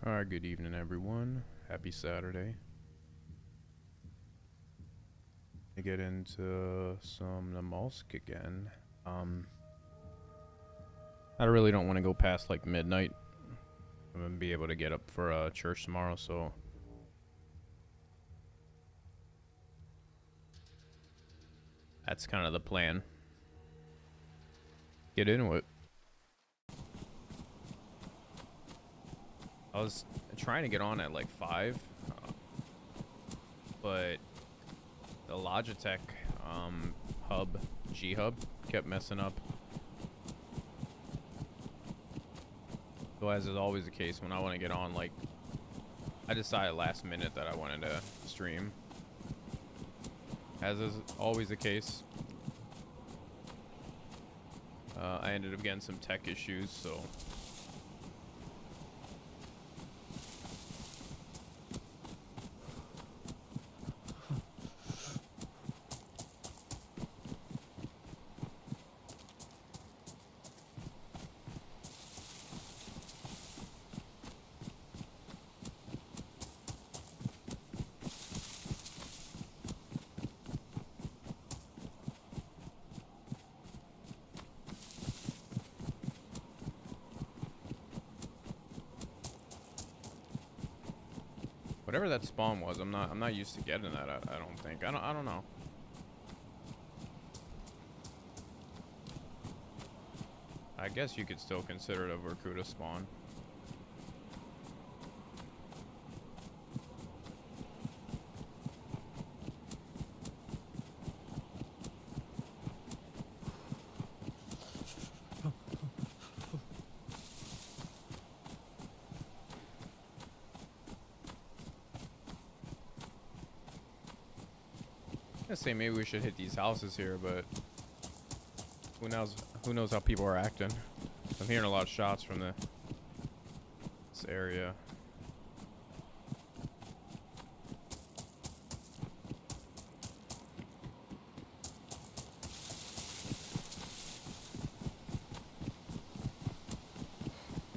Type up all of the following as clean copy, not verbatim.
Alright, good evening everyone. Happy Saturday. To get into some Namalsk again. I really don't want to go past like midnight. I'm gonna be able to get up for church tomorrow, so that's kind of the plan. Get into it. I was trying to get on at like 5, but the Logitech G-Hub kept messing up. So as is always the case, when I want to get on, like, I decided last minute that I wanted to stream. As is always the case, I ended up getting some tech issues, so whatever that spawn was, I'm not used to getting that. I don't think. I don't know. I guess you could still consider it a Vorkuta spawn. I say maybe we should hit these houses here, but who knows how people are acting. I'm hearing a lot of shots from this area.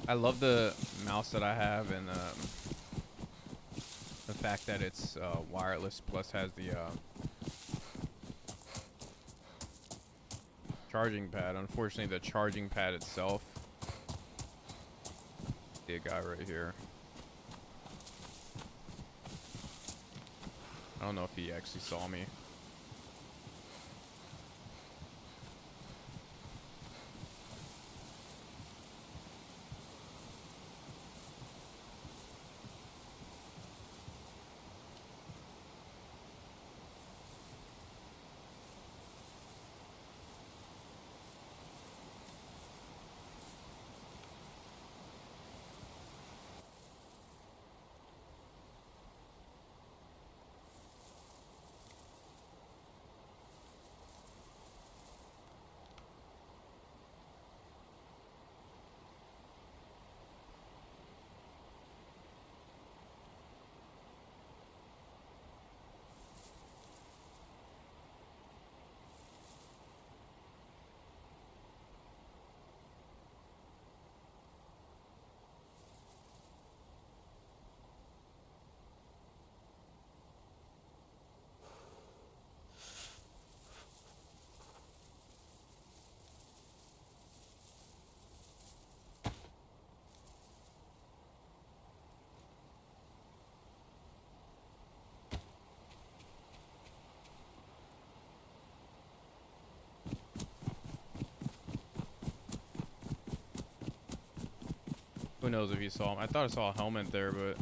I love the mouse that I have, and the fact that it's wireless plus has the charging pad. Unfortunately, the charging pad itself. See a guy right here. I don't know if he actually saw me. Who knows if you saw him? I thought I saw a helmet there, but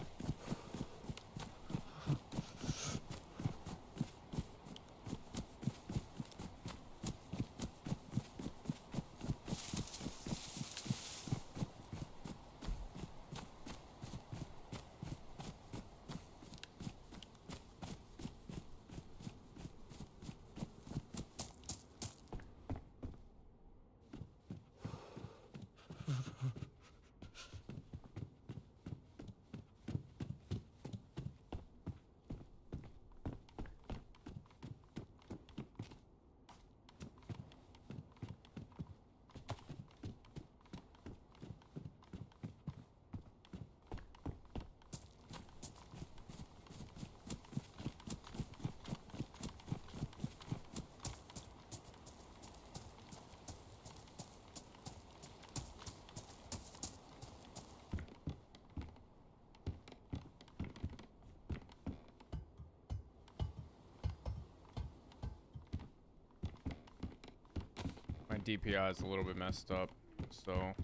DPI is a little bit messed up, so.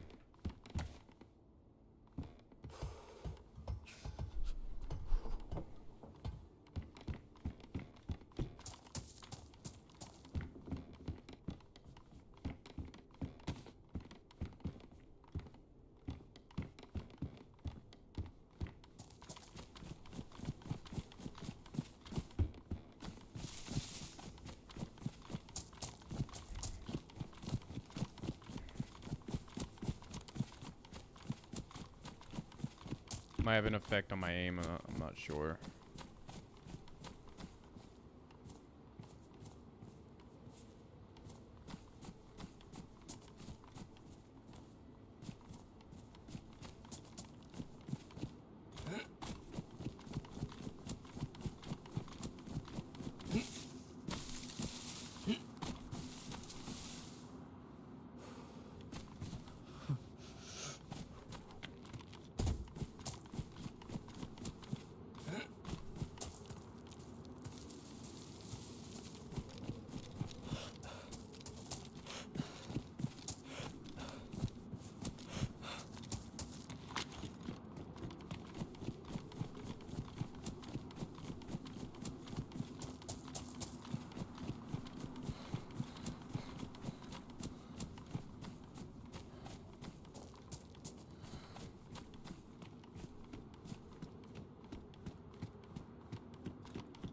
Might have an effect on my aim, I'm not sure.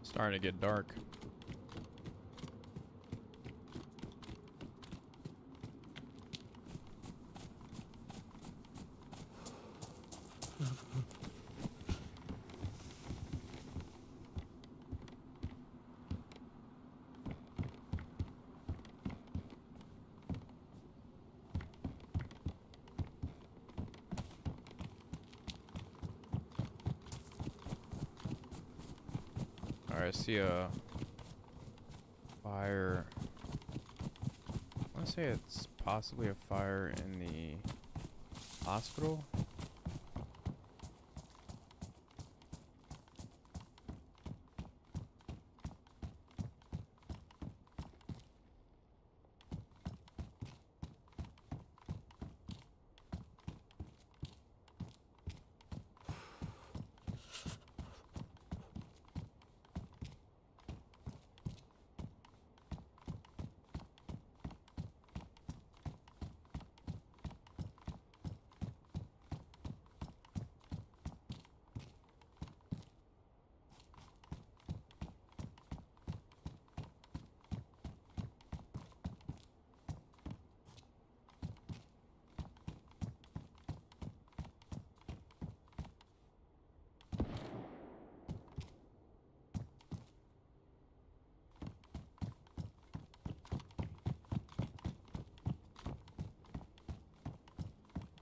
Starting to get dark. Alright, I see a fire. I want to say it's possibly a fire in the hospital.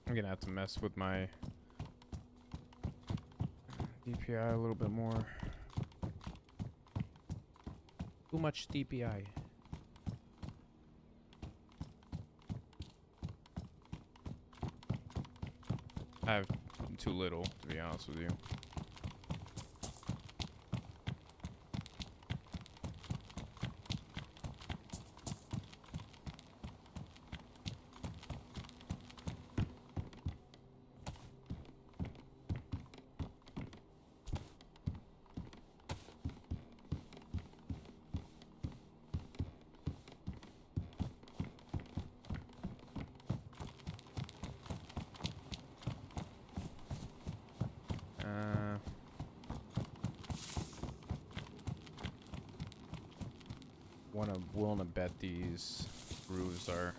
I'm gonna have to mess with my DPI a little bit more. Too much DPI. I have too little, to be honest with you. Willing to bet these roofs are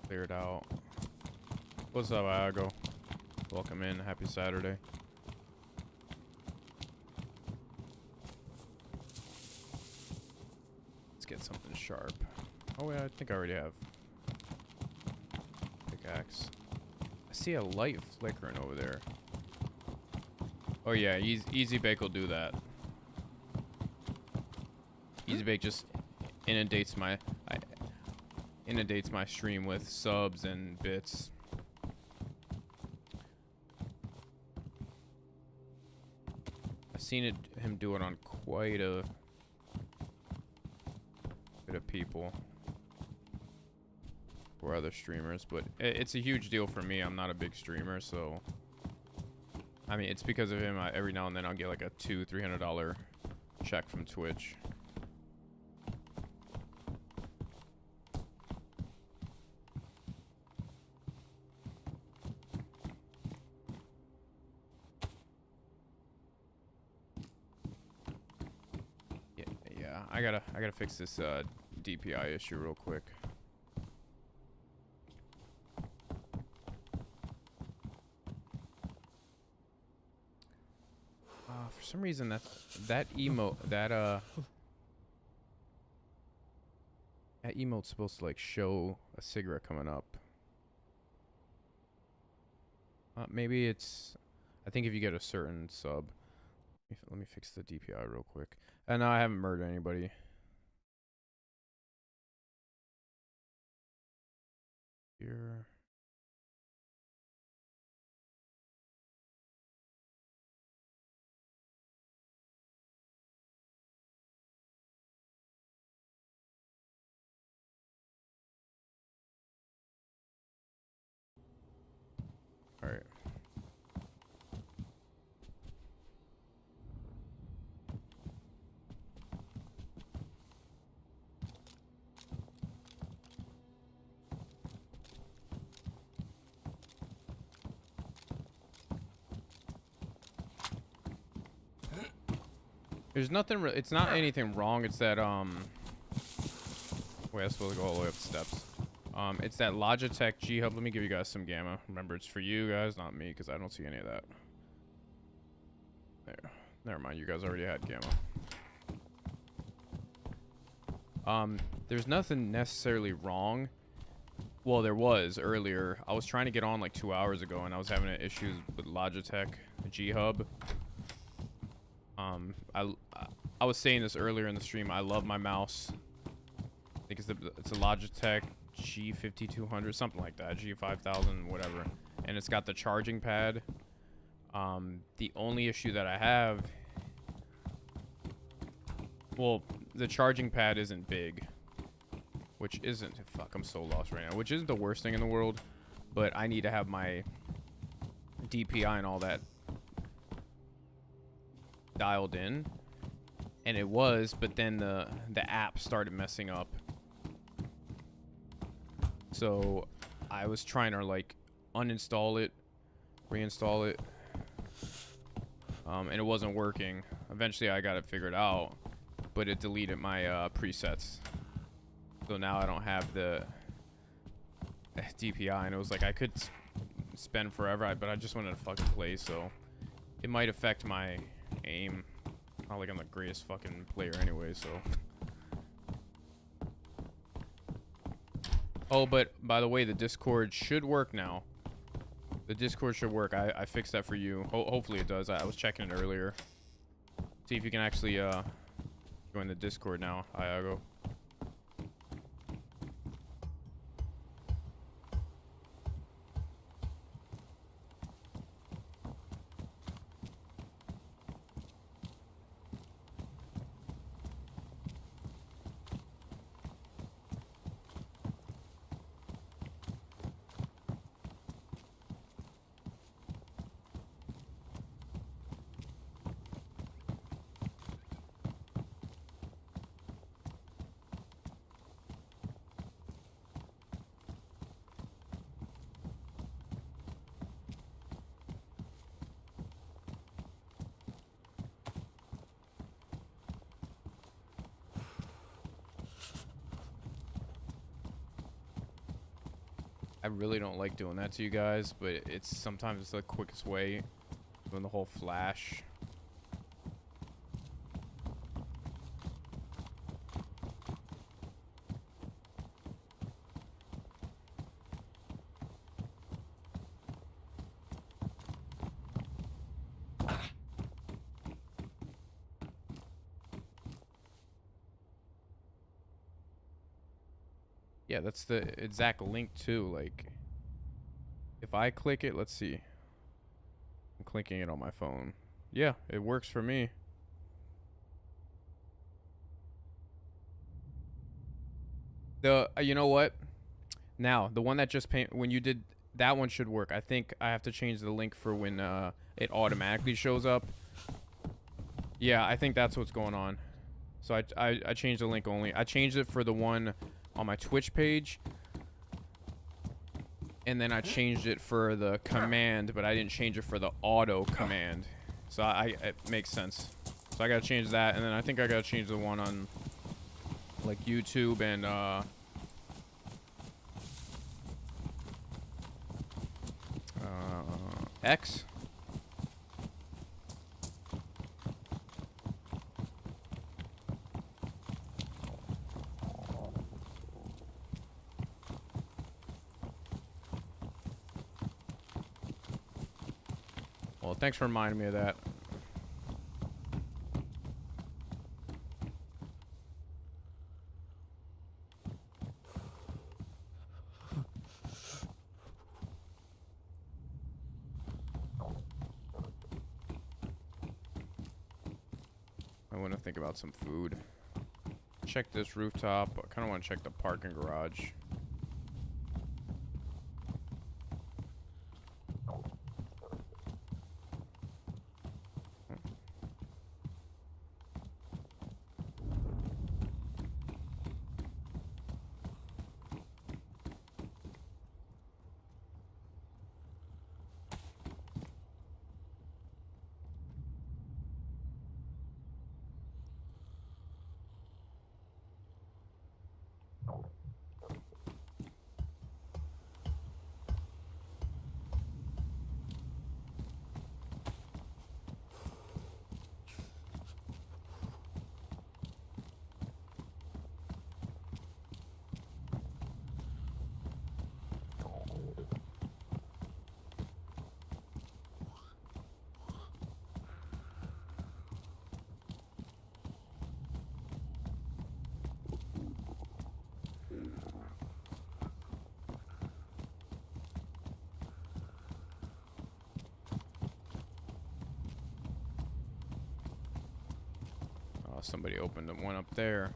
cleared out. What's up, Iago? Welcome in. Happy Saturday. Let's get something sharp. Oh yeah, I think I already have pickaxe. I see a light flickering over there. Oh yeah, Easy Bake will do that. Easy Bake just inundates my stream with subs and bits. I've seen him do it on quite a bit of people or other streamers, but it's a huge deal for me. I'm not a big streamer, so I mean, it's because of him. Every now and then I'll get like a $200-300 check from Twitch. Yeah, I gotta fix this DPI issue real quick. For some reason that emote's supposed to like show a cigarette coming up. Maybe it's, I think if you get a certain sub. Let me fix the DPI real quick. And I haven't murdered anybody. Here. All right. There's nothing. It's not anything wrong. It's that wait, I'm supposed to go all the way up the steps. It's that Logitech G Hub. Let me give you guys some gamma. Remember, it's for you guys, not me, because I don't see any of that. There. Never mind. You guys already had gamma. There's nothing necessarily wrong. Well, there was earlier. I was trying to get on like 2 hours ago, and I was having issues with Logitech G Hub. I was saying this earlier in the stream. I love my mouse. I think it's a Logitech G5200, something like that, G5000, whatever. And it's got the charging pad. The only issue that I have, well, the charging pad isn't big, which isn't, fuck, I'm so lost right now, which isn't the worst thing in the world, but I need to have my DPI and all that dialed in, and it was, but then the app started messing up. So I was trying to like uninstall it, reinstall it, and it wasn't working. Eventually I got it figured out, but it deleted my presets. So now I don't have the DPI, and it was like I could spend forever, but I just wanted to fucking play, so it might affect my aim. Not like I'm the greatest fucking player anyway, so. Oh, but by the way, the Discord should work now. The Discord should work. I fixed that for you. Hopefully it does. I was checking it earlier. See if you can actually join the Discord now, Iago. I really don't like doing that to you guys, but it's sometimes the quickest way, doing the whole flash. Yeah, that's the exact link too. Like, if I click it, let's see. I'm clicking it on my phone. Yeah, it works for me. The you know what? Now the one that just when you did that one should work. I think I have to change the link for when it automatically shows up. Yeah, I think that's what's going on. So I changed the link only. I changed it for the one on my Twitch page. And then I changed it for the command, but I didn't change it for the auto command. So it makes sense. So I gotta change that, and then I think I gotta change the one on like YouTube and X. Well, thanks for reminding me of that. I want to think about some food. Check this rooftop. I kind of want to check the parking garage. Somebody opened one up there.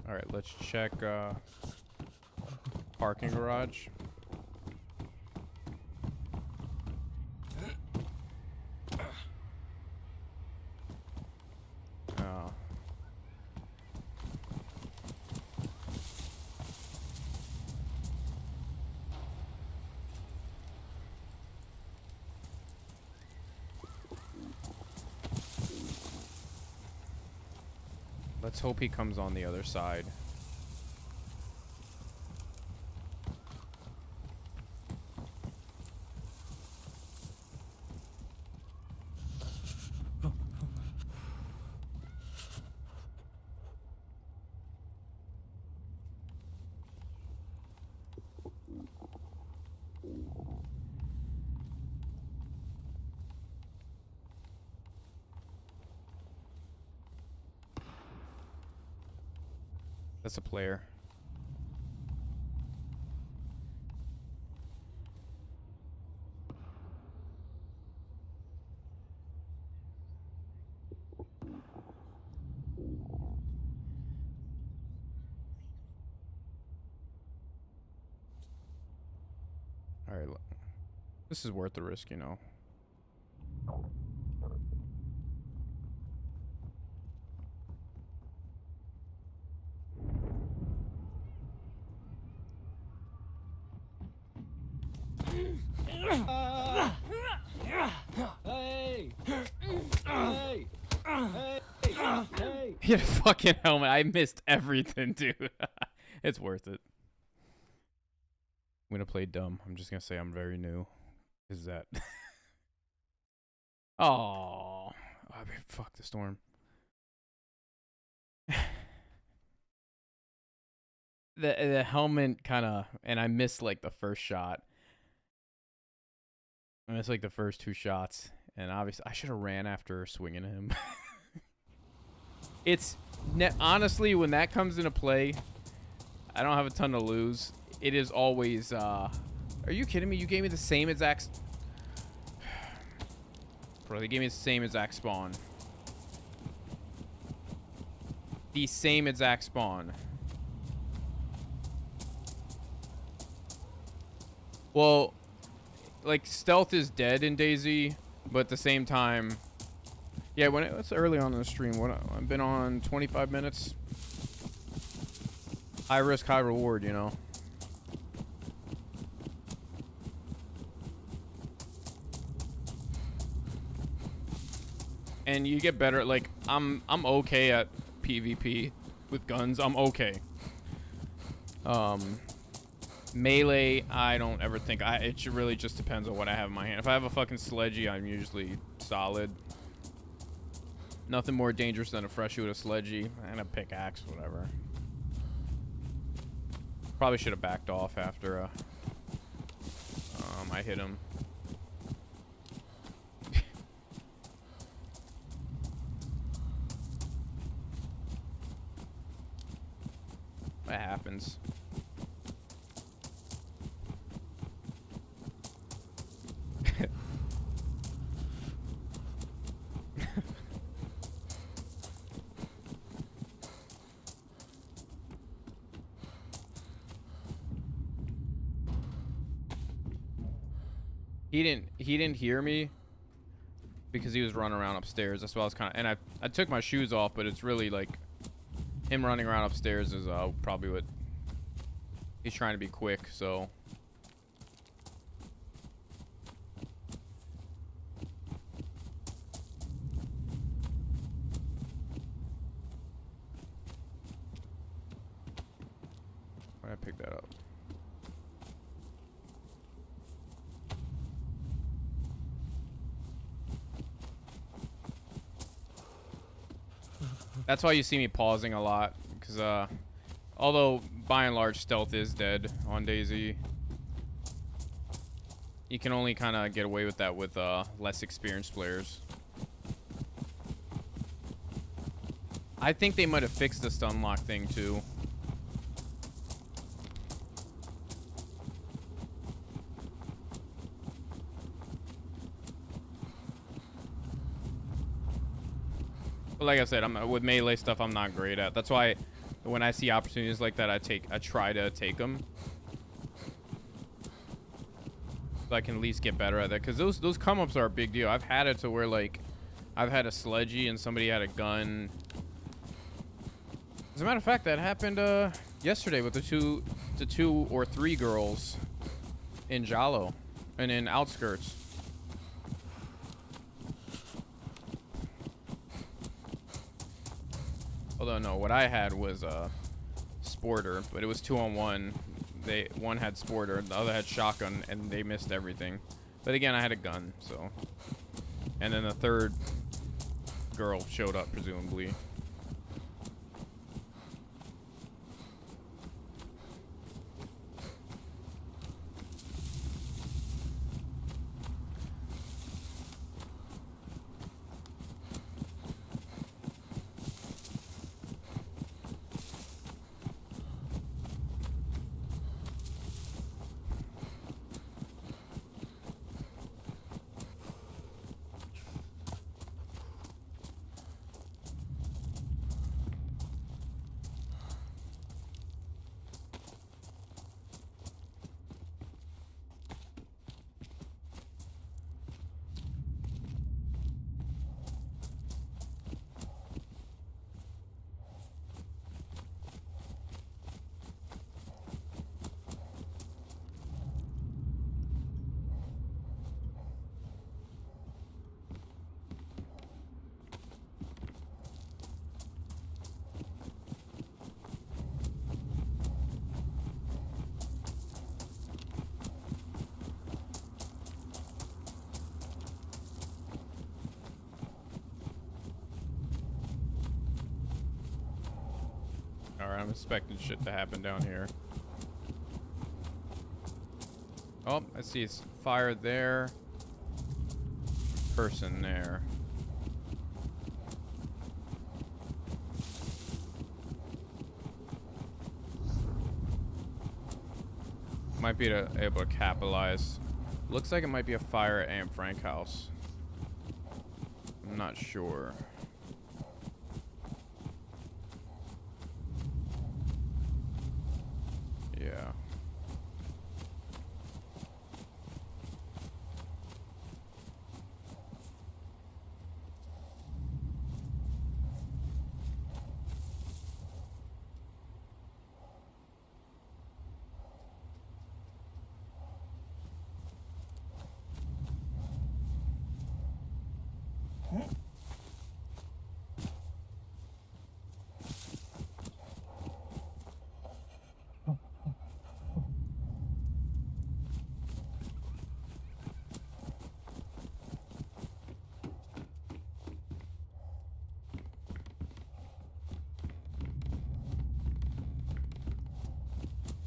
All right, let's check parking garage. Let's hope he comes on the other side. That's a player. All right, look. This is worth the risk, you know. Hey! Hey! Hey! He had a fucking helmet. I missed everything, dude. It's worth it. I'm gonna play dumb. I'm just gonna say I'm very new. Is that? Oh, I mean, fuck the storm. The helmet kind of, and I missed like the first shot. I missed like the first two shots, And obviously, I should have ran after swinging him. It's honestly, when that comes into play, I don't have a ton to lose. It is always, are you kidding me? You gave me the same exact... Bro, they gave me the same exact spawn. The same exact spawn. Well, like, stealth is dead in DayZ, but at the same time... Yeah, it's early on in the stream. I've been on 25 minutes. High risk, high reward, you know. And you get better. Like, I'm okay at PvP with guns. I'm okay. Melee, I don't ever think it really just depends on what I have in my hand. If I have a fucking sledgy, I'm usually solid. Nothing more dangerous than a fresh shoot, a sledgy, and a pickaxe, whatever. Probably should have backed off after I hit him. What happens? He didn't hear me because he was running around upstairs. That's why I was kind of, and I took my shoes off, but it's really like him running around upstairs is probably what he's trying to be quick. So why did I pick that up? That's why you see me pausing a lot, because although by and large stealth is dead on DayZ, you can only kind of get away with that with less experienced players. I think they might have fixed the stun lock thing too. But like I said, with melee stuff, I'm not great at. That's why when I see opportunities like that, I try to take them, so I can at least get better at that. Because those come ups are a big deal. I've had it to where like I've had a sledgy and somebody had a gun. As a matter of fact, that happened yesterday with the two or three girls in Jalo and in Outskirts. Although no, what I had was a Sporter, but it was 2-on-1. One had Sporter, the other had shotgun, and they missed everything. But again, I had a gun, so. And then the third girl showed up, presumably. Alright, I'm expecting shit to happen down here. Oh, I see it's fire there. person there. Might be able to capitalize. Looks like it might be a fire at Anne Frank house. I'm not sure. Yeah.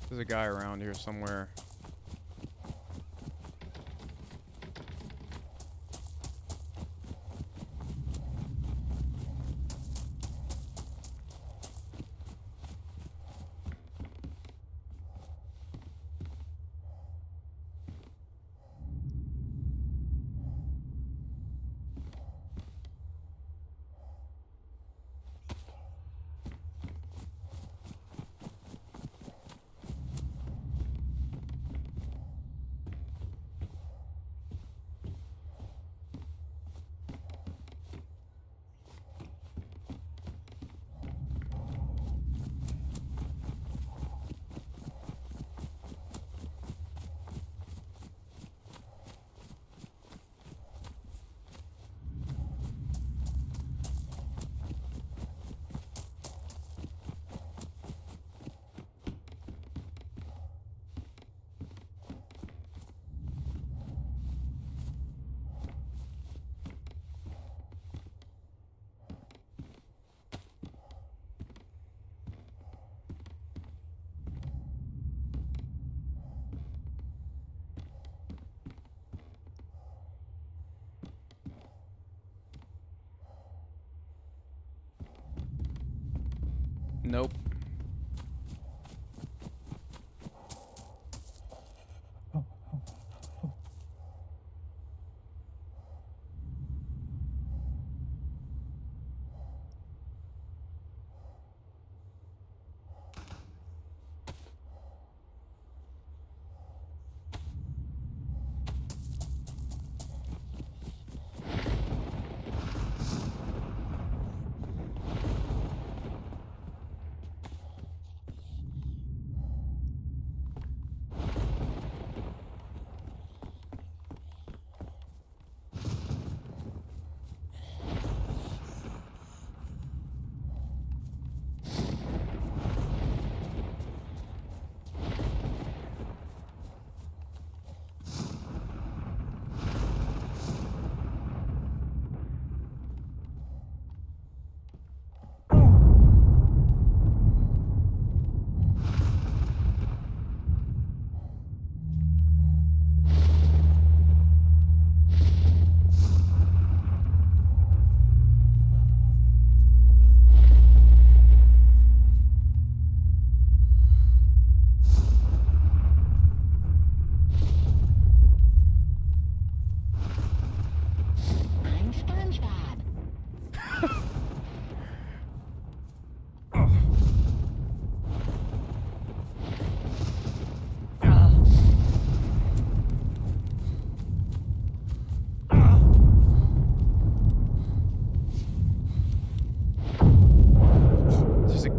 There's a guy around here somewhere. Nope.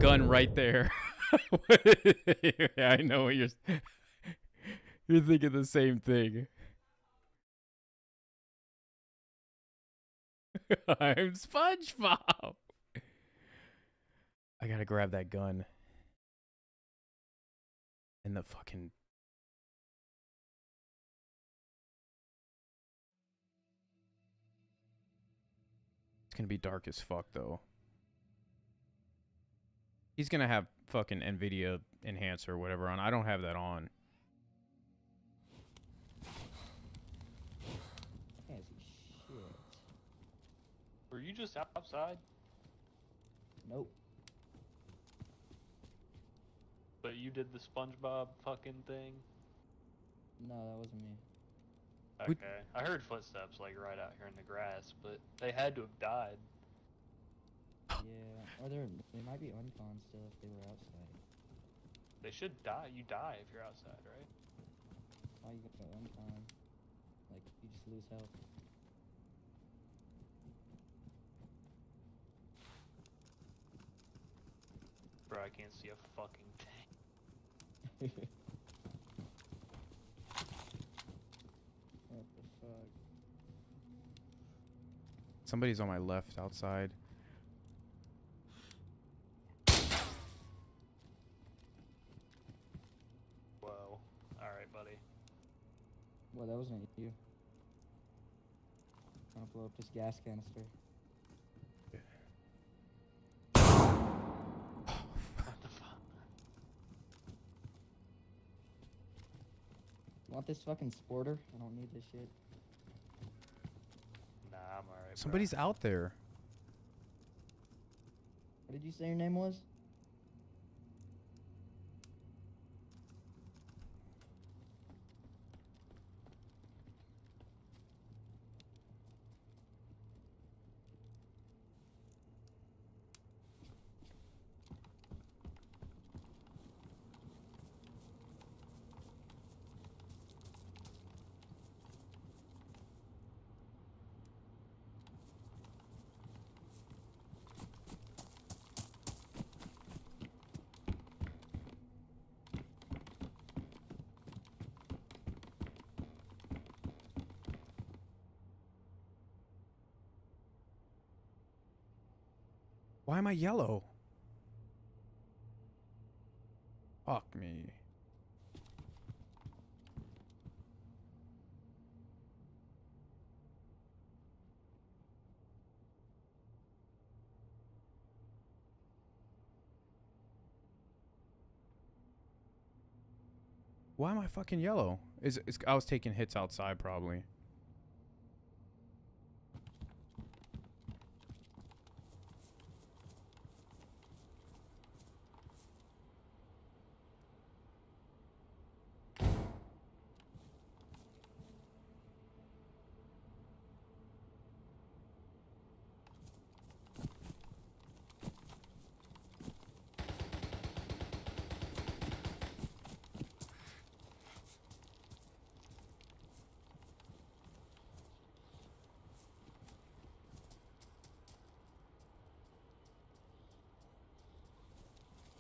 Gun right there. Yeah, I know what you're thinking the same thing. I'm SpongeBob. I gotta grab that gun. And the fucking... It's gonna be dark as fuck, though. He's gonna have fucking NVIDIA enhancer or whatever on. I don't have that on. As he shits. Were you just outside? Nope. But you did the SpongeBob fucking thing? No, that wasn't me. Okay. I heard footsteps like right out here in the grass, but they had to have died. Yeah, or they might be uncon still if they were outside. They should die. You die if you're outside, right? Why you go uncon? Like, you just lose health. Bro, I can't see a fucking thing. What the fuck? Somebody's on my left outside. Whoa. Alright, buddy. Well, that wasn't you. Trying to blow up this gas canister. What the fuck? Want this fucking sporter? I don't need this shit. Nah, I'm alright. Somebody's out there. What did you say your name was? Why am I yellow? Fuck me. Why am I fucking yellow? I was taking hits outside probably.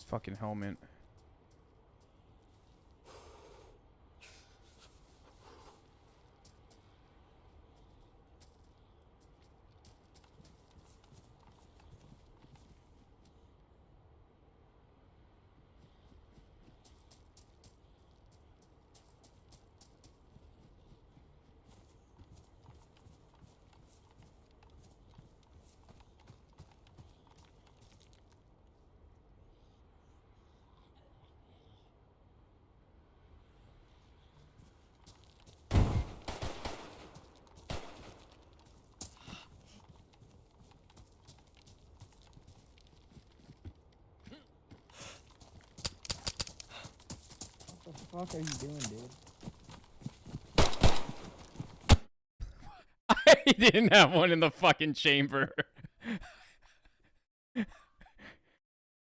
Fucking helmet. What the fuck are you doing, dude? I didn't have one in the fucking chamber.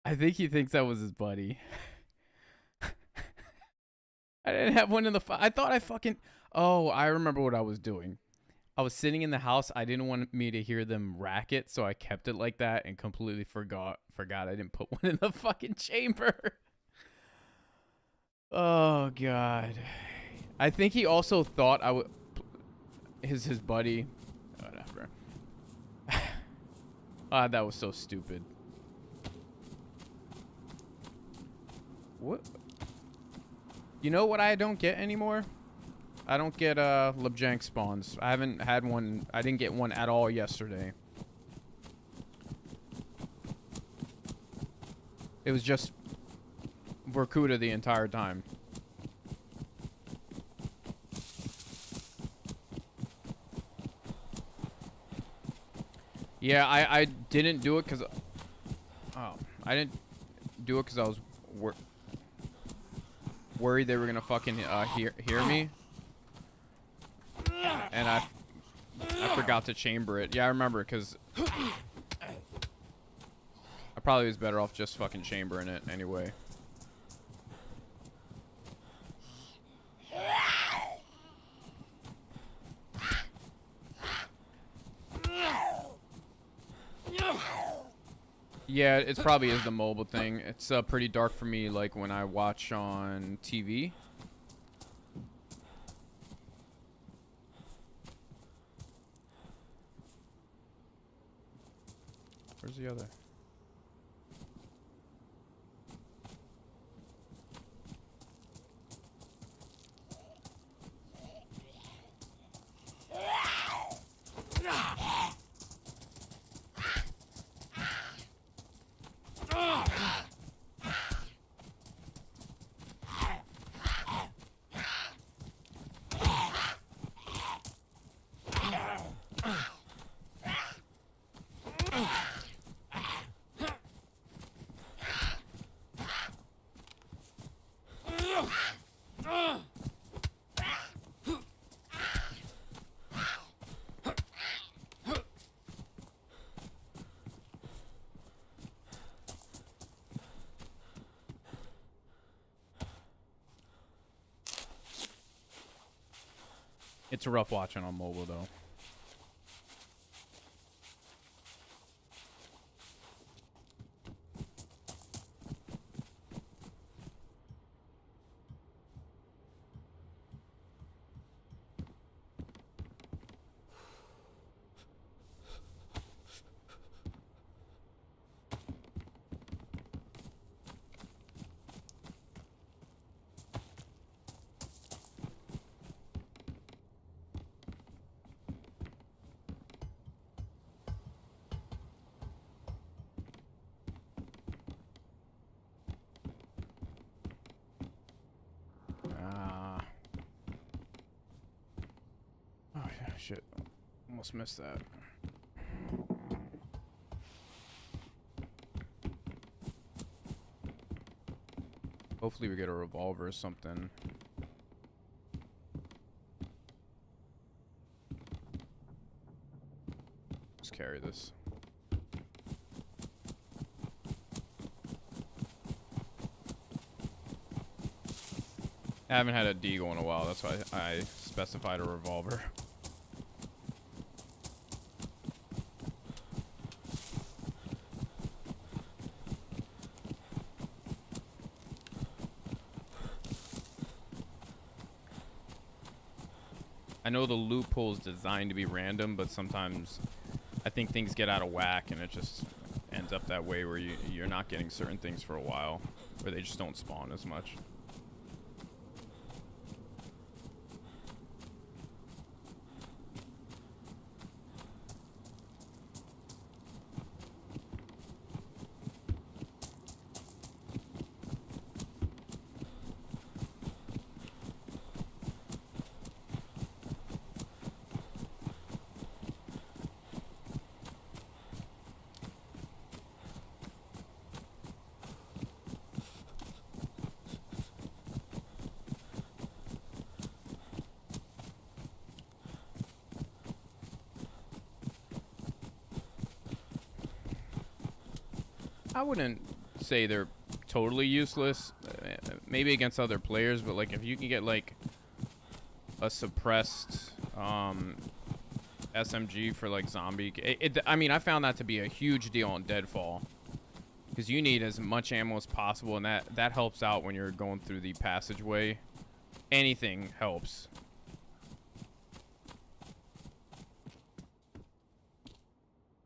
I think he thinks that was his buddy. I didn't have one in the I thought I fucking... Oh, I remember what I was doing. I was sitting in the house. I didn't want me to hear them rack it, so I kept it like that and completely forgot I didn't put one in the fucking chamber. Oh, God. I think he also thought I would... His buddy... Whatever. Ah, that was so stupid. What? You know what I don't get anymore? I don't get Lebjank spawns. I haven't had one. I didn't get one at all yesterday. It was just Vorkuta the entire time. Yeah, I didn't do it because... Oh, I didn't do it because I was worried they were going to fucking hear me. And I forgot to chamber it. Yeah, I remember because... I probably was better off just fucking chambering it anyway. Yeah, it probably is the mobile thing. It's pretty dark for me, like when I watch on TV. Where's the other? It's rough watching on mobile, though. Oh, yeah, shit. Almost missed that. Hopefully we get a revolver or something. Just carry this. I haven't had a deagle in a while, that's why I specified a revolver. I know the loophole is designed to be random, but sometimes I think things get out of whack and it just ends up that way where you're not getting certain things for a while, where they just don't spawn as much. I wouldn't say they're totally useless. Maybe against other players, but like if you can get like a suppressed SMG for like zombie, I mean, I found that to be a huge deal on Deadfall because you need as much ammo as possible, and that helps out when you're going through the passageway. Anything helps.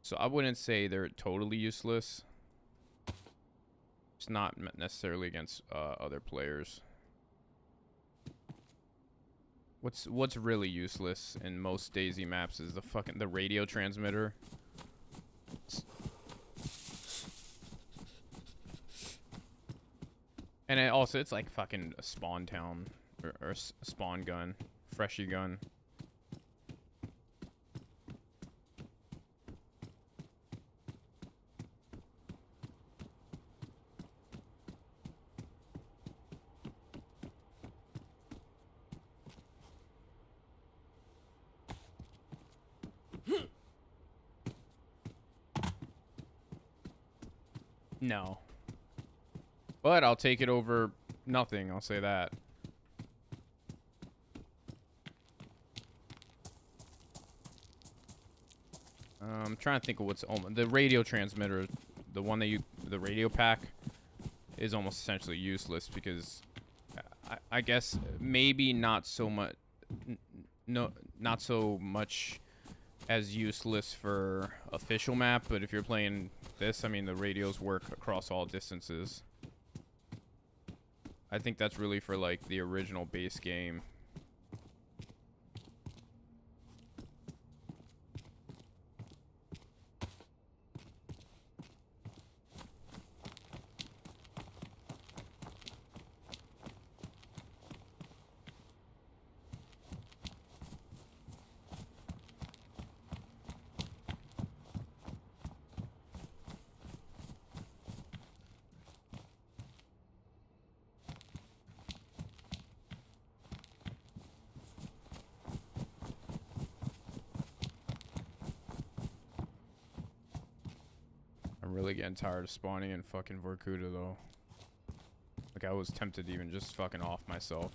So I wouldn't say they're totally useless. It's not necessarily against other players. What's really useless in most DayZ maps is the radio transmitter. And it's like fucking a spawn town or a spawn gun, freshy gun. No. But I'll take it over nothing, I'll say that. I'm trying to think of what's the radio transmitter, the one that the radio pack is almost essentially useless because I guess maybe not so much, not so much as useless for official map, but if you're playing this, I mean, the radios work across all distances. I think that's really for like the original base game. I'm really getting tired of spawning in fucking Vorkuta though. Like I was tempted to even just fucking off myself.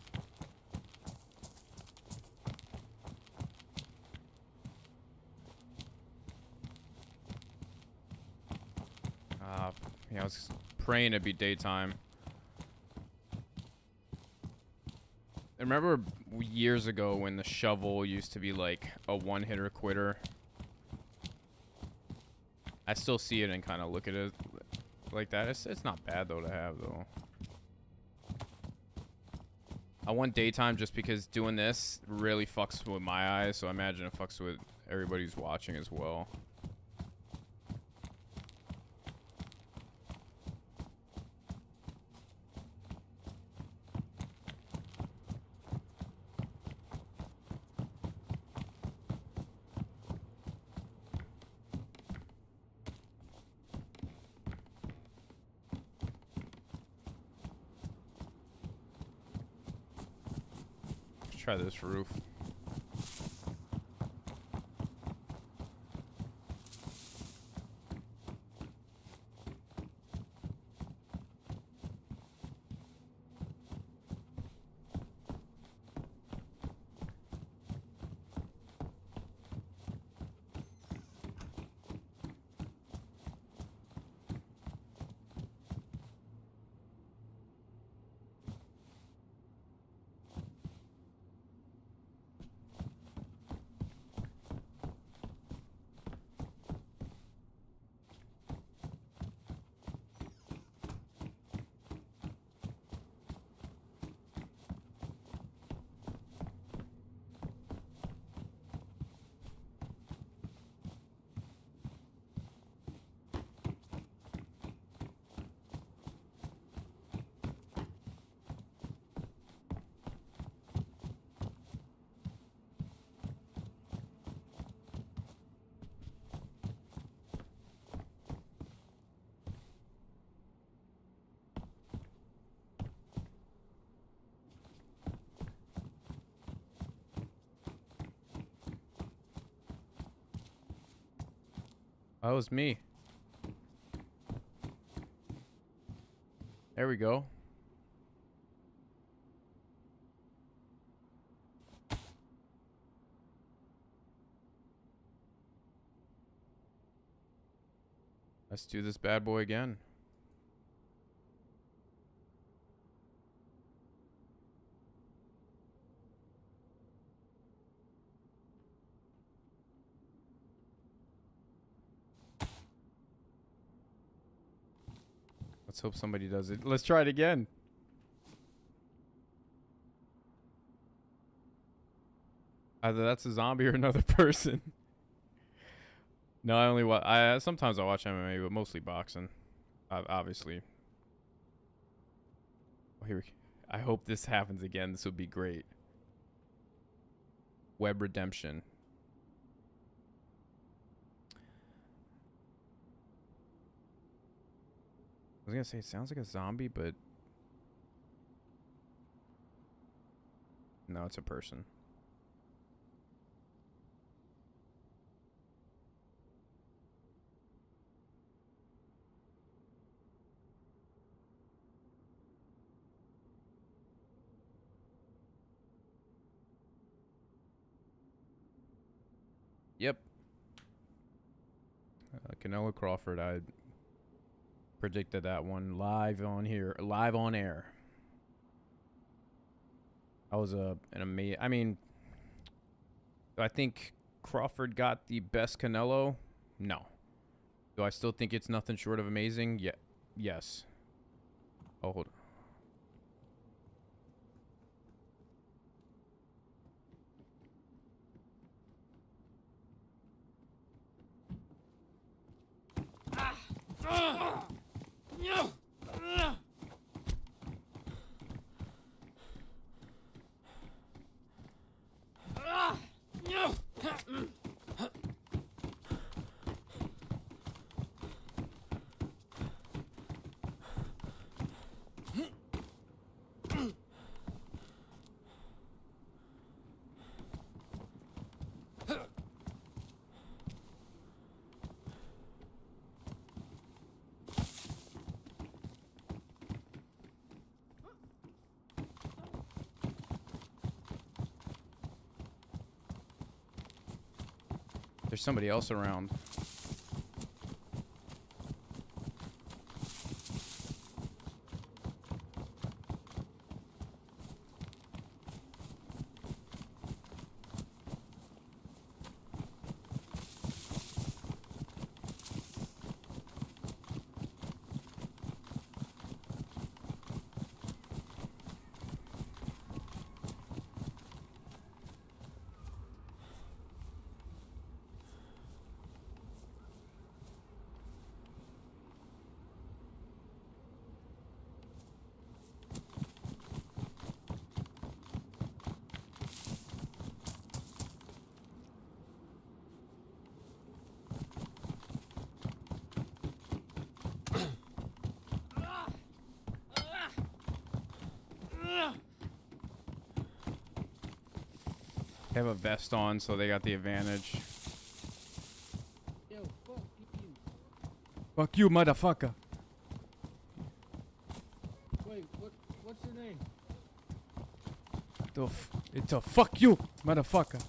Yeah, I was praying it'd be daytime. I remember years ago when the shovel used to be like a one-hitter quitter. I still see it and kind of look at it like that. It's not bad though to have though. I want daytime just because doing this really fucks with my eyes, so I imagine it fucks with everybody who's watching as well. Try this roof. That was me. There we go. Let's do this bad boy again. Let's hope somebody does it. Let's try it again. Either that's a zombie or another person. No, I only watch. Sometimes I watch MMA, but mostly boxing. Obviously. Oh, here I hope this happens again. This would be great. Web redemption. I was gonna say it sounds like a zombie, but no, it's a person. Yep. Canelo Crawford. I predicted that one live on here, live on air. That was an amazing. I mean, do I think Crawford got the best Canelo? No. Do I still think it's nothing short of amazing? Yeah. Yes. Oh, hold on. There's somebody else around. They have a vest on, so they got the advantage. Yo, fuck you. Fuck you, motherfucker. Wait, what's your name? It's a fuck you, motherfucker.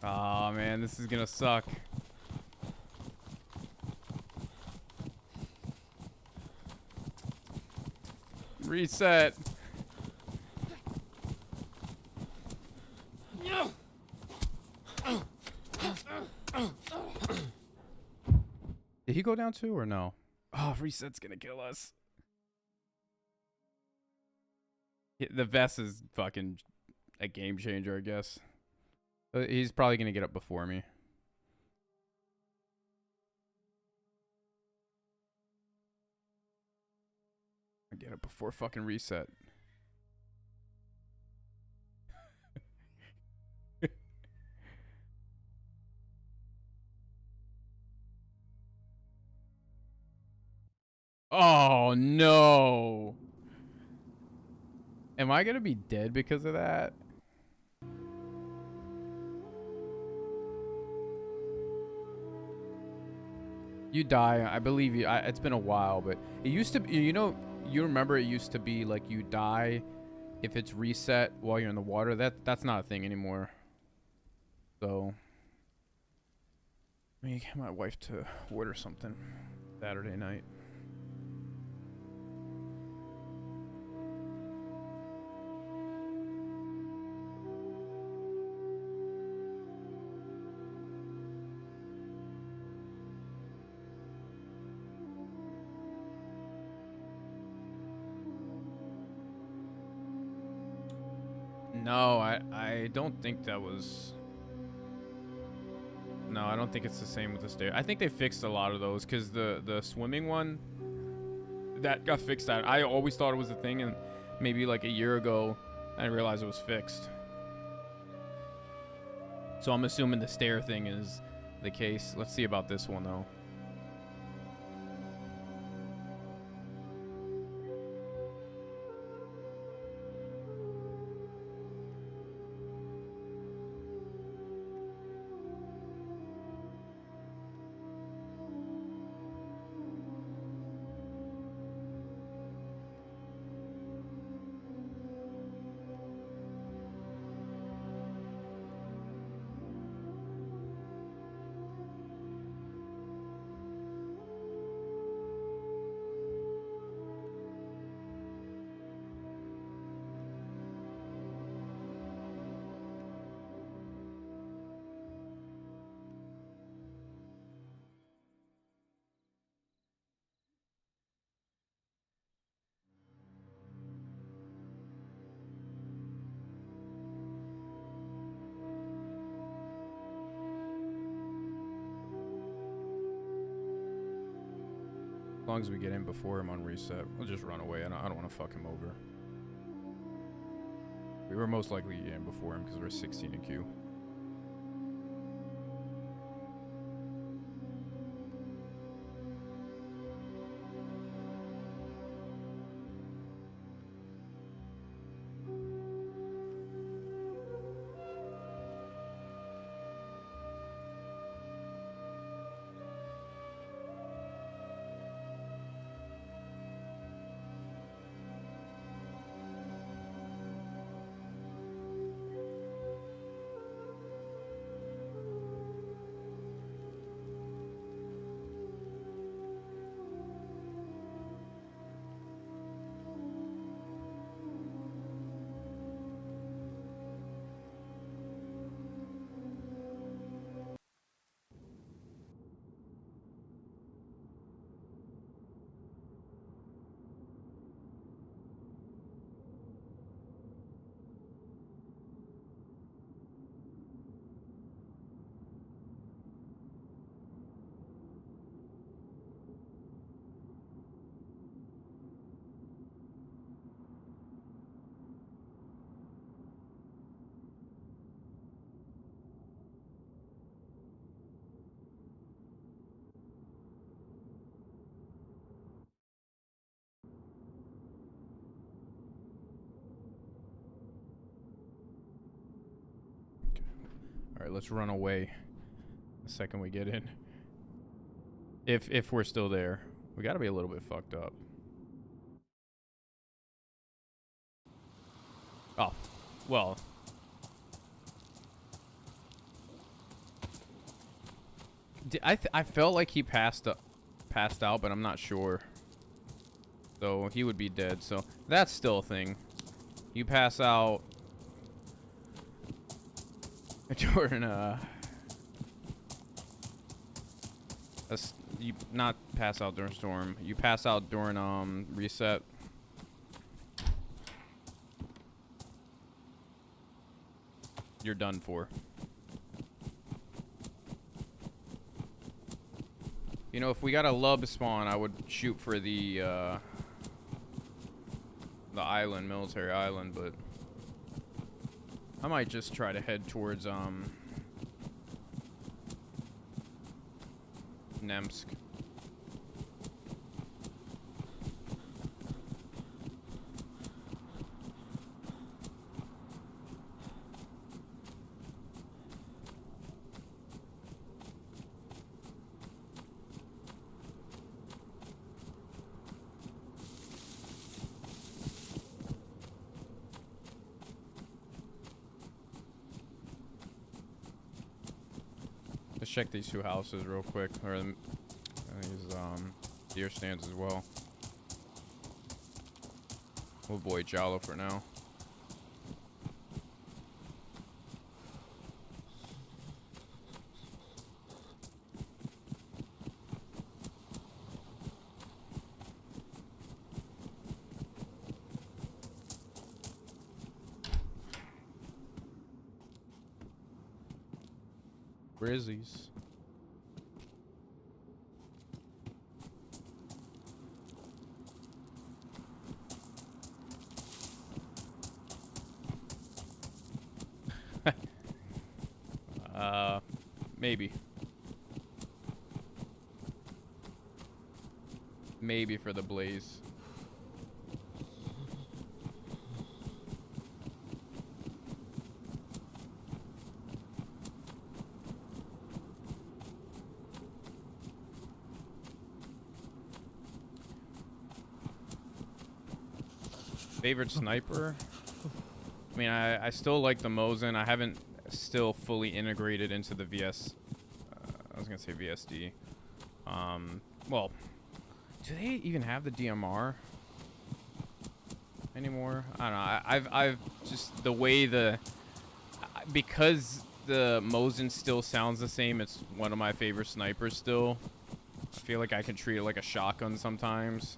Aw, man, this is gonna suck. Reset. Did he go down too or no? Oh, reset's gonna kill us. The vest is fucking a game changer, I guess. He's probably gonna get up before me. I get up before fucking reset. Oh no. Am I gonna be dead because of that? You die. I believe you. It's been a while, but it used to be, you know, you remember it used to be like you die if it's reset while you're in the water. That's not a thing anymore. So, let me get my wife to order something Saturday night. No, I don't think that was... No, I don't think it's the same with the stair. I think they fixed a lot of those because the swimming one, that got fixed out. I always thought it was a thing, and maybe like a year ago, I realized it was fixed. So I'm assuming the stair thing is the case. Let's see about this one, though. long as we get in before him on reset, we'll just run away. I don't want to fuck him over. We were most likely in before him because we're 16 in queue. Alright, let's run away the second we get in. If we're still there. We gotta be a little bit fucked up. Oh. Well. I felt like he passed out, but I'm not sure. So he would be dead. So that's still a thing. You pass out during you not pass out during storm. You pass out during reset. You're done for. You know, if we got a lub spawn, I would shoot for the island, military island, but I might just try to head towards Namalsk. Let's check these two houses real quick, or these deer stands as well. We'll avoid Jalo for now. Grizzlies. Maybe. Maybe for the blaze. Favorite sniper? I mean, I still like the Mosin. I haven't still fully integrated into the VS. I was gonna say VSD. Well, do they even have the DMR anymore? I don't know. I've just the way because the Mosin still sounds the same. It's one of my favorite snipers still. I feel like I can treat it like a shotgun sometimes.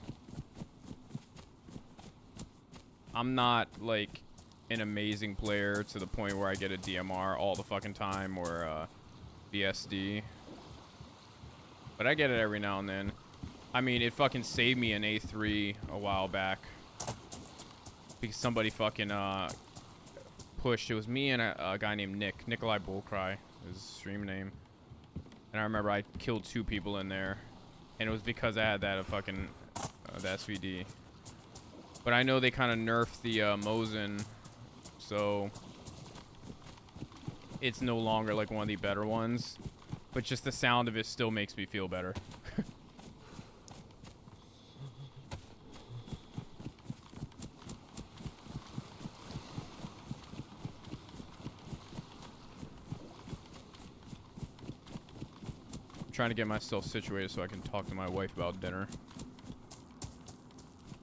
I'm not like an amazing player to the point where I get a DMR all the fucking time or VSD, but I get it every now and then. I mean, it fucking saved me an A3 a while back. Because somebody fucking, pushed. It was me and a guy named Nikolai Bullcry, his stream name. And I remember I killed 2 people in there. And it was because I had that fucking, the SVD. But I know they kind of nerfed the, Mosin. So it's no longer like one of the better ones. But just the sound of it still makes me feel better. Trying to get myself situated so I can talk to my wife about dinner.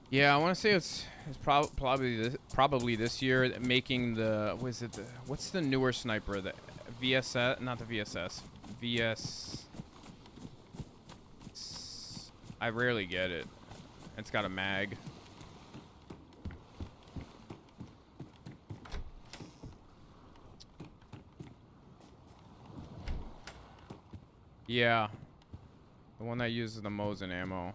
Yeah, I want to say it's probably this year, making the what's the newer sniper, the VSS, not the VSS, I rarely get it. It's got a mag. Yeah. The one that uses the Mosin ammo.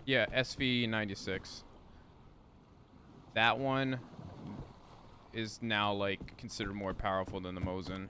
Yeah, SV96. That one is now like considered more powerful than the Mosin.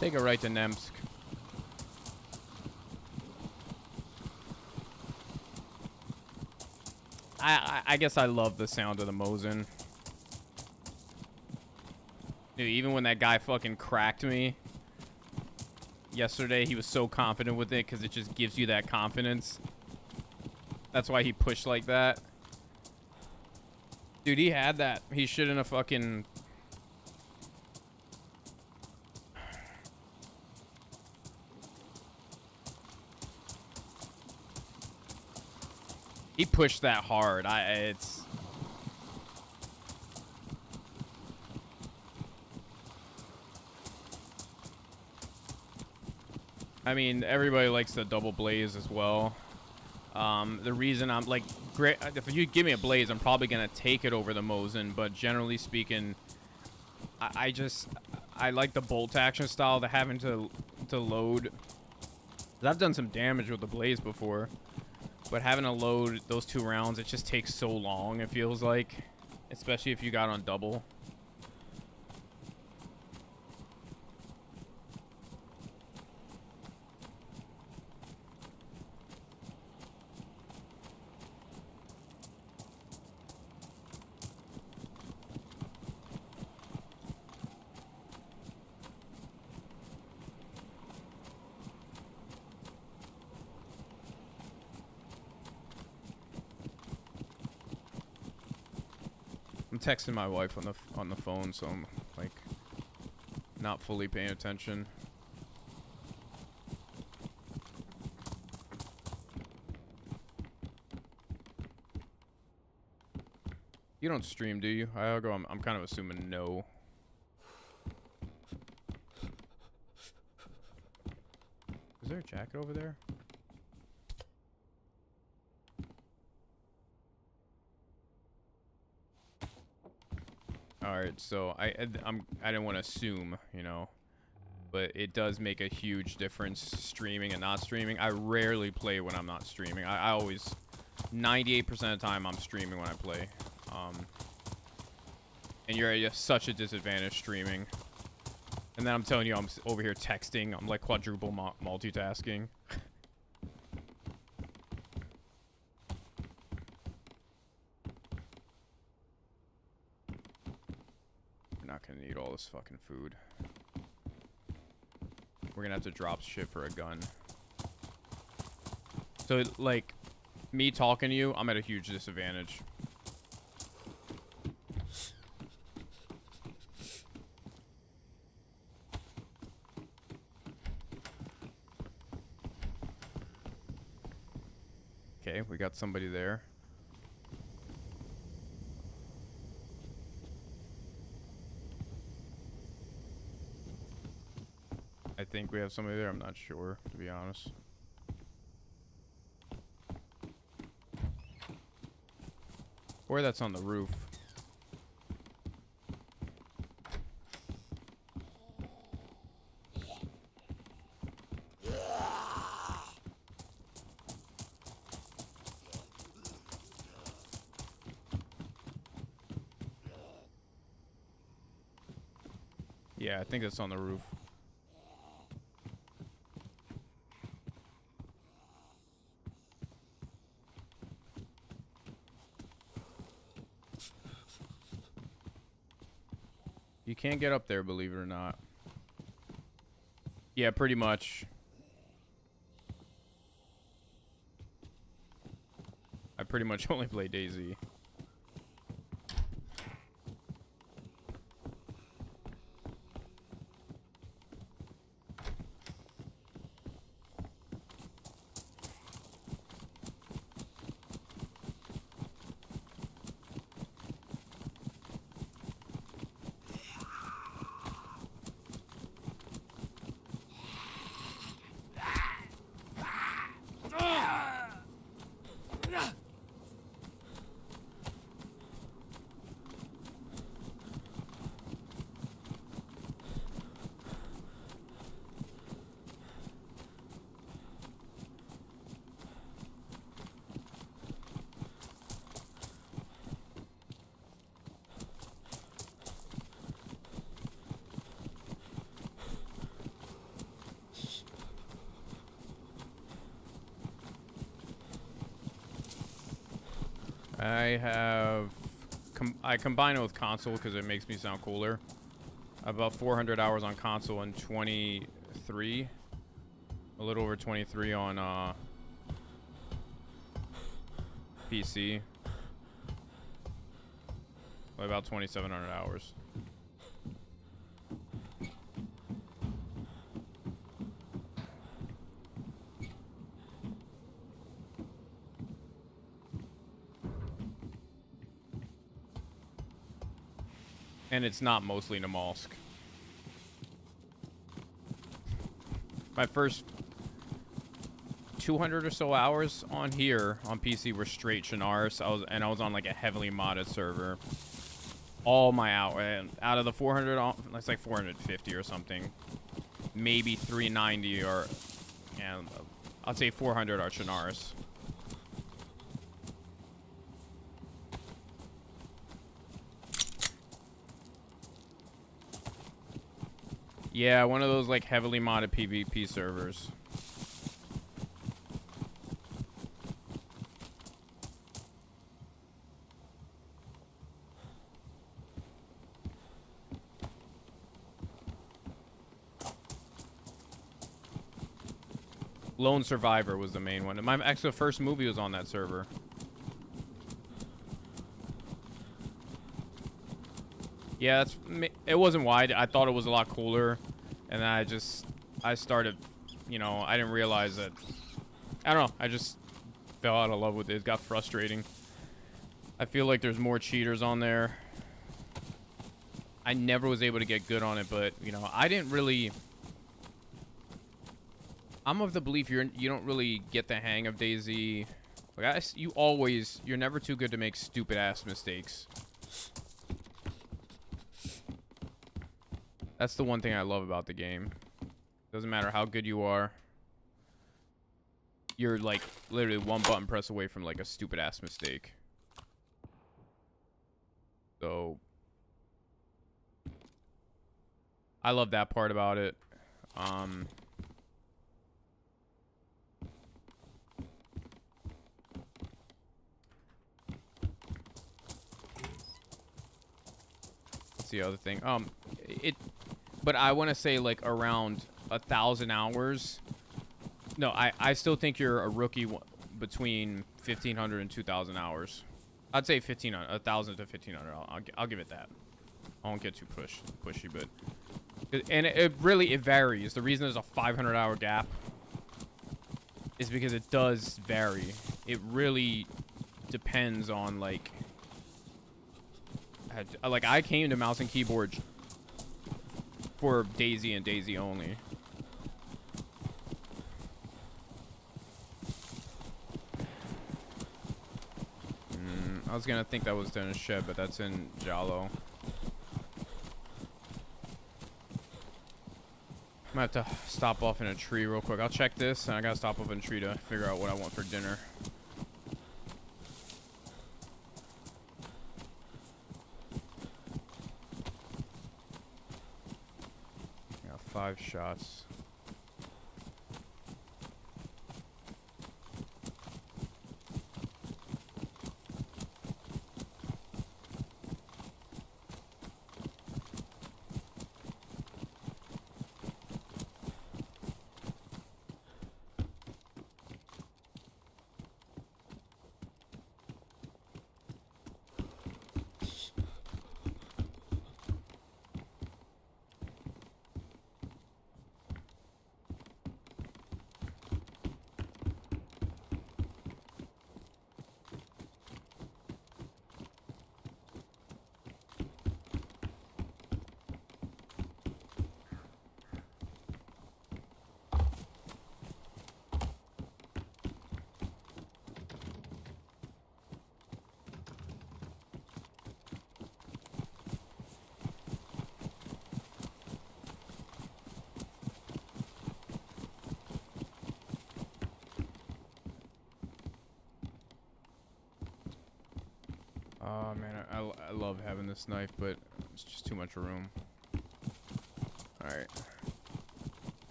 Take a right to Namalsk. I guess I love the sound of the Mosin. Dude, even when that guy fucking cracked me yesterday, he was so confident with it because it just gives you that confidence. That's why he pushed like that. Dude, he had that. He shouldn't have fucking... He pushed that hard. It's... I mean, everybody likes the double blaze as well. The reason I'm like, great, if you give me a blaze, I'm probably gonna take it over the Mosin. But generally speaking, I like the bolt action style, the having to load. I've done some damage with the blaze before. But having to load those 2 rounds, it just takes so long, it feels like. Especially if you got on double. I'm texting my wife on the phone, so I'm like not fully paying attention. You don't stream, do you? I'm kind of assuming no. Is there a jacket over there? All right, so I didn't want to assume, you know, but it does make a huge difference streaming and not streaming. I rarely play when I'm not streaming. I always, 98% of the time, I'm streaming when I play. And you're at such a disadvantage streaming. And then I'm telling you, I'm over here texting. I'm like quadruple multitasking. We're not gonna need all this fucking food. We're gonna have to drop shit for a gun. So, like, me talking to you, I'm at a huge disadvantage. Okay, we got somebody there. I think we have somebody there. I'm not sure, to be honest. Or that's on the roof. Yeah, I think that's on the roof. You can't get up there, believe it or not. Yeah, pretty much. I pretty much only play DayZ. I combine it with console because it makes me sound cooler. About 400 hours on console and 23, a little over 23 on PC. About 2,700 hours. And it's not mostly Namalsk. My first 200 or so hours on here on PC were straight Shannars. I was on like a heavily modded server. All my hours out of the 400, that's like 450 or something. Maybe 390 or, and I'd say 400 are Shannars. Yeah, one of those like heavily modded PvP servers. Lone Survivor was the main one. My actual first movie was on that server. Yeah, it wasn't wide. I thought it was a lot cooler, and then I started, you know, I didn't realize that. I don't know. I just fell out of love with it. It got frustrating. I feel like there's more cheaters on there. I never was able to get good on it, but you know, I didn't really. I'm of the belief you don't really get the hang of DayZ. Like you're never too good to make stupid ass mistakes. That's the one thing I love about the game. Doesn't matter how good you are. You're like literally one button press away from like a stupid ass mistake. So I love that part about it. That's the other thing. But I want to say like around 1,000 hours. No, I still think you're a rookie between 1,500 and 2,000 hours. I'd say 1,500, 1,000 to 1,500. I'll give it that. I won't get too pushy, but and it really varies. The reason there's a 500-hour gap is because it does vary. It really depends on like I came to mouse and keyboard for DayZ and DayZ only. I was gonna think that was in a shed, but that's in Jalo. I'm gonna have to stop off in a tree real quick. I'll check this, and I gotta stop off in a tree to figure out what I want for dinner. I got 5 shots. Oh man, I love having this knife, but it's just too much room. Alright.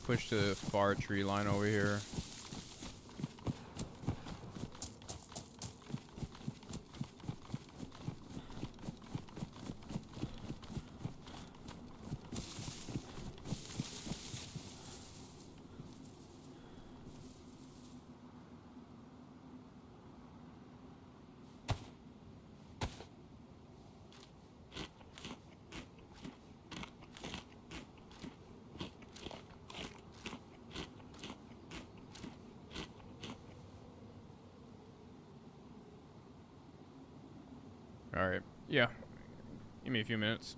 Push the far tree line over here. Alright, yeah. Give me a few minutes.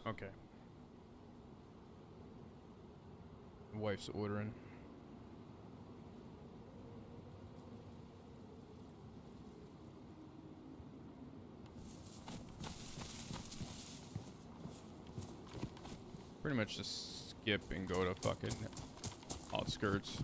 Okay. Wife's ordering. Pretty much just skip and go to fucking outskirts.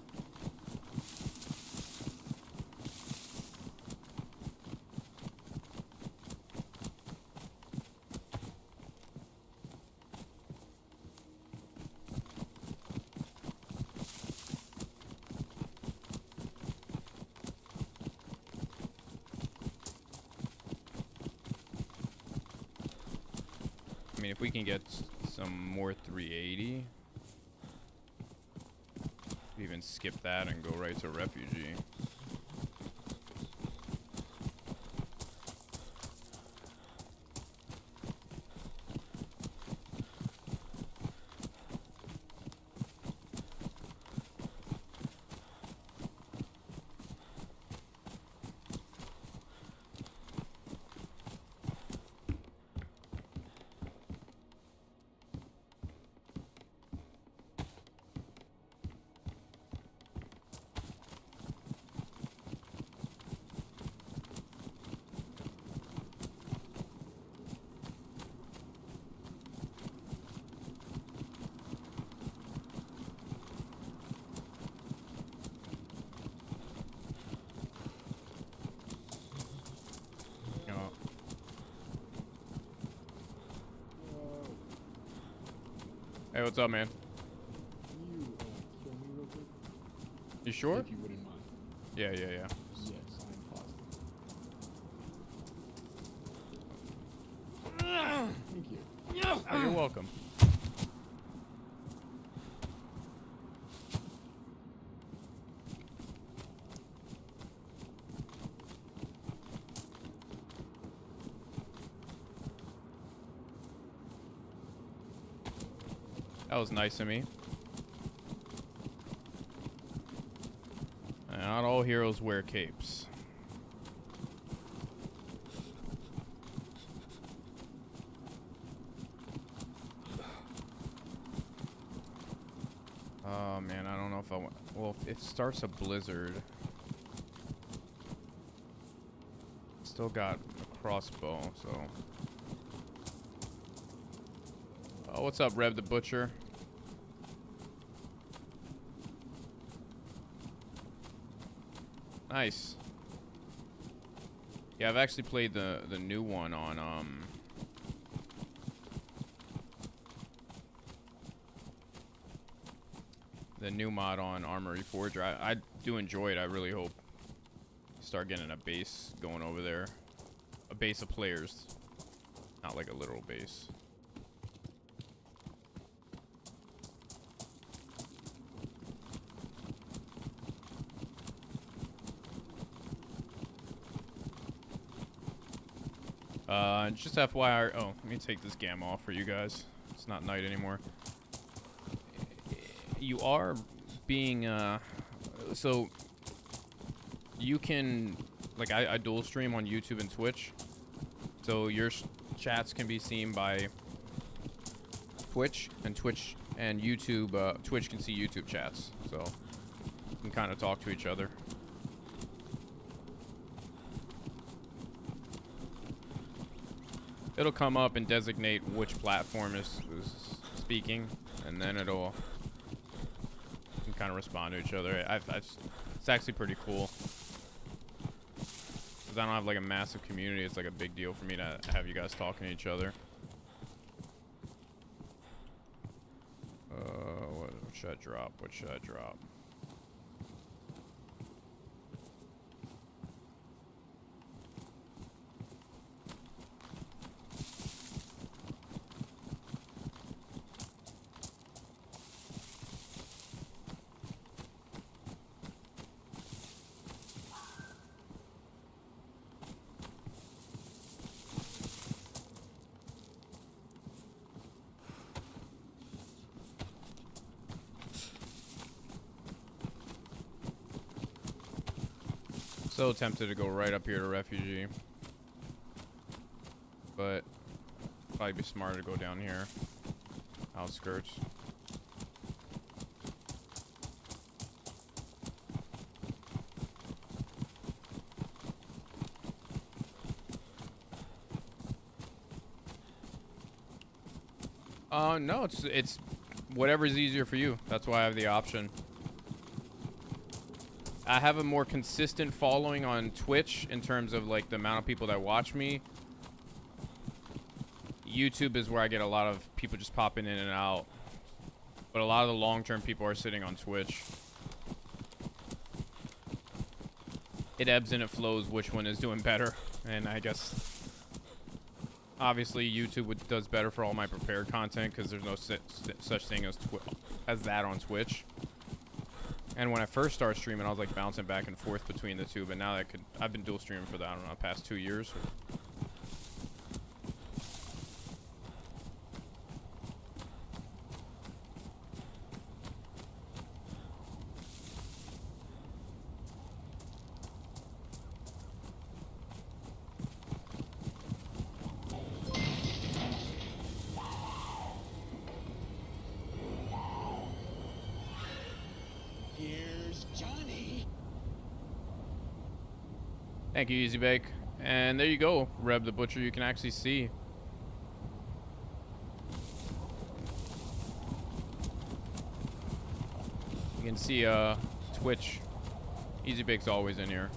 I mean, if we can get some more 380, even skip that and go right to refugee. Hey, what's up, man? Can you kill me real quick? You sure? If you wouldn't mind. Yeah. Yes, I'm positive. Thank you. Oh, you're welcome. That was nice of me. Not all heroes wear capes. Oh man, I don't know if I want. Well, if it starts a blizzard. Still got a crossbow, so. Oh, what's up, Rev the Butcher? Nice. Yeah, I've actually played the new one on the new mod on Armory Forger. I do enjoy it. I really hope start getting a base going over there. A base of players. Not like a literal base. Just FYI, oh, let me take this gamma off for you guys. It's not night anymore. You are being, so you can, like, I dual stream on YouTube and Twitch. So your chats can be seen by Twitch and YouTube, Twitch can see YouTube chats. So you can kind of talk to each other. It'll come up and designate which platform is speaking, and then it'll kind of respond to each other. It's actually pretty cool. Because I don't have like a massive community, it's like a big deal for me to have you guys talking to each other. What should I drop? What should I drop? So tempted to go right up here to refugee, but Probably be smarter to go down here. Outskirts. No, it's whatever's easier for you. That's why I have the option. I have a more consistent following on Twitch in terms of like the amount of people that watch me. YouTube is where I get a lot of people just popping in and out. But a lot of the long-term people are sitting on Twitch. It ebbs and it flows which one is doing better. And I guess obviously YouTube does better for all my prepared content because there's no such thing as that on Twitch. And when I first started streaming, I was like bouncing back and forth between the two. But now that I've been dual streaming for the, I don't know, past 2 years. Thank you, Easy Bake. And there you go, Reb the Butcher. You can actually see. You can see Twitch. Easy Bake's always in here.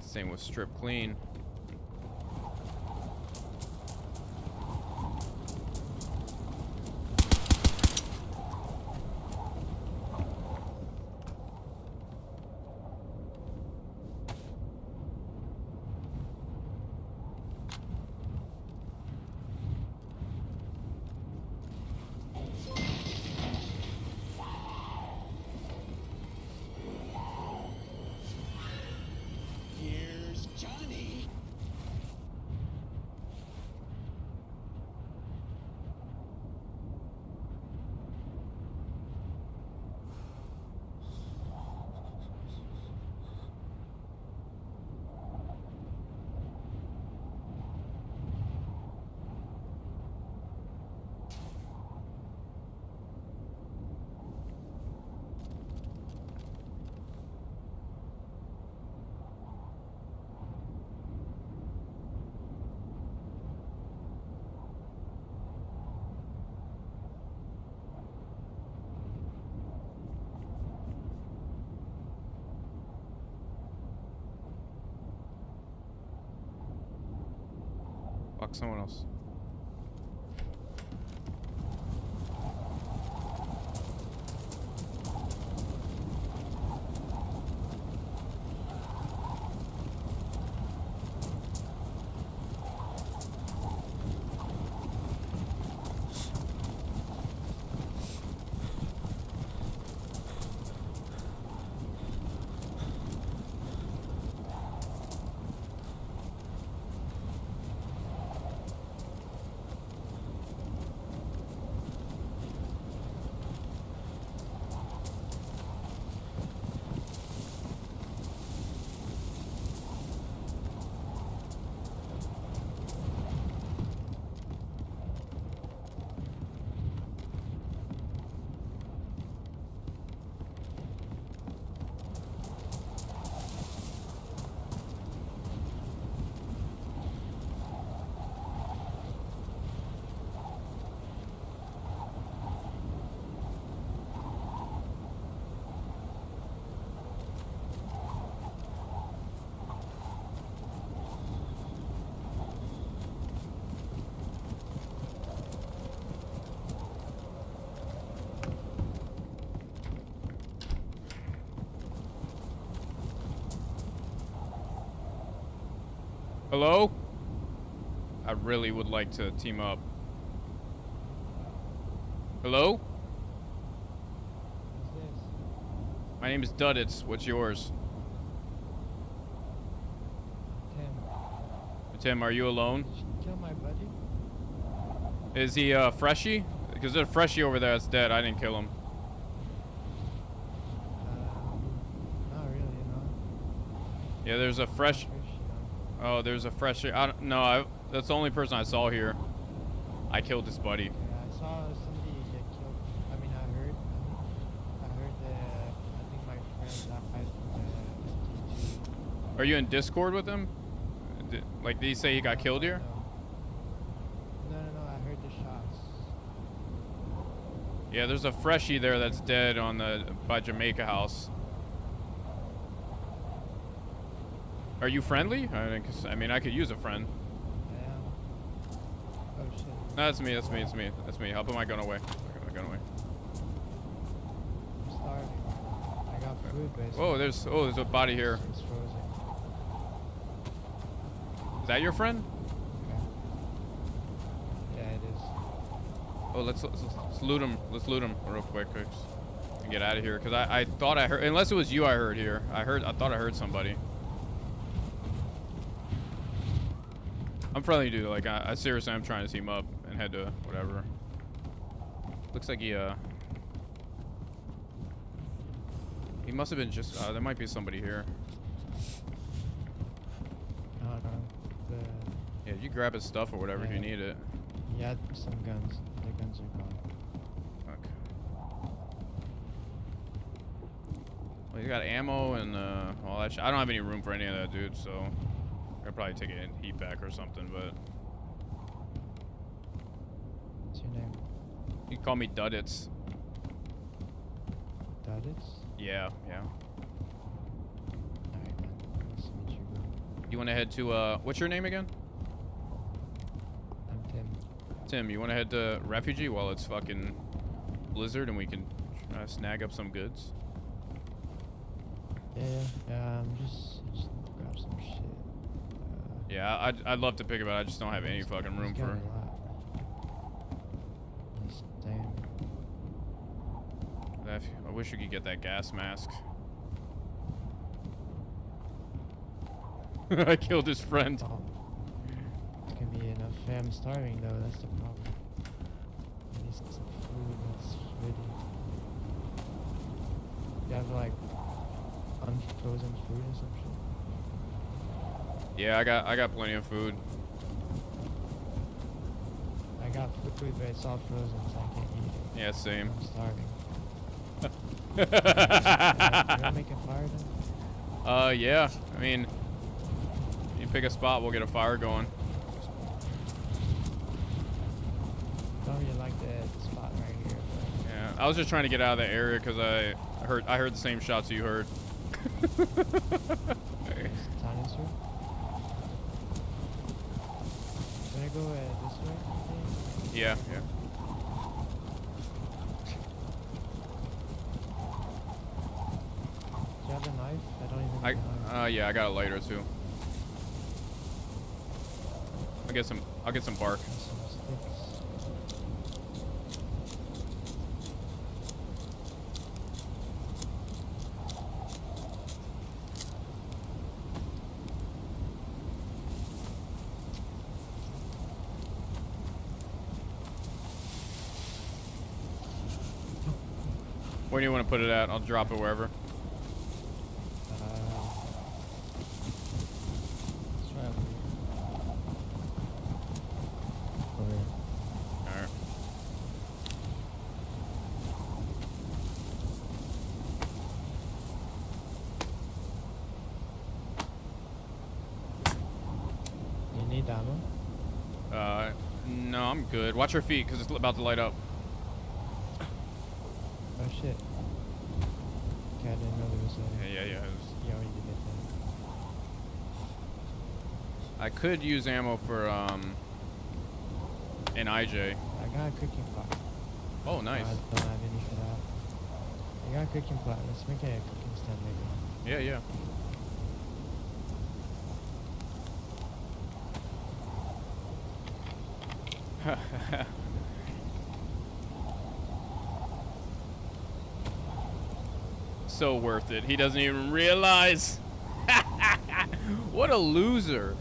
Same with Strip Clean. Fuck someone else. Hello? I really would like to team up. Hello? Who's this? My name is Duddits. What's yours? Tim. Tim, are you alone? Did you kill my buddy? Is he freshy? Because there's a freshie over there that's dead. I didn't kill him. Not really, no. Yeah, there's a fresh. Fish, you know. Oh, there's a freshie. I don't. No, that's the only person I saw here. I killed his buddy. Yeah, I saw somebody get killed. I mean, I heard that. I think my friend died from the. Are you in Discord with him? Like, did he say he got killed here? No, I heard the shots. Yeah, there's a freshie there that's dead on the by Jamaica House. Are you friendly? I mean, I could use a friend. Yeah. Oh shit. No, that's me. That's me. That's me. That's me. I'll put my gun away. Put my gun away. I'm starving. I got food, basically. Oh, there's a body here. It's frozen. Is that your friend? Yeah, it is. Oh, let's loot him. Let's loot him real quick, and get out of here. Cause I thought I heard, unless it was you I heard here. I thought I heard somebody. I'm friendly, dude. Like I seriously, I'm trying to team up and head to whatever. Looks like he must have been just. There might be somebody here. No. Yeah, you grab his stuff or whatever if you need it. He had some guns. The guns are gone. Okay. Well, he's got ammo and all that shit. I don't have any room for any of that, dude. So I'll probably take a heat back or something. But What's your name? you can call me Duddits. Duddits? Yeah. Alright, man. Nice to meet you, bro. You want to head to what's your name again? I'm Tim. Tim. You want to head to Refugee while it's fucking blizzard and we can snag up some goods? Yeah. Just grab some shit. Yeah, I'd love to pick it, but I just don't have any fucking room for. I wish we could get that gas mask. I killed his friend. Oh. It's gonna be enough. Hey, I'm starving though, that's the problem. I need some food that's ready. You have like unfrozen food or some shit? Yeah, I got plenty of food. I got food, but it's all frozen, so I can't eat it. Yeah, same. I'm starving. Can I make a fire then? Yeah. I mean, you pick a spot, we'll get a fire going. Don't really like the spot right here. But Yeah, I was just trying to get out of the area because I heard the same shots you heard. it's Tanya's room. Can I go this way? Yeah. Do you have a knife? I don't even have a knife. Yeah, I got a lighter too. I'll get some bark. And some sticks. Where do you want to put it at? I'll drop it wherever. Let's try over here. Over here. Alright. You need ammo? No, I'm good. Watch your feet, because it's about to light up. Oh shit. Okay, I didn't know there was a... Yeah. You already did that. I could use ammo for, an IJ. I got a cooking pot. Oh, nice. I don't have any for that. I got a cooking pot. Let's make a cooking stand maybe. Yeah. So worth it. He doesn't even realize. What a loser.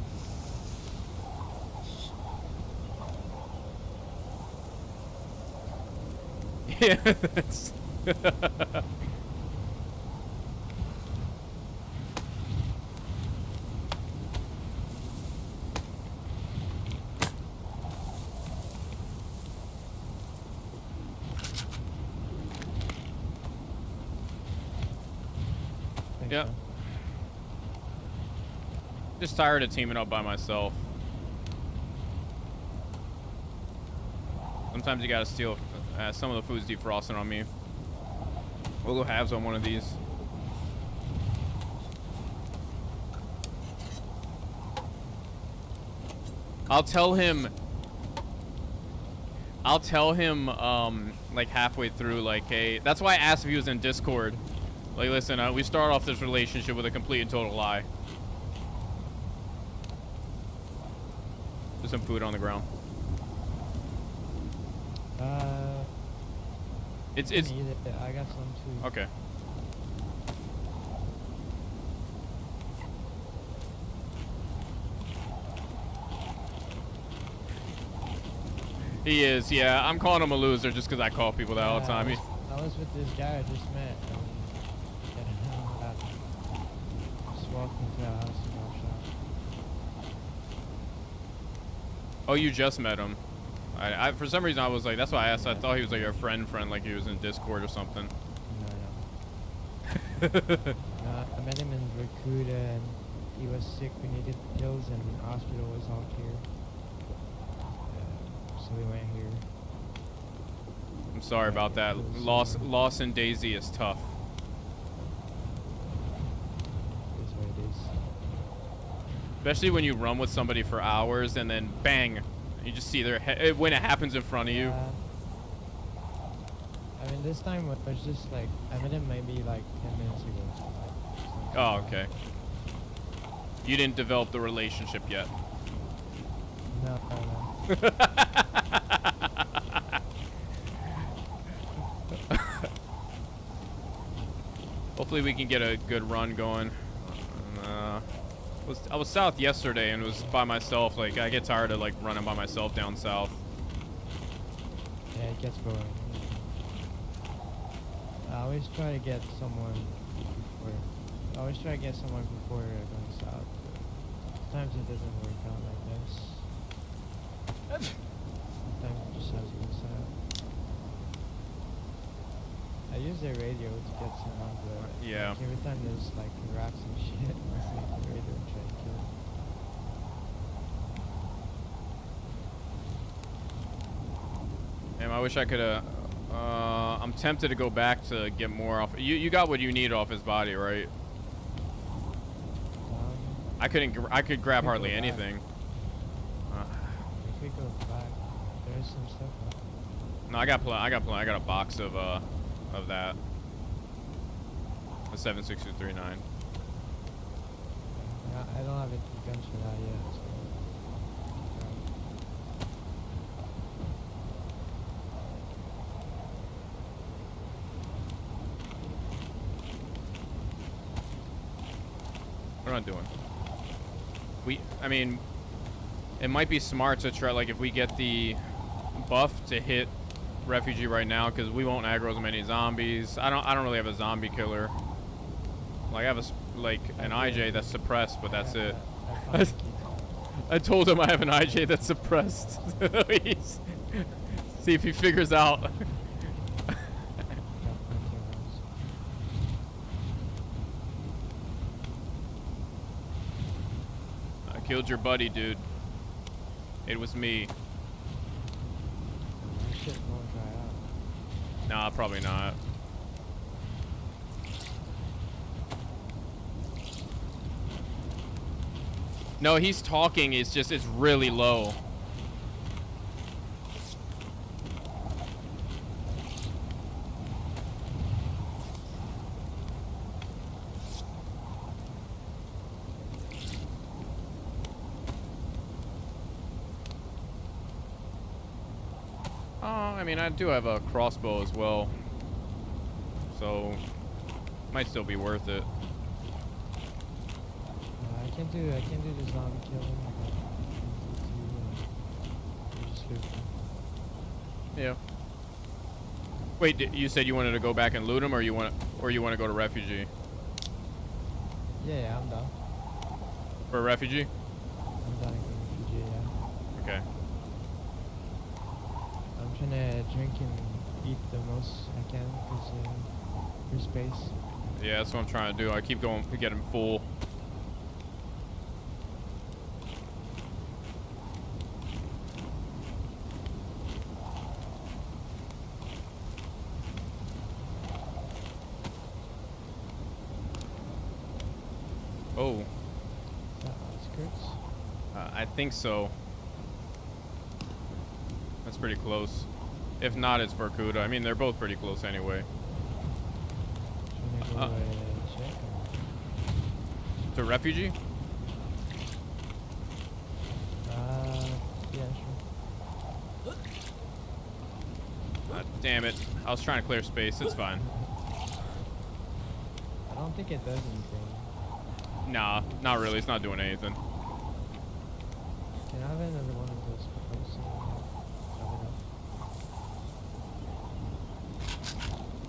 Yeah, that's. Thanks, Yep. man. Just tired of teaming up by myself. Sometimes you gotta steal. Some of the food's defrosting on me. We'll go halves on one of these. I'll tell him, like halfway through, like, hey, that's why I asked if he was in Discord. Like, listen, we start off this relationship with a complete and total lie. There's some food on the ground. It's I got some too. okay. He is, yeah. I'm calling him a loser just because I call people that all the time. I was with this guy I just met. Just walked into the house and got shot. Oh, you just met him. I for some reason I was like, that's why I asked. I thought he was like your friend, like he was in Discord or something. No. I met him in Recruita and he was sick. We needed pills and the hospital was all here. So we went here. I'm sorry about that. Loss in DayZ is tough. It is what it is. Especially when you run with somebody for hours and then bang, you just see their head when it happens in front of you. I mean, this time it was just like, I met him maybe like 10 minutes ago. Oh, okay. You didn't develop the relationship yet. No. Hopefully we can get a good run going. I was south yesterday and was by myself. Like, I get tired of like running by myself down south. Yeah, it gets boring. I always try to get someone before going south. Sometimes it doesn't work out like this. Sometimes it just has to go south. I use the radio to get someone, but Yeah. like, every time there's like rats and shit, I listen to the radio and try to kill them. Damn, I wish I could I'm tempted to go back to get more off. You got what you need off his body, right? I could grab hardly go back. anything. If we go back, there's some stuff. No, I got a box of that. The 76239. I don't have any guns for that yet. So. What am I doing? I mean, it might be smart to try, like, if we get the buff to hit refugee right now, because we won't aggro as many zombies. I don't really have a zombie killer. Like, I have an IJ that's suppressed, but that's it. I told him I have an IJ that's suppressed. See if he figures out. I killed your buddy, dude. It was me. Shit won't dry out. Nah, probably not. No, he's talking. It's really low. I mean, I do have a crossbow as well, so might still be worth it. I can do the zombie killing. Yeah. Wait, you said you wanted to go back and loot him, or you want to go to refugee? Yeah, I'm down. For a refugee? I'm down for refugee, yeah. Okay. I'm trying to drink and eat the most I can because there's space. Yeah, that's what I'm trying to do. I keep going to get him full. Oh. Is that outskirts? I think so. That's pretty close. If not, it's Vorkuta. I mean, they're both pretty close anyway. Should I go check? To refugee? Yeah, sure. Damn it. I was trying to clear space. It's fine. I don't think it does anything. Nah, not really. It's not doing anything. Can I have another one of those pills?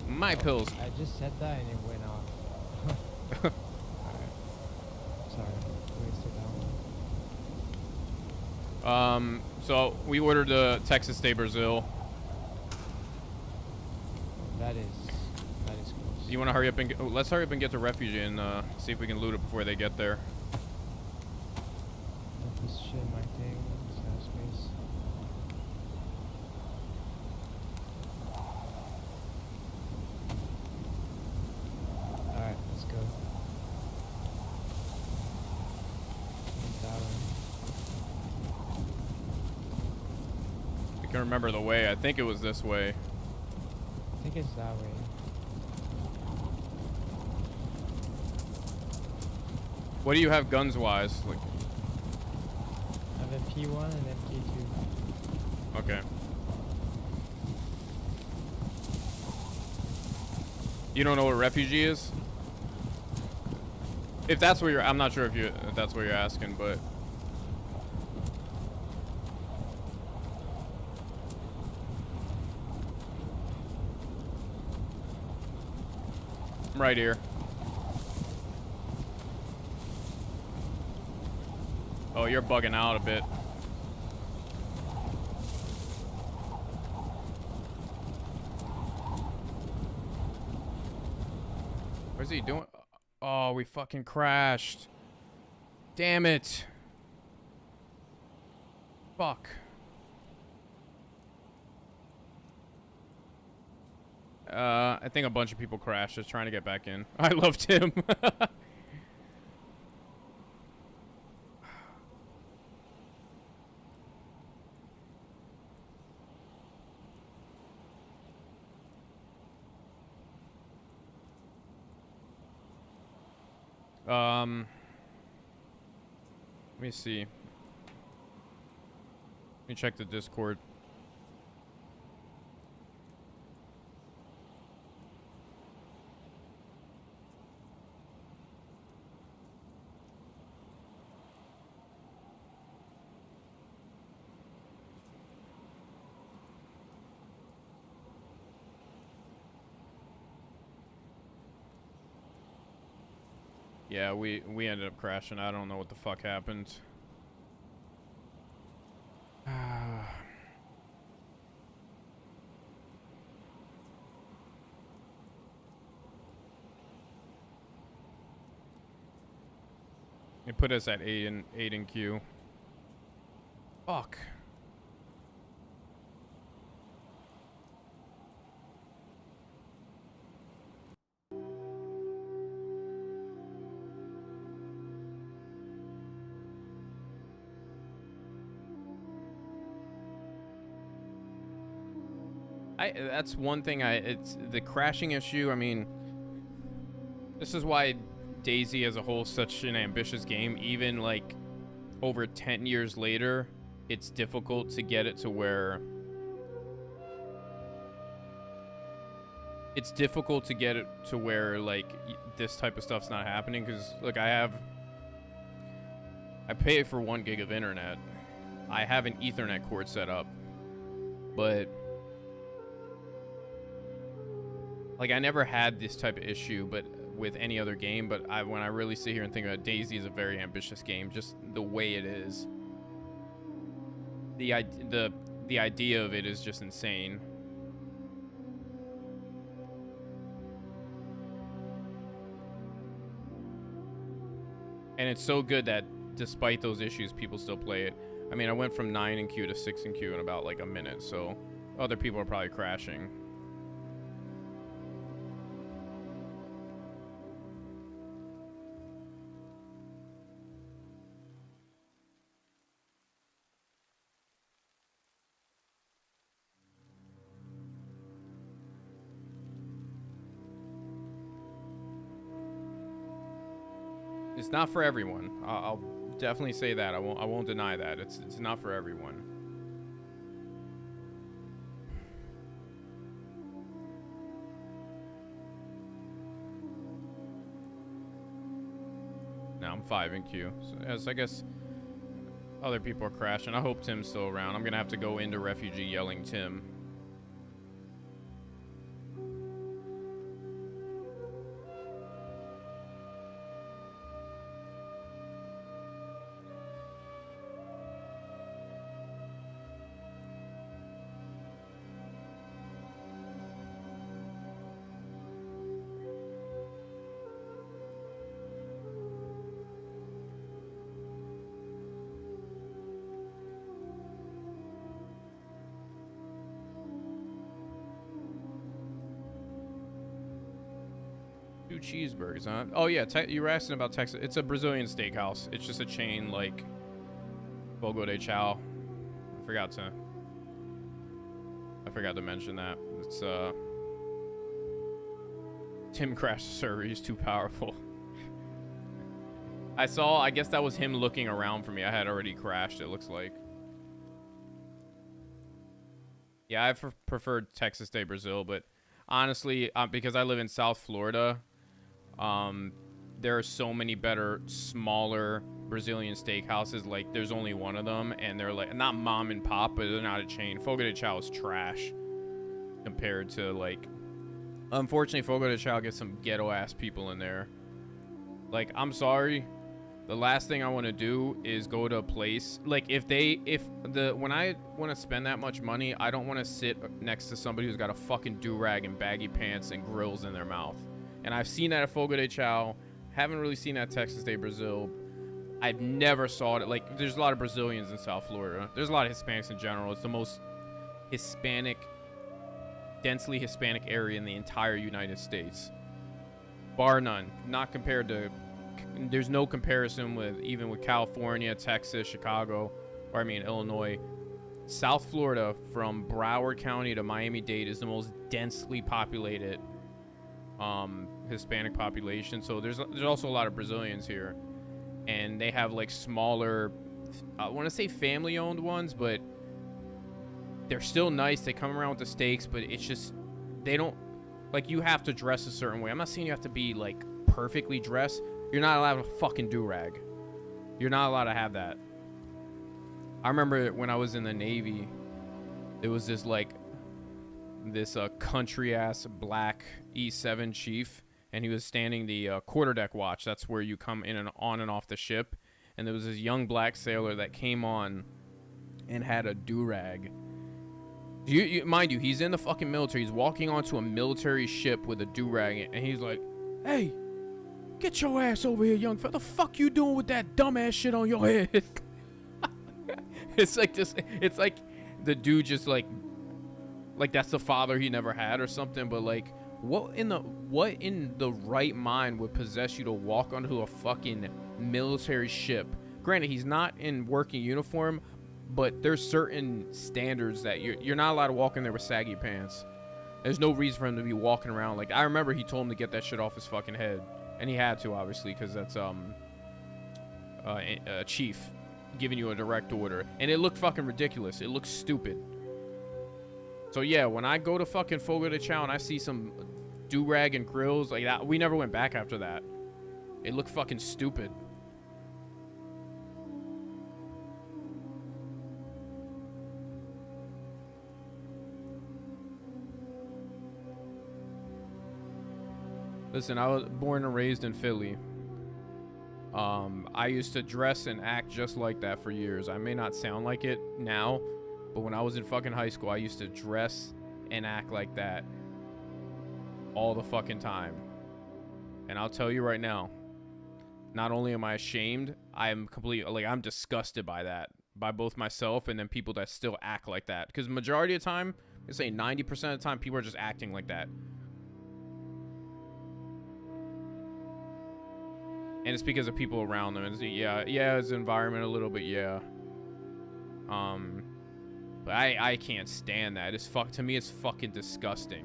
My pills. I just said that and it went off. Alright. Sorry, I wasted that one. So we ordered the Texas Day Brazil. That is close. You want to hurry up and get, let's hurry up and get to refugee and see if we can loot it before they get there. Put this shit in my thing. It's not space. Alright, let's go. That one. I can remember the way. I think it was this way. I think it's that way. What do you have guns wise? Like, I have a P1 and MK2. okay. You don't know what refugee is? If that's what you're, I'm not sure if that's what you're asking, but. I'm right here. Oh, you're bugging out a bit. What's he doing? Oh, we fucking crashed. Damn it. Fuck. I think a bunch of people crashed just trying to get back in. I loved him. Let me see. Let me check the Discord. Yeah, we ended up crashing. I don't know what the fuck happened. It put us at 8 in queue. Fuck. That's one thing it's the crashing issue. I mean, this is why DayZ as a whole is such an ambitious game. Even like over 10 years later, it's difficult to get it to where like this type of stuff's not happening. Because look, I pay for 1 gig of internet. I have an Ethernet cord set up, but like I never had this type of issue, but with any other game. But when I really sit here and think about it, DayZ is a very ambitious game, just the way it is. The idea of it is just insane. And it's so good that despite those issues, people still play it. I mean, I went from 9 in queue to 6 in queue in about like a minute, so other people are probably crashing. It's not for everyone. I'll definitely say that. I won't deny that. It's not for everyone. Now I'm 5 in queue. So I guess other people are crashing. I hope Tim's still around. I'm gonna have to go into Refugee yelling Tim. Cheeseburgers, huh? Oh yeah, you were asking about Texas. It's a Brazilian steakhouse. It's just a chain like Fogo de Chao. I forgot to mention that. It's Tim crashed the server. He's too powerful. I guess that was him looking around for me. I had already crashed, it looks like. Yeah, I preferred Texas Day Brazil, but honestly, because I live in South Florida, there are so many better, smaller Brazilian steakhouses. Like, there's only one of them, and they're like, not mom and pop, but they're not a chain. Fogo de Chao is trash compared to, like, unfortunately, Fogo de Chao gets some ghetto-ass people in there. Like, I'm sorry, the last thing I want to do is go to a place, like, when I want to spend that much money, I don't want to sit next to somebody who's got a fucking do-rag and baggy pants and grills in their mouth. And I've seen that at Fogo de Chao. Haven't really seen that at Texas Day Brazil. I've never saw it. Like, there's a lot of Brazilians in South Florida. There's a lot of Hispanics in general. It's the most densely Hispanic area in the entire United States. Bar none. Not compared to, there's no comparison even with California, Texas, Chicago, or I mean Illinois. South Florida, from Broward County to Miami-Dade, is the most densely populated Hispanic population. So there's also a lot of Brazilians here, and they have like smaller, I want to say family owned ones, but they're still nice. They come around with the steaks, but it's just, they don't, like, you have to dress a certain way. I'm not saying you have to be like perfectly dressed. You're not allowed a fucking do-rag. You're not allowed to have that. I remember when I was in the Navy, there was this country ass black E7 chief, and he was standing the quarterdeck watch. That's where you come in and on and off the ship. And there was this young black sailor that came on and had a do-rag. Mind you, he's in the fucking military. He's walking onto a military ship with a do-rag, and he's like, "Hey, get your ass over here, young fella. The fuck you doing with that dumbass shit on your head?" It's like this. It's like the dude just like that's the father he never had or something. But like, what in the right mind would possess you to walk onto a fucking military ship? Granted, he's not in working uniform, but there's certain standards that you're not allowed to walk in there with saggy pants. There's no reason for him to be walking around. Like, I remember he told him to get that shit off his fucking head, and he had to, obviously, because that's a chief giving you a direct order, and it looked fucking ridiculous. It looked stupid. So yeah, when I go to fucking Fogo de Chao and I see some do-rag and grills like that, we never went back after that. It looked fucking stupid. Listen, I was born and raised in Philly. I used to dress and act just like that for years. I may not sound like it now, but when I was in fucking high school, I used to dress and act like that all the fucking time. And I'll tell you right now, not only am I ashamed, I'm disgusted by that, by both myself and then people that still act like that. Because majority of the time, I say 90% of the time, people are just acting like that. And it's because of people around them. It's, yeah, it's the environment a little bit, yeah. But I can't stand that. To me, it's fucking disgusting.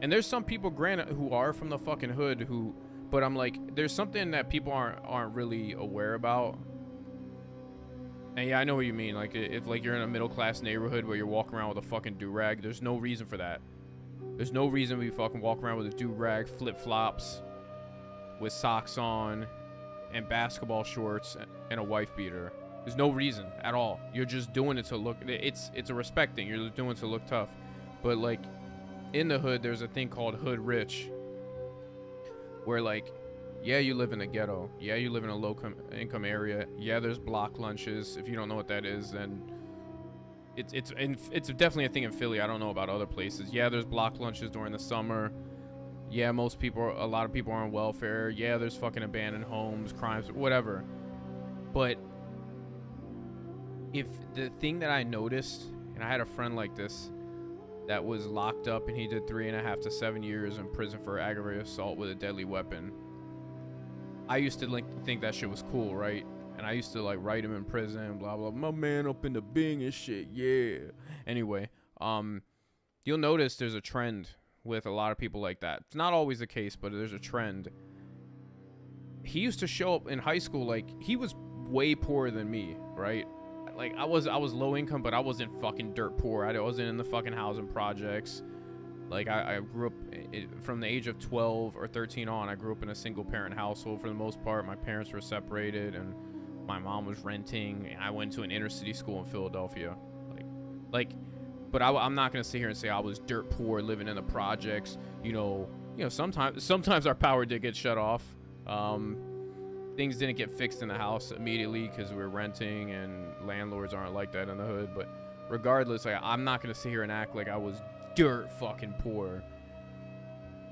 And there's some people, granted, who are from the fucking hood but I'm like, there's something that people aren't really aware about. And yeah, I know what you mean. Like, if like you're in a middle class neighborhood where you're walking around with a fucking do-rag, there's no reason for that. There's no reason we fucking walk around with a do-rag, flip-flops, with socks on, and basketball shorts, and a wife beater. There's no reason at all. You're just doing it to look. It's a respect thing. You're just doing it to look tough. But like, in the hood, there's a thing called hood rich, where like, yeah, you live in a ghetto. Yeah, you live in a low income area. Yeah, there's block lunches. If you don't know what that is, then it's definitely a thing in Philly. I don't know about other places. Yeah, there's block lunches during the summer. Yeah, a lot of people are on welfare. Yeah, there's fucking abandoned homes, crimes, whatever. But if the thing that I noticed, and I had a friend like this that was locked up and he did 3.5 to 7 years in prison for aggravated assault with a deadly weapon. I used to think that shit was cool, right? And I used to like write him in prison, blah blah. My man up in the Bing and shit, yeah. Anyway, you'll notice there's a trend with a lot of people like that. It's not always the case, but there's a trend. He used to show up in high school like he was way poorer than me, right? Like I was low income, but I wasn't fucking dirt poor. I wasn't in the fucking housing projects. Like I grew up from the age of 12 or 13 on. I grew up in a single parent household for the most part. My parents were separated, and my mom was renting. And I went to an inner city school in Philadelphia. But I'm not gonna sit here and say I was dirt poor living in the projects. You know, sometimes our power did get shut off. Things didn't get fixed in the house immediately because we were renting, and landlords aren't like that in the hood. But regardless, like, I'm not gonna sit here and act like I was dirt fucking poor.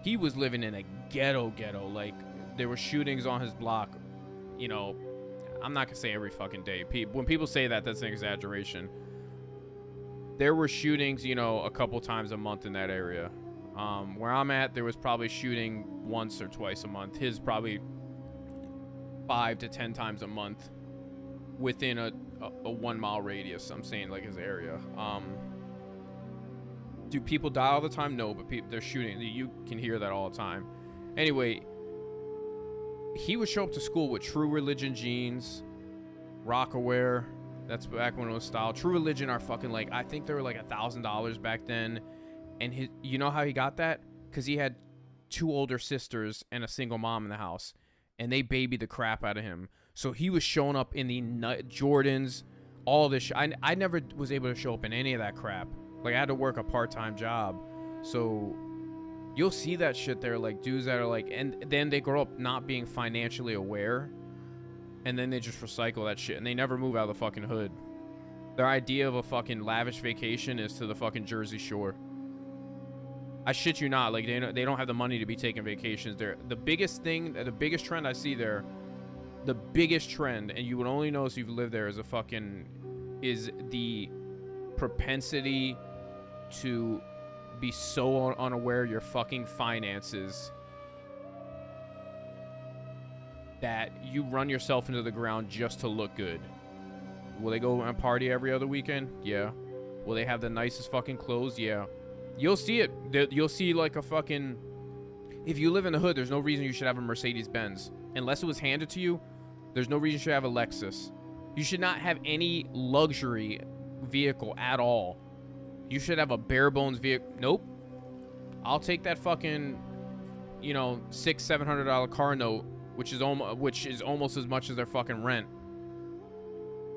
He was living in a ghetto. Like, there were shootings on his block. You know, I'm not gonna say every fucking day. When people say that, that's an exaggeration. There were shootings, you know, a couple times a month in that area. Where I'm at, there was probably shooting once or twice a month. His probably 5 to 10 times a month within a 1 mile radius. I'm saying like his area. Do people die all the time? No, but they're shooting. You can hear that all the time. Anyway, he would show up to school with True Religion jeans, Rockaware. That's back when it was style. True Religion are fucking like, I think they were like $1,000 back then. And you know how he got that? Because he had 2 older sisters and a single mom in the house. And they babied the crap out of him. So he was showing up in the Jordans, all this shit. I never was able to show up in any of that crap. Like, I had to work a part-time job. So you'll see that shit there, like dudes that are like, and then they grow up not being financially aware. And then they just recycle that shit. And they never move out of the fucking hood. Their idea of a fucking lavish vacation is to the fucking Jersey Shore. I shit you not. Like, they don't have the money to be taking vacations there. The biggest trend I see there, the biggest trend, and you would only know if you've lived there, is the propensity to be so unaware of your fucking finances that you run yourself into the ground just to look good. Will they go and party every other weekend? Yeah. Will they have the nicest fucking clothes? Yeah. You'll see it. You'll see like a fucking... If you live in the hood, there's no reason you should have a Mercedes-Benz. Unless it was handed to you, there's no reason you should have a Lexus. You should not have any luxury vehicle at all. You should have a bare bones vehicle. Nope. I'll take that fucking, you know, $600-700 car note, which is almost as much as their fucking rent.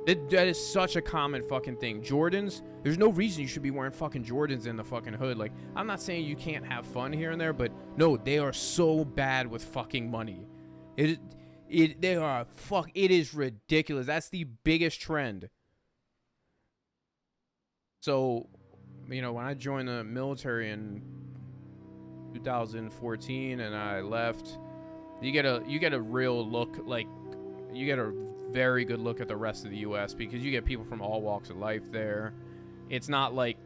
That is such a common fucking thing. Jordans, there's no reason you should be wearing fucking Jordans in the fucking hood. Like, I'm not saying you can't have fun here and there, but no, they are so bad with fucking money. It is ridiculous. That's the biggest trend. So, you know, when I joined the military in 2014 and I left, you get a real look, like, you get a very good look at the rest of the U.S. because you get people from all walks of life there. It's not like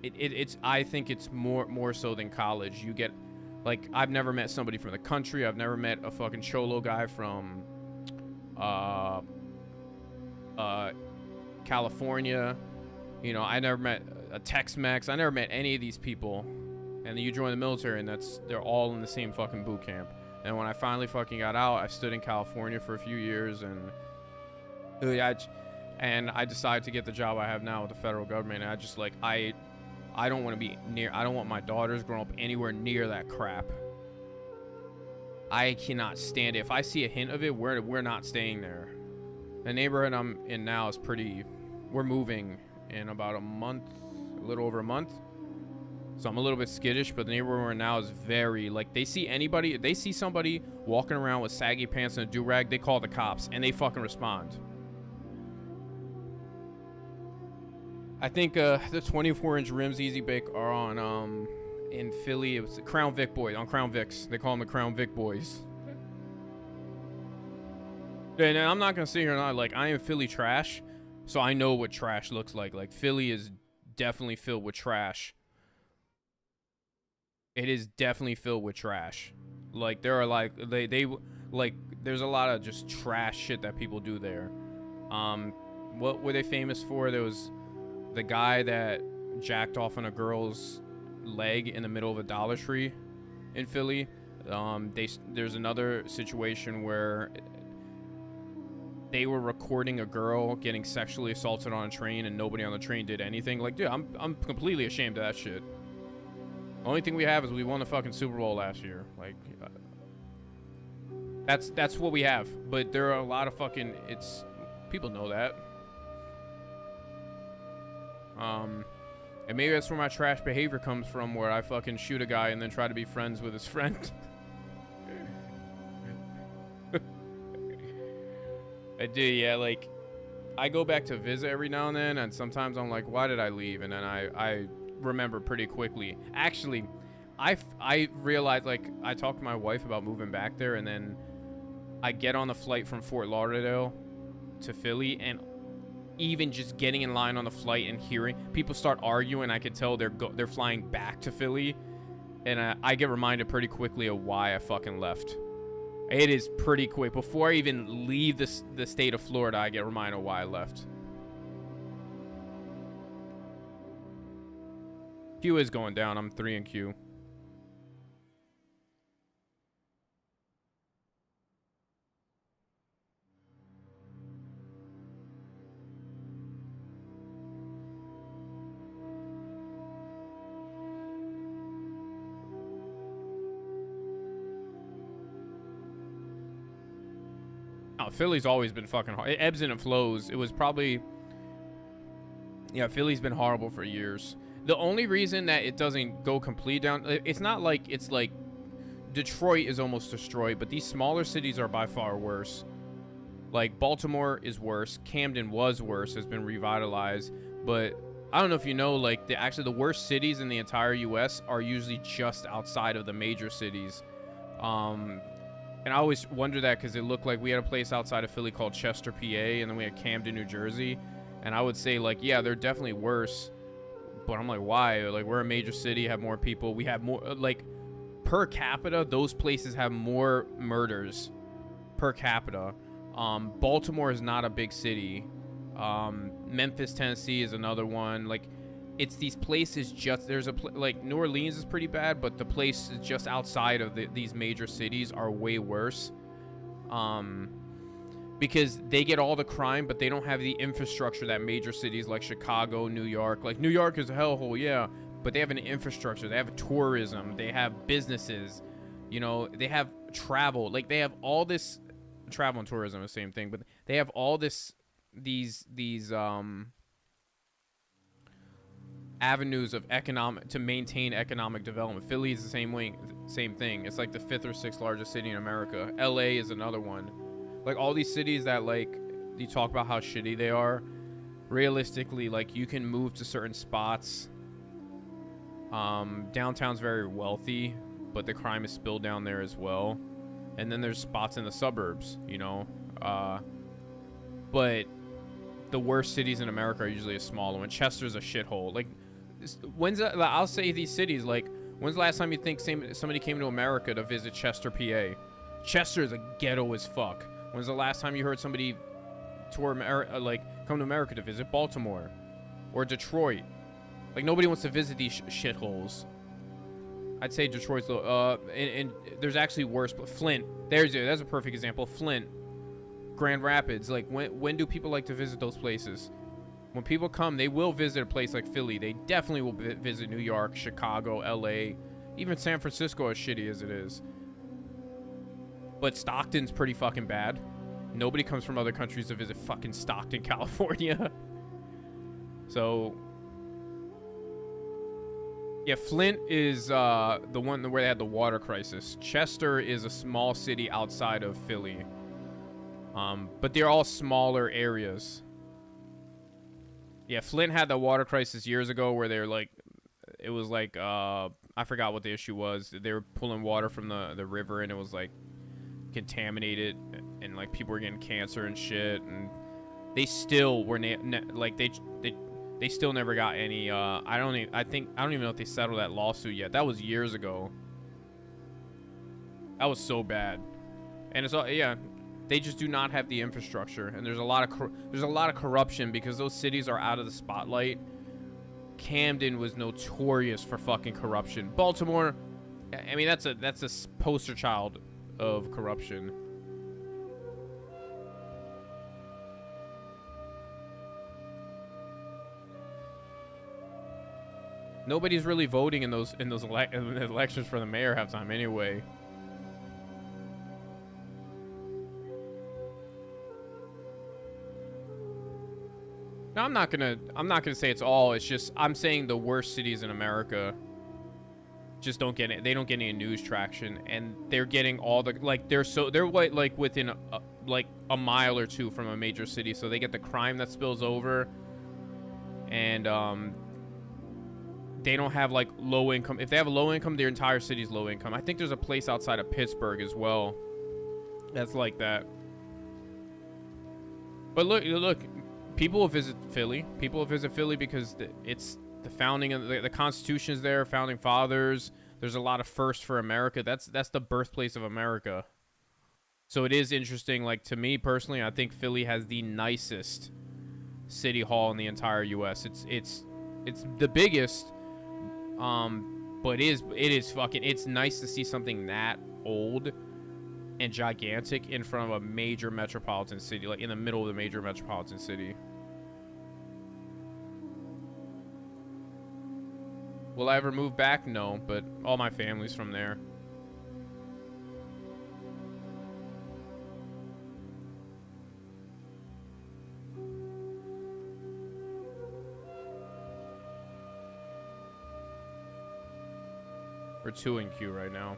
it's I think it's more so than college. You get, like, I've never met somebody from the country. I've never met a fucking cholo guy from California. You know, I never met a Tex-Mex. I never met any of these people. And then you join the military and they're all in the same fucking boot camp. And when I finally fucking got out, I stood in California for a few years, and I decided to get the job I have now with the federal government. And I just, like, I don't want to be near, I don't want my daughters growing up anywhere near that crap. I cannot stand it. If I see a hint of it, we're not staying there. The neighborhood I'm in now is we're moving in about a month, a little over a month. So I'm a little bit skittish, but the neighborhood we're in now is very, like, they see somebody walking around with saggy pants and a do-rag, they call the cops, and they fucking respond. I think the 24-inch rims Easy Bake are on, in Philly, it was the Crown Vic boys, on Crown Vics. They call them the Crown Vic boys. And I'm not going to sit here and lie, like, I am Philly trash, so I know what trash looks like. Like, Philly is definitely filled with trash. It is definitely filled with trash. Like, there are, like, there's a lot of just trash shit that people do there. What were they famous for? There was the guy that jacked off on a girl's leg in the middle of a Dollar Tree in Philly. There's another situation where they were recording a girl getting sexually assaulted on a train and nobody on the train did anything. Like, dude, I'm completely ashamed of that shit. Only thing we have is we won the fucking Super Bowl last year. Like, that's what we have. But there are a lot of fucking, people know that. And maybe that's where my trash behavior comes from, where I fucking shoot a guy and then try to be friends with his friend. I do, yeah, like, I go back to visit every now and then, and sometimes I'm like, why did I leave? And then I remember pretty quickly. Actually, I realized, like, I talked to my wife about moving back there, and then I get on the flight from Fort Lauderdale to Philly, and even just getting in line on the flight and hearing people start arguing, I could tell they're flying back to Philly, and I get reminded pretty quickly of why I fucking left. It is pretty quick. Before I even leave the state of Florida, I get reminded of why I left. Q is going down. I'm 3 in Q. Oh, Philly's always been fucking hard. It ebbs and it flows. It was probably... Yeah, Philly's been horrible for years. The only reason that it doesn't go complete down... It's not like it's like... Detroit is almost destroyed, but these smaller cities are by far worse. Like, Baltimore is worse. Camden was worse, has been revitalized. But I don't know if you know, like, actually the worst cities in the entire U.S. are usually just outside of the major cities. And I always wonder that because it looked like we had a place outside of Philly called Chester, PA, and then we had Camden, New Jersey. And I would say, like, yeah, they're definitely worse. But I'm like, why? Like, we're a major city, have more people. We have more, like, per capita, those places have more murders per capita. Baltimore is not a big city. Memphis, Tennessee is another one. Like, it's these places just, there's like, New Orleans is pretty bad, but the places just outside of these major cities are way worse. Because they get all the crime, but they don't have the infrastructure that major cities like Chicago, New York. Like, New York is a hellhole, yeah, but they have an infrastructure. They have tourism. They have businesses. You know, they have travel. Like, they have all this, travel and tourism is the same thing, but they have all this these avenues of economic to maintain economic development. Philly is the same thing. It's like the 5th or 6th largest city in America. LA is another one. Like all these cities that like you talk about how shitty they are, realistically, like you can move to certain spots. Downtown's very wealthy, but the crime is spilled down there as well. And then there's spots in the suburbs, you know. But the worst cities in America are usually a smaller one. Chester's a shithole. Like, I'll say these cities, like, when's the last time you think somebody came to America to visit Chester, PA? Chester is a ghetto as fuck. When's the last time you heard somebody tour America, like, come to America to visit Baltimore or Detroit? Like, nobody wants to visit these shitholes. I'd say Detroit's low. And there's actually worse, but Flint. That's a perfect example. Flint, Grand Rapids. Like, when do people like to visit those places? When people come, they will visit a place like Philly. They definitely will visit New York, Chicago, LA, even San Francisco, as shitty as it is. But Stockton's pretty fucking bad. Nobody comes from other countries to visit fucking Stockton, California. So, yeah, Flint is the one where they had the water crisis. Chester is a small city outside of Philly. But they're all smaller areas. Yeah, Flint had the water crisis years ago where they're like, it was like, I forgot what the issue was. They were pulling water from the river and it was like contaminated and like people were getting cancer and shit. And they still were like, they still never got any, I don't even know if they settled that lawsuit yet. That was years ago. That was so bad. And it's all, yeah. They just do not have the infrastructure, and there's a lot of corruption because those cities are out of the spotlight. Camden was notorious for fucking corruption. Baltimore, I mean that's a poster child of corruption. Nobody's really voting in those elections for the mayor half time anyway. No, I'm not gonna say it's all. It's just I'm saying the worst cities in America just don't get it. They don't get any news traction, and they're getting all the they're like within a mile or two from a major city, so they get the crime that spills over, and they don't have like low income. If they have a low income, their entire city's low income. I think there's a place outside of Pittsburgh as well that's like that. But look. People will visit Philly. People will visit Philly because it's the founding of the Constitution is there, founding fathers. There's a lot of firsts for America. That's the birthplace of America. So it is interesting. Like to me personally, I think Philly has the nicest city hall in the entire U.S. It's the biggest, but it's nice to see something that old and gigantic in front of a major metropolitan city, like in the middle of the major metropolitan city. Will I ever move back? No, but all my family's from there. We're 2 in queue right now.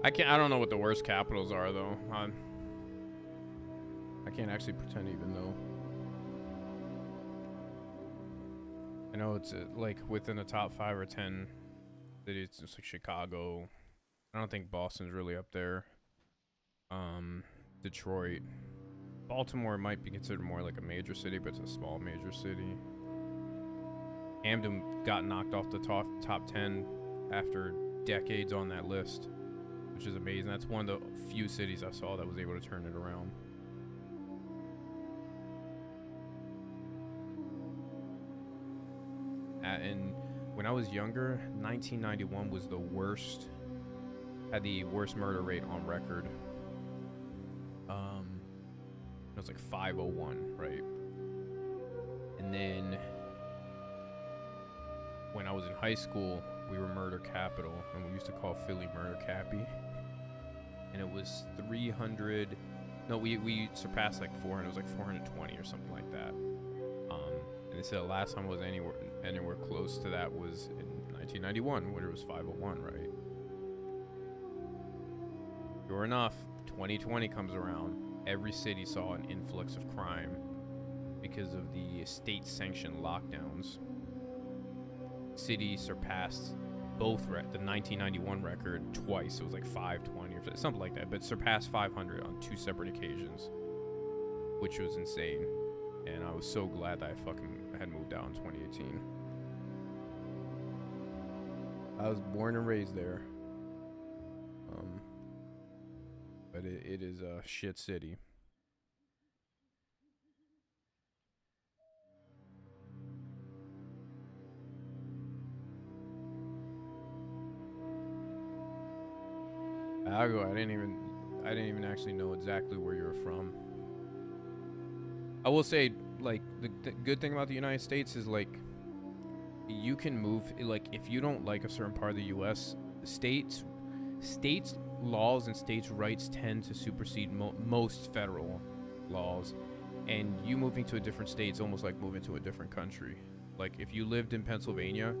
I don't know what the worst capitals are though. I can't actually pretend to even know. I know it's like within the top 5 or 10 cities. It's like Chicago. I don't think Boston's really up there. Detroit. Baltimore might be considered more like a major city, but it's a small major city. Camden got knocked off the top 10 after decades on that list. which is amazing. That's one of the few cities I saw that was able to turn it around. And when I was younger, 1991 was the worst, had the worst murder rate on record. It was like 501, right? And then when I was in high school, we were murder capital, and we used to call Philly murder cappy. And it was 300. No, we surpassed like 400. It was like 420 or something like that. And they said the last time it was anywhere close to that was in 1991, when it was 501, right? Sure enough, 2020 comes around. Every city saw an influx of crime because of the state-sanctioned lockdowns. City surpassed both the 1991 record twice. It was like 520 or something like that, but surpassed 500 on 2 separate occasions, which was insane. And I was so glad that I fucking had moved out in 2018. I was born and raised there. But it is a shit city. I didn't even actually know exactly where you were from. I will say, like, the good thing about the United States is, like, you can move, like, if you don't like a certain part of the U.S., states laws and states' rights tend to supersede most federal laws, and you moving to a different state is almost like moving to a different country. Like, if you lived in Pennsylvania,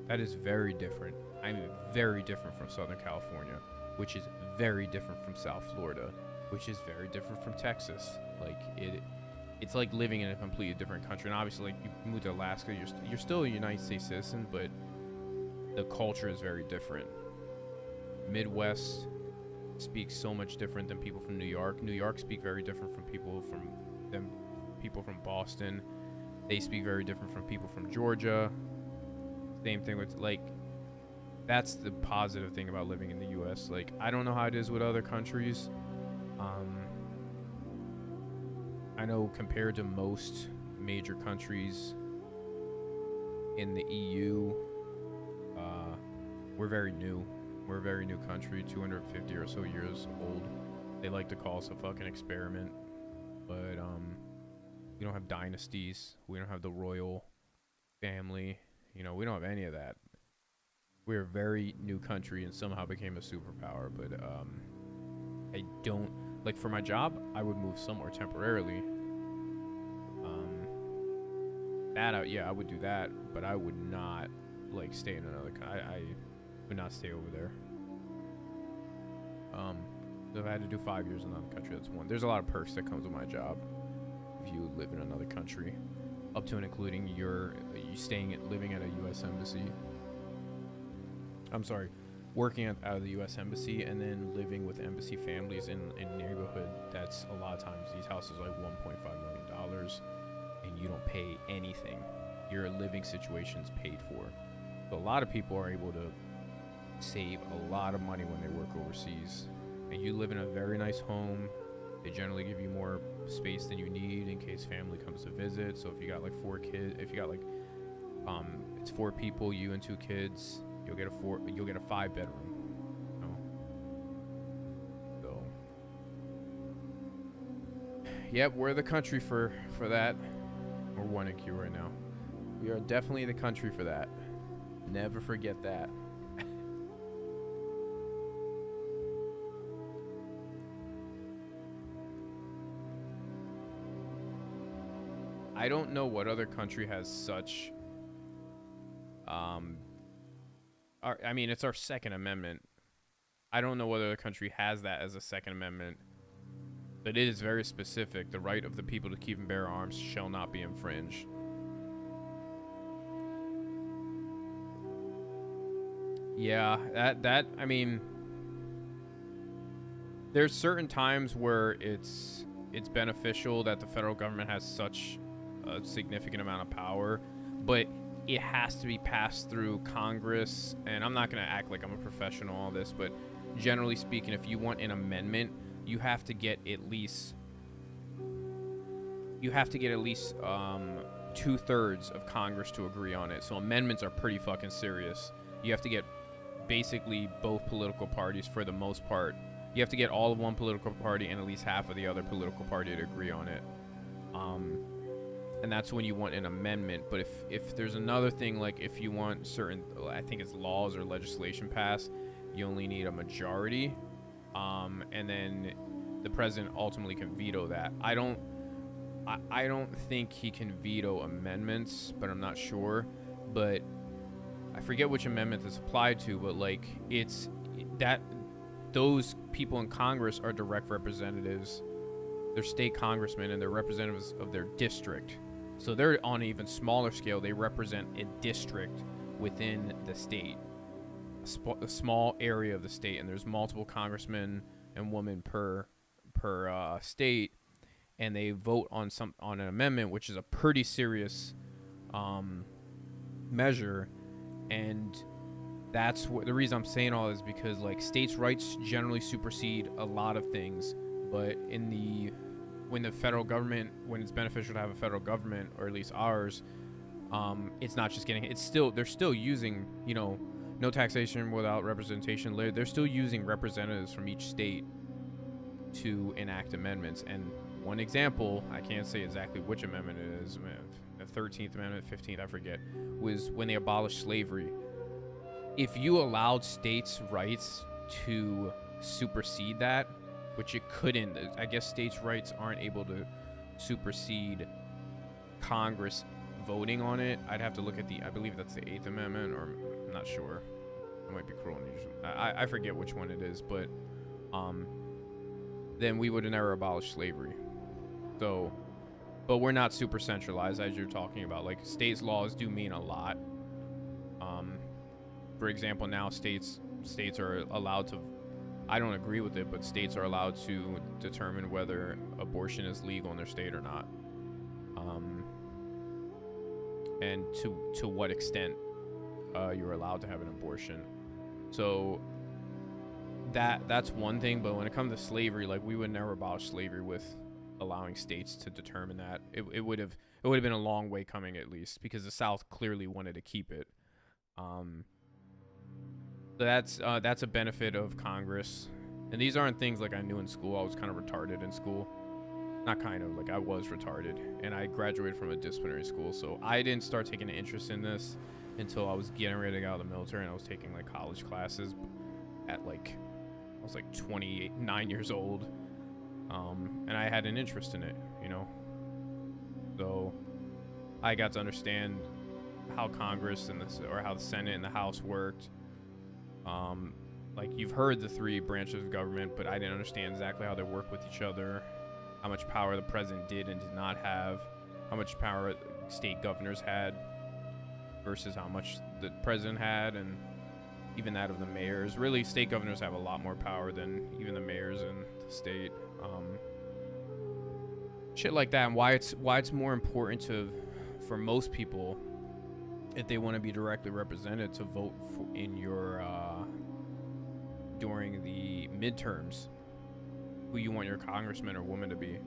that is very different. I mean, very different from Southern California, which is very different from South Florida, which is very different from Texas. Like, it's like living in a completely different country. And obviously, like, you move to Alaska, you're still a United States citizen, but the culture is very different. Midwest speaks so much different than people from New York. New York speak very different from people from Boston. They speak very different from people from Georgia. Same thing with, like, that's the positive thing about living in the U.S. Like, I don't know how it is with other countries. I know compared to most major countries in the EU, we're very new. We're a very new country, 250 or so years old. They like to call us a fucking experiment. But we don't have dynasties. We don't have the royal family. You know, we don't have any of that. We're a very new country and somehow became a superpower. But I don't, like, for my job, I would move somewhere temporarily. I would do that, but I would not, like, stay in another country. I would not stay over there. So if I had to do 5 years in another country, that's one. There's a lot of perks that comes with my job if you live in another country, up to and including living at a U.S. embassy. I'm sorry, working out of the U.S. embassy and then living with embassy families in a neighborhood that's a lot of times these houses are like $1.5 million, and you don't pay anything. Your living situation's paid for. So a lot of people are able to save a lot of money when they work overseas. And you live in a very nice home. They generally give you more space than you need in case family comes to visit. So if you got like 4 kids, if you got like it's 4 people, you and 2 kids, you'll get a 5-bedroom. You know? So yep, we're the country for that. We're 1 in queue right now. We are definitely the country for that. Never forget that. I don't know what other country has such I mean, it's our Second Amendment. I don't know what other country has that as a Second Amendment, but it is very specific. The right of the people to keep and bear arms shall not be infringed. Yeah, that I mean, there's certain times where it's beneficial that the federal government has such a significant amount of power, but it has to be passed through Congress. And I'm not going to act like I'm a professional on all this, but generally speaking, if you want an amendment, you have to get at least 2/3 of Congress to agree on it. So amendments are pretty fucking serious. You have to get basically both political parties for the most part. You have to get all of one political party and at least half of the other political party to agree on it. And that's when you want an amendment. But if there's another thing, like if you want certain, I think it's laws or legislation passed, you only need a majority. And then the president ultimately can veto that. I don't think he can veto amendments, but I'm not sure. But I forget which amendment this applied to, but like it's that those people in Congress are direct representatives. They're state congressmen and they're representatives of their district. So they're on an even smaller scale. They represent a district within the state, a small area of the state, and there's multiple congressmen and women per state, and they vote on an amendment, which is a pretty serious measure. And that's what the reason I'm saying all is because like states' rights generally supersede a lot of things, but when the federal government, when it's beneficial to have a federal government, or at least ours, it's not just getting, they're still using, no taxation without representation. They're still using representatives from each state to enact amendments. And one example, I can't say exactly which amendment it is, the 13th Amendment, 15th, I forget, was when they abolished slavery. If you allowed states' rights to supersede that, which it couldn't, I guess states' rights aren't able to supersede Congress voting on it. I'd have to look at I believe that's the 8th Amendment, or I'm not sure. I might be cruel and unusual. I forget which one it is, but then we would have never abolished slavery. So, but we're not super centralized as you're talking about. Like states' laws do mean a lot. For example, now states are allowed to, I don't agree with it, but states are allowed to determine whether abortion is legal in their state or not, and to what extent you're allowed to have an abortion. So that's one thing. But when it comes to slavery, like we would never abolish slavery with allowing states to determine that. It would have been a long way coming, at least, because the South clearly wanted to keep it. So that's a benefit of Congress. And these aren't things like I knew in school. I was kind of retarded in school. Not kind of, like I was retarded. And I graduated from a disciplinary school. So I didn't start taking an interest in this until I was getting ready to get out of the military, and I was taking like college classes at like, I was like 29 years old. And I had an interest in it, So I got to understand how Congress or how the Senate and the House worked. Like you've heard the three branches of government, but I didn't understand exactly how they work with each other, how much power the president did and did not have, how much power state governors had versus how much the president had, and even that of the mayors. Really, state governors have a lot more power than even the mayors in the state. Shit like that, and why it's more important for most people, if they want to be directly represented, to vote in your during the midterms, who you want your congressman or woman to be.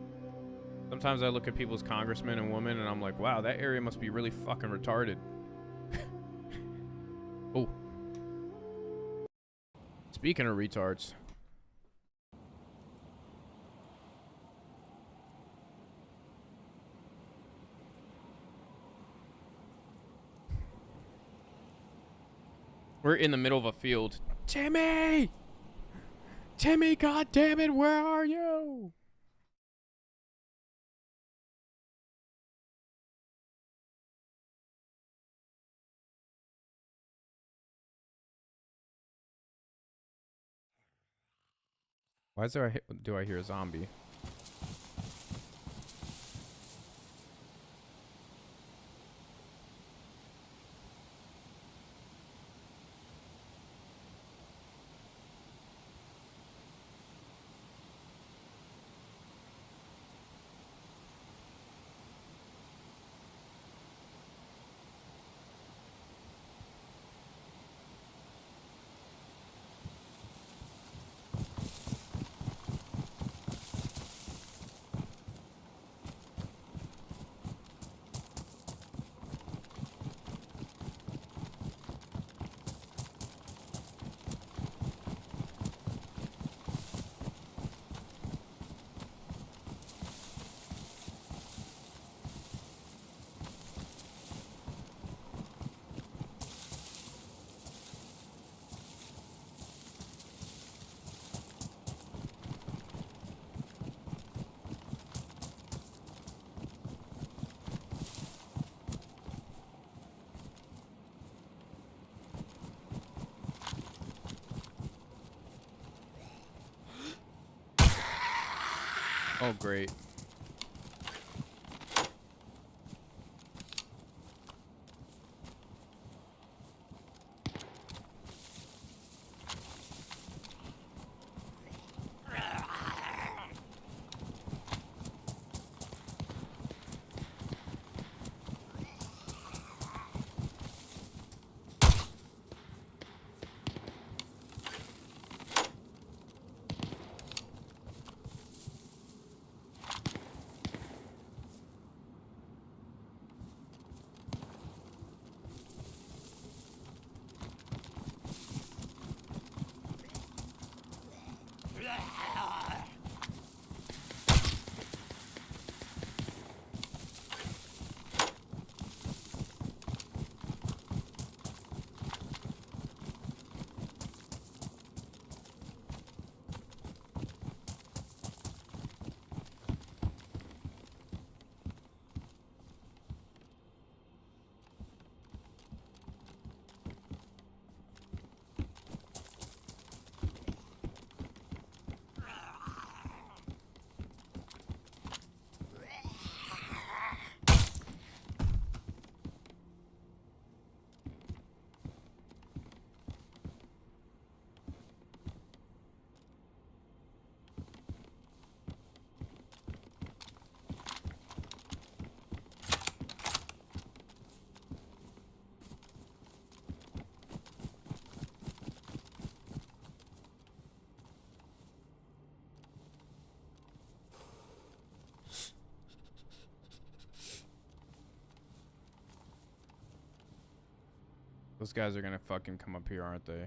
Sometimes I look at people's congressmen and women and I'm like, wow, that area must be really fucking retarded. Oh, speaking of retards, we're in the middle of a field. Timmy! Timmy, god damn it, where are you? Why is there do I hear a zombie? Oh, great. Those guys are gonna fucking come up here, aren't they?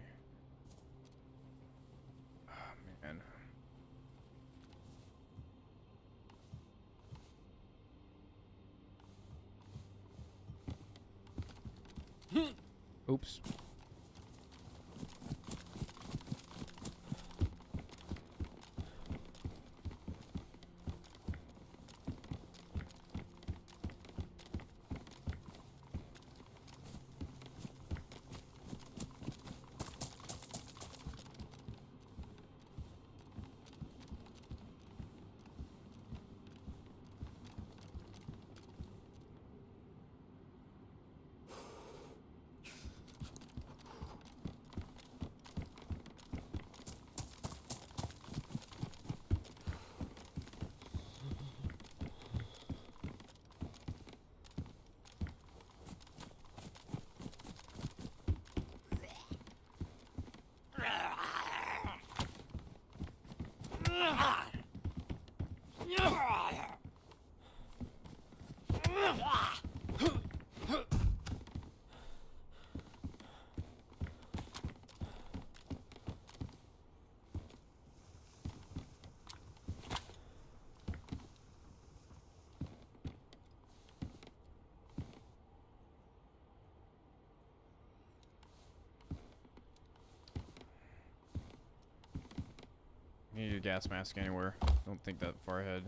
Oh, man. Oops. Need a gas mask anywhere. Don't think that far ahead.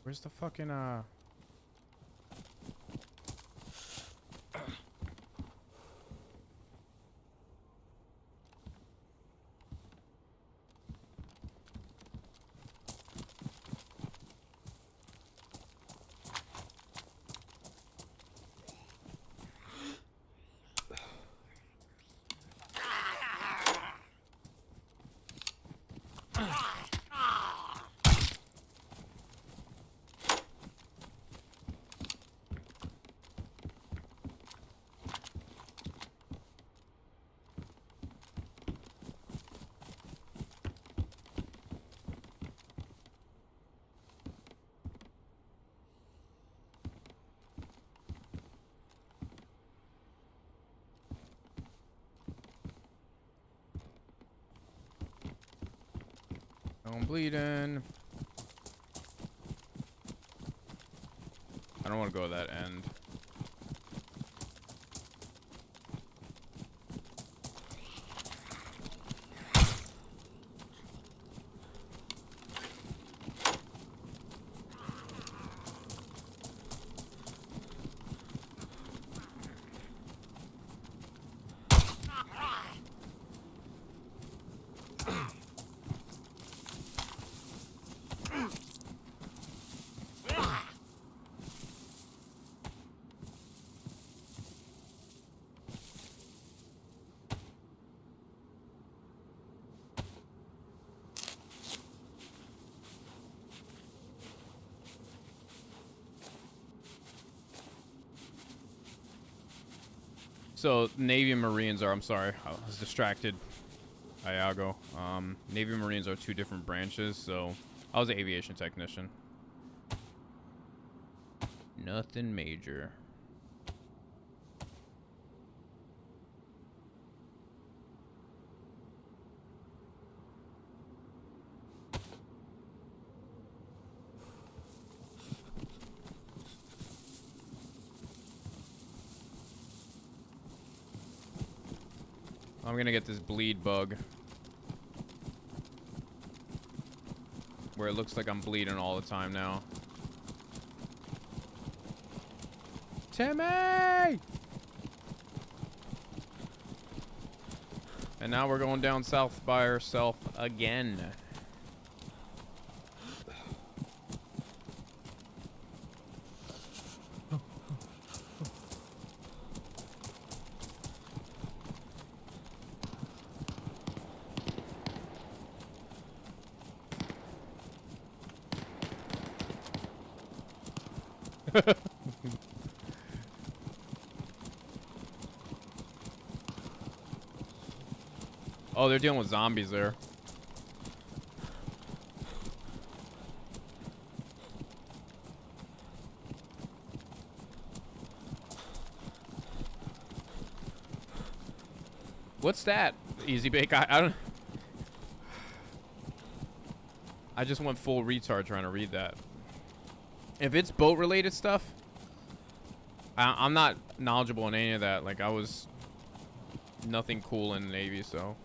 Where's the fucking I'm bleeding. I don't want to go to that end. So Navy and Marines are, I'm sorry, I was distracted. Iago. Navy and Marines are two different branches, so I was an aviation technician. Nothing major. I'm gonna get this bleed bug. Where it looks like I'm bleeding all the time now. Timmy! And now we're going down south by ourselves again. Oh, they're dealing with zombies there. What's that? Easy bake. I don't. I just went full retard trying to read that. If it's boat related stuff, I'm not knowledgeable in any of that. Like I was nothing cool in the Navy, so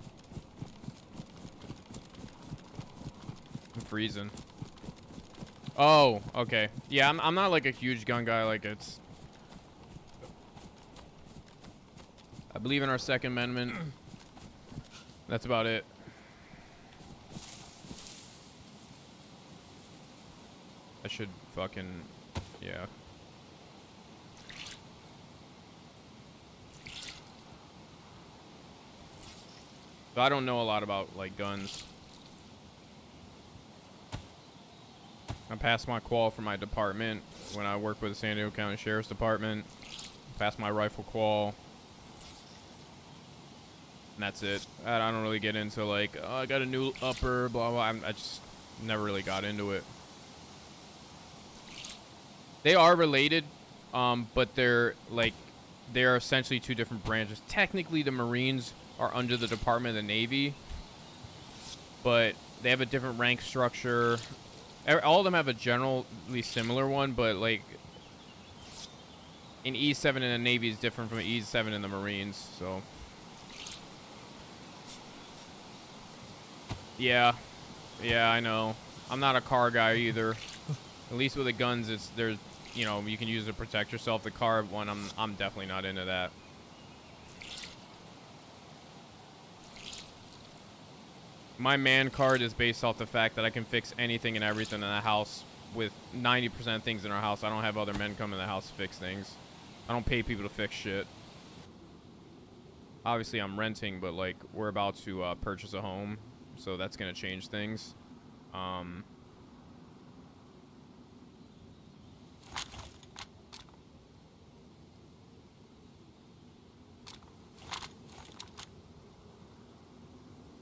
I'm freezing. Oh, okay. Yeah, I'm not like a huge gun guy. Like it's. I believe in our Second Amendment. That's about it. I should fucking, yeah. So I don't know a lot about like guns. I passed my qual for my department when I worked with the San Diego County Sheriff's Department. Passed my rifle qual. And that's it. I don't really get into like, oh, I got a new upper, blah, blah. I just never really got into it. They are related, but they're essentially two different branches. Technically, the Marines are under the Department of the Navy, but they have a different rank structure. All of them have a generally similar one, but like an E7 in the Navy is different from an E7 in the Marines. So, yeah, I know. I'm not a car guy either. At least with the guns, there's. You know, you can use it to protect yourself. The car one, I'm definitely not into that. My man card is based off the fact that I can fix anything and everything in the house. With 90% of things in our house, I don't have other men come in the house to fix things. I don't pay people to fix shit. Obviously, I'm renting, but like we're about to purchase a home, so that's gonna change things.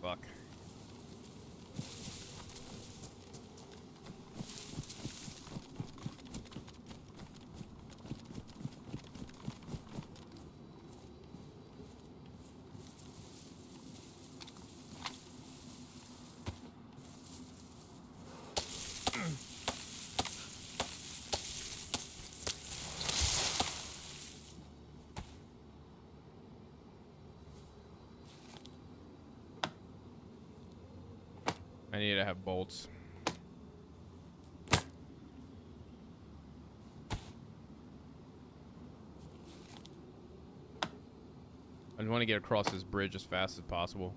Fuck. I need to have bolts. I just want to get across this bridge as fast as possible.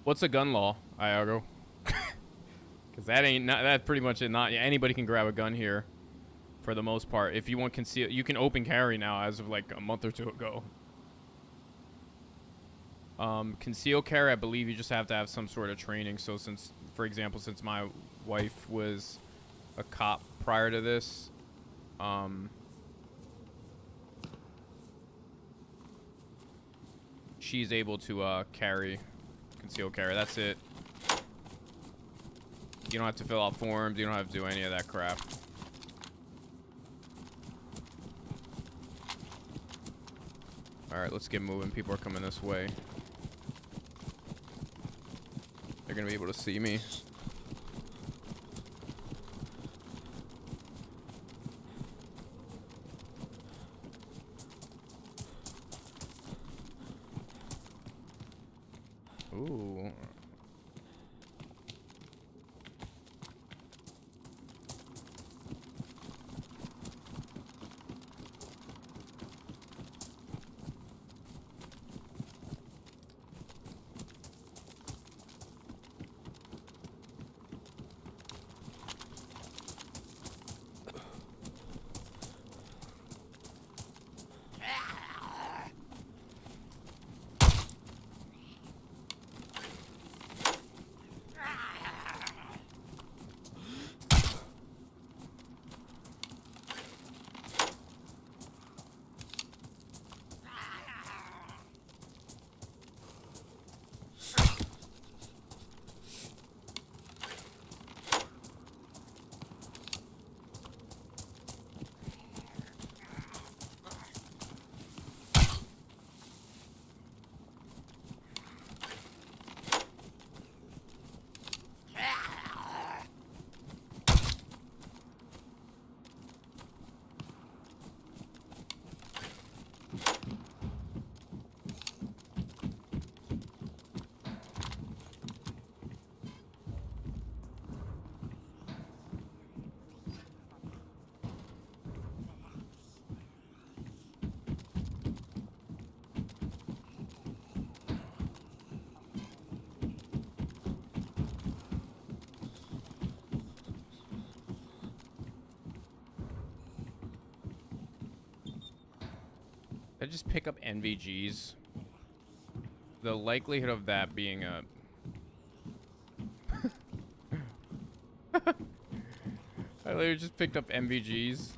What's a gun law, Iago? Cause that ain't not that pretty much it. Not anybody can grab a gun here, for the most part. If you want conceal, you can open carry now as of like a month or two ago. Conceal carry, I believe you just have to have some sort of training. So since, for example, since my wife was a cop prior to this, she's able to carry, conceal carry. That's it. You don't have to fill out forms. You don't have to do any of that crap. All right, let's get moving. People are coming this way. They're gonna be able to see me. Ooh. I just pick up NVGs. The likelihood of that being a... I literally just picked up NVGs.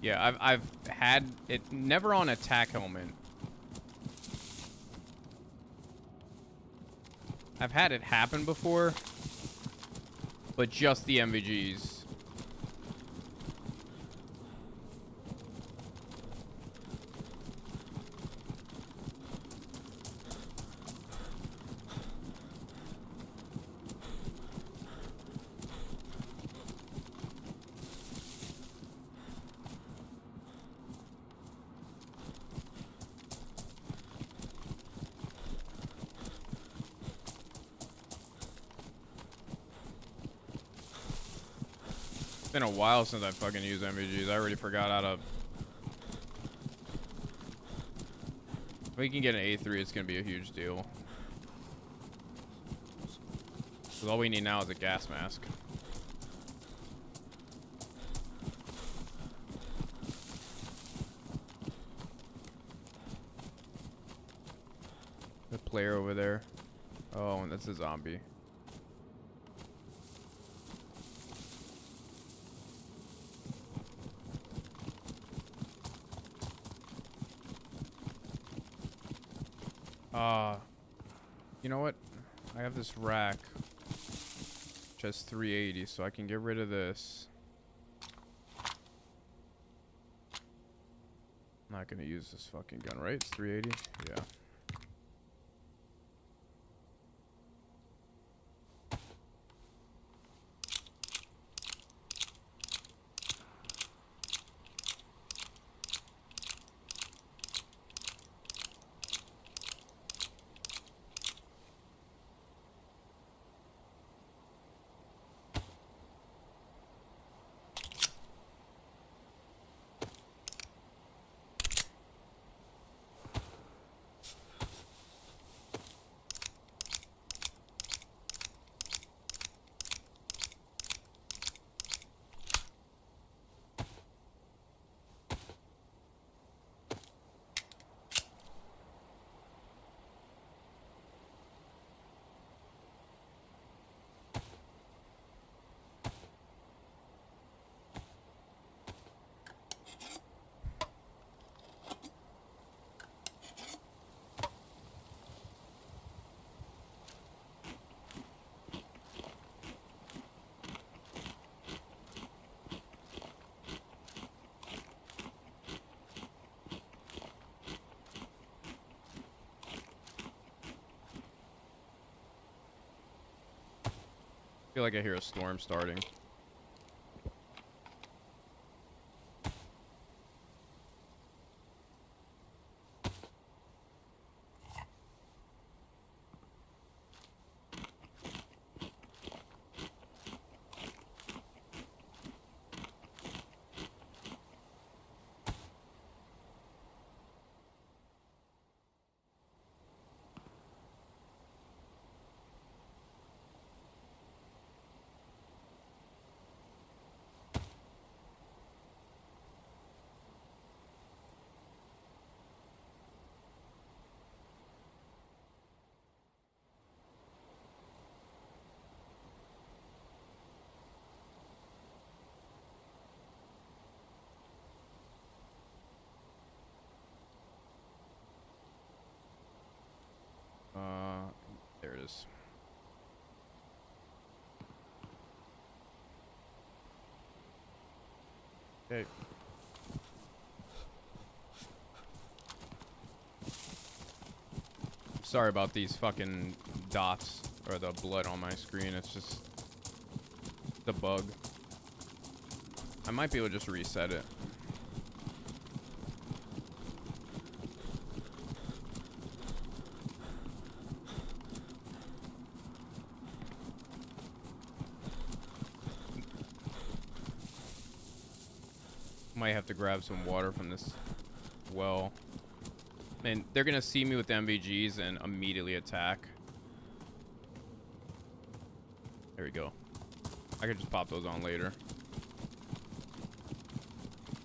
Yeah, I've had it never on attack helmet. I've had it happen before, but just the MVGs. It's been a while since I fucking used MVGs. I already forgot how to... If we can get an A3, it's gonna be a huge deal. Because all we need now is a gas mask. The player over there. Oh, and that's a zombie. You know what? I have this rack, which has 380, so I can get rid of this. not gonna use this fucking gun, right? It's 380? Yeah. I feel like I hear a storm starting. There it is. Okay. Sorry about these fucking dots or the blood on my screen. It's just the bug. I might be able to just reset it. Might have to grab some water from this well. And they're gonna see me with the MVGs and immediately attack. There we go. I could just pop those on later.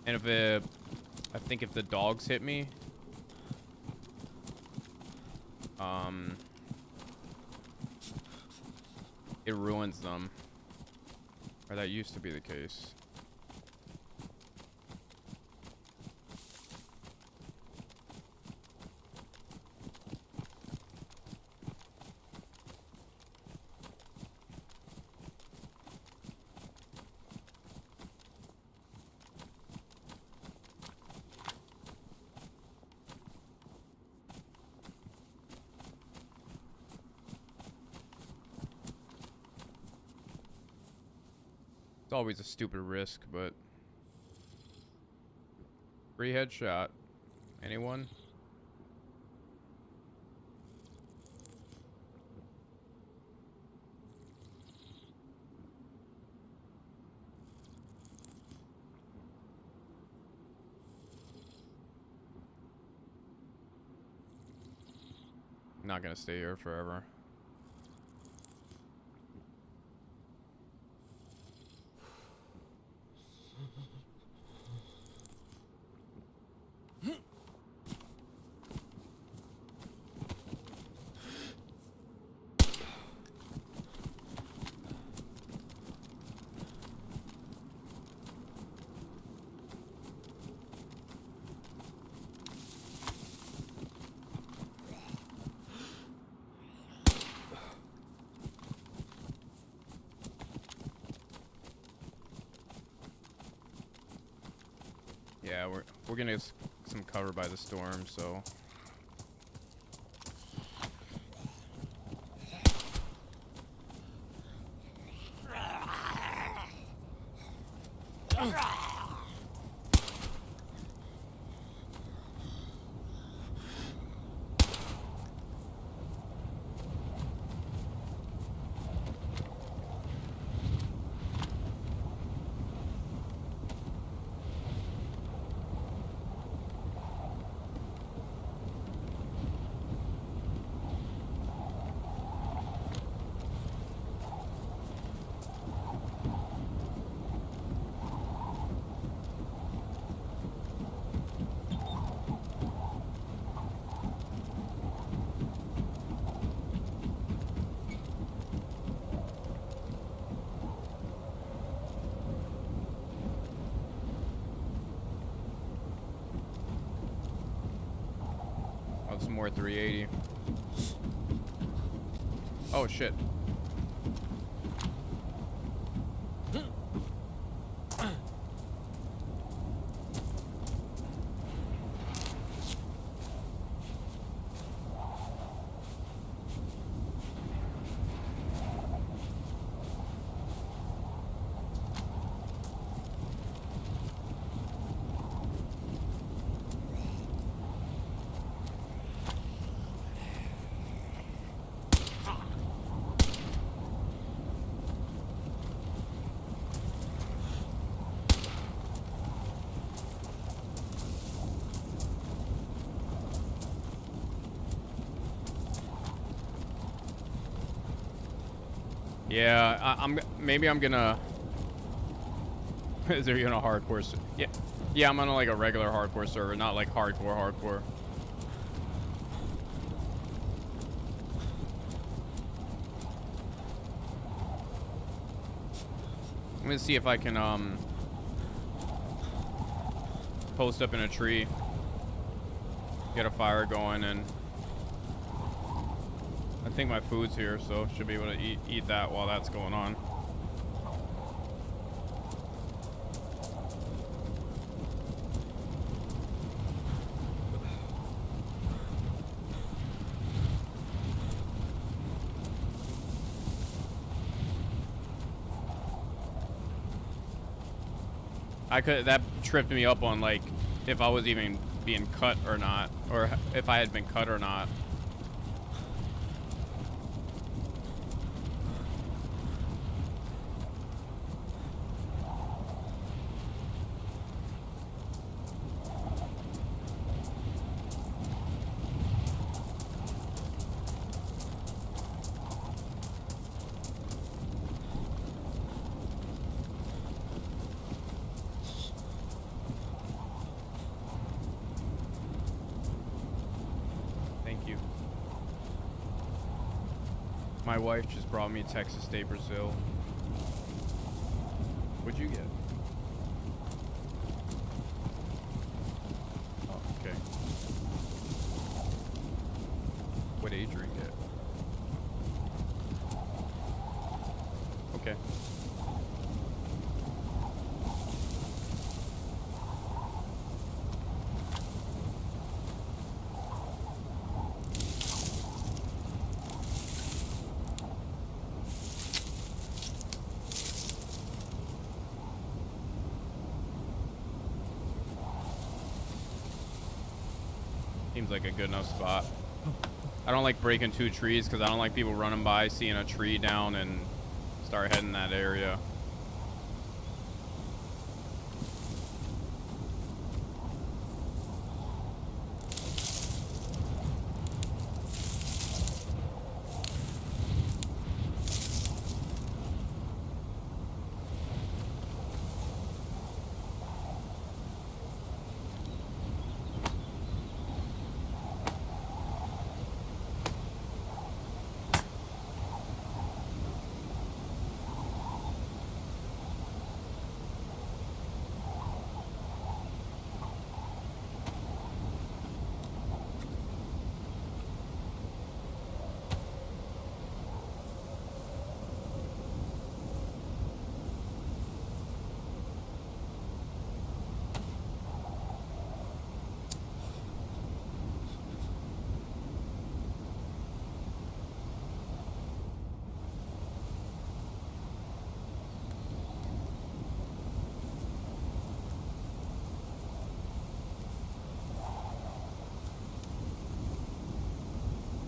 And if I think if the dogs hit me, it ruins them. Or that used to be the case. It's always a stupid risk, but free headshot. Anyone? Not gonna stay here forever. Yeah, we're gonna some cover by the storm, so. Oh, it's more 380. Oh shit. Yeah, maybe I'm gonna. Is there even a hardcore? Yeah, yeah, I'm on like a regular hardcore server, not like hardcore. I'm gonna see if I can post up in a tree, get a fire going, and I think my food's here, so should be able to eat that while that's going on. That tripped me up on like if I was even being cut or not, or if I had been cut or not. My wife just brought me Texas State Brazil. What'd you get? Oh, okay. What age are you get? Okay. Seems like a good enough spot. I don't like breaking two trees because I don't like people running by, seeing a tree down, and start heading that area.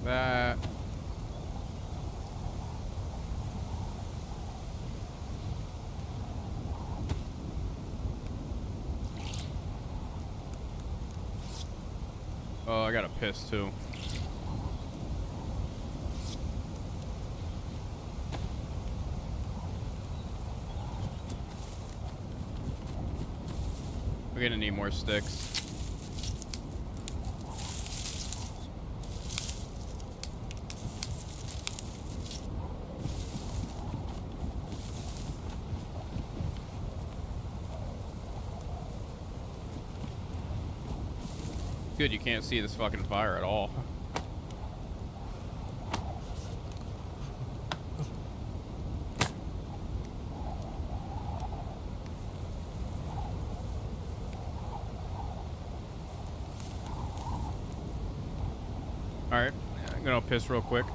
that. Oh, I got a piss too. We're gonna need more sticks. Good, you can't see this fucking fire at all. Alright, I'm gonna piss real quick.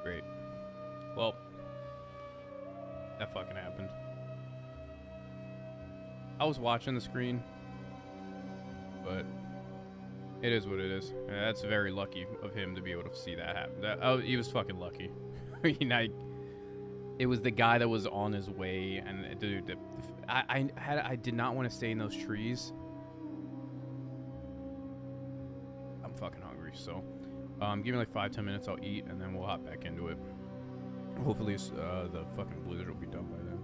Great. Well, that fucking happened. I was watching the screen, but it is what it is. That's very lucky of him to be able to see that happen. He was fucking lucky. mean, it was the guy that was on his way, and dude, I did not want to stay in those trees. I'm fucking hungry, so give me like 5-10 minutes. I'll eat, and then we'll hop back into it. Hopefully, the fucking blizzard will be done by then.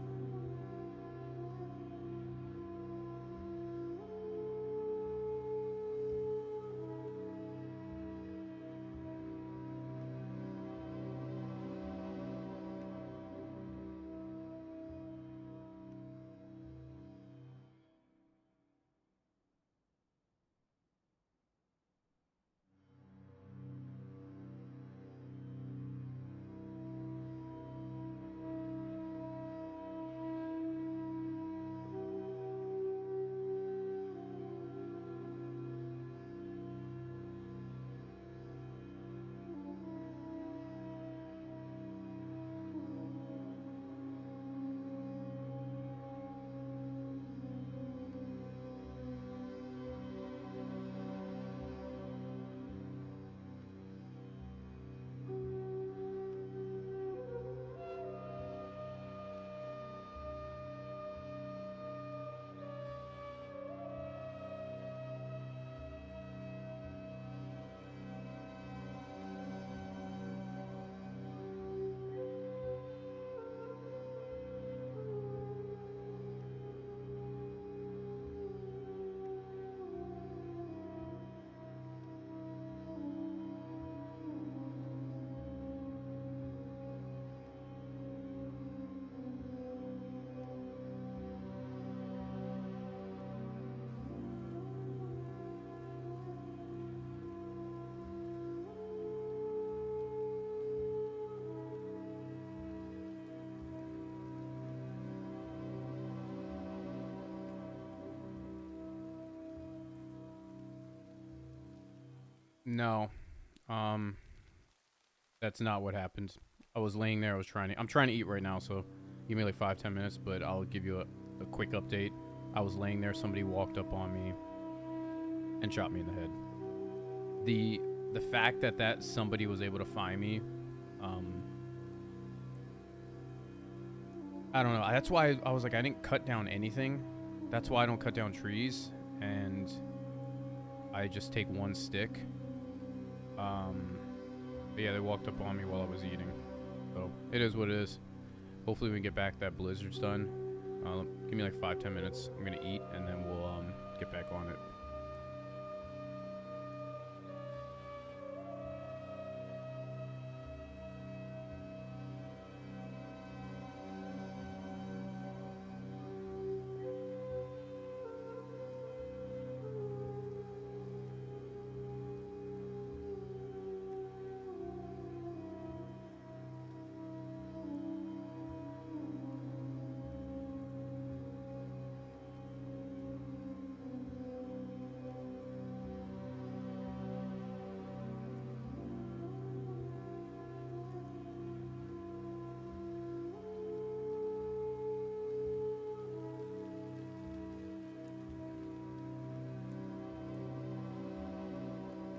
No, that's not what happened. I was laying there. I'm trying to eat right now, so give me like 5-10 minutes, but I'll give you a quick update. I was laying there. Somebody walked up on me and shot me in the head. The fact that somebody was able to find me, I don't know. That's why I was like, I didn't cut down anything. That's why I don't cut down trees, and I just take one stick. But yeah, they walked up on me while I was eating. So it is what it is. Hopefully we can get back. That blizzard's done. Give me like 5-10 minutes. I'm gonna eat, and then we'll get back on it.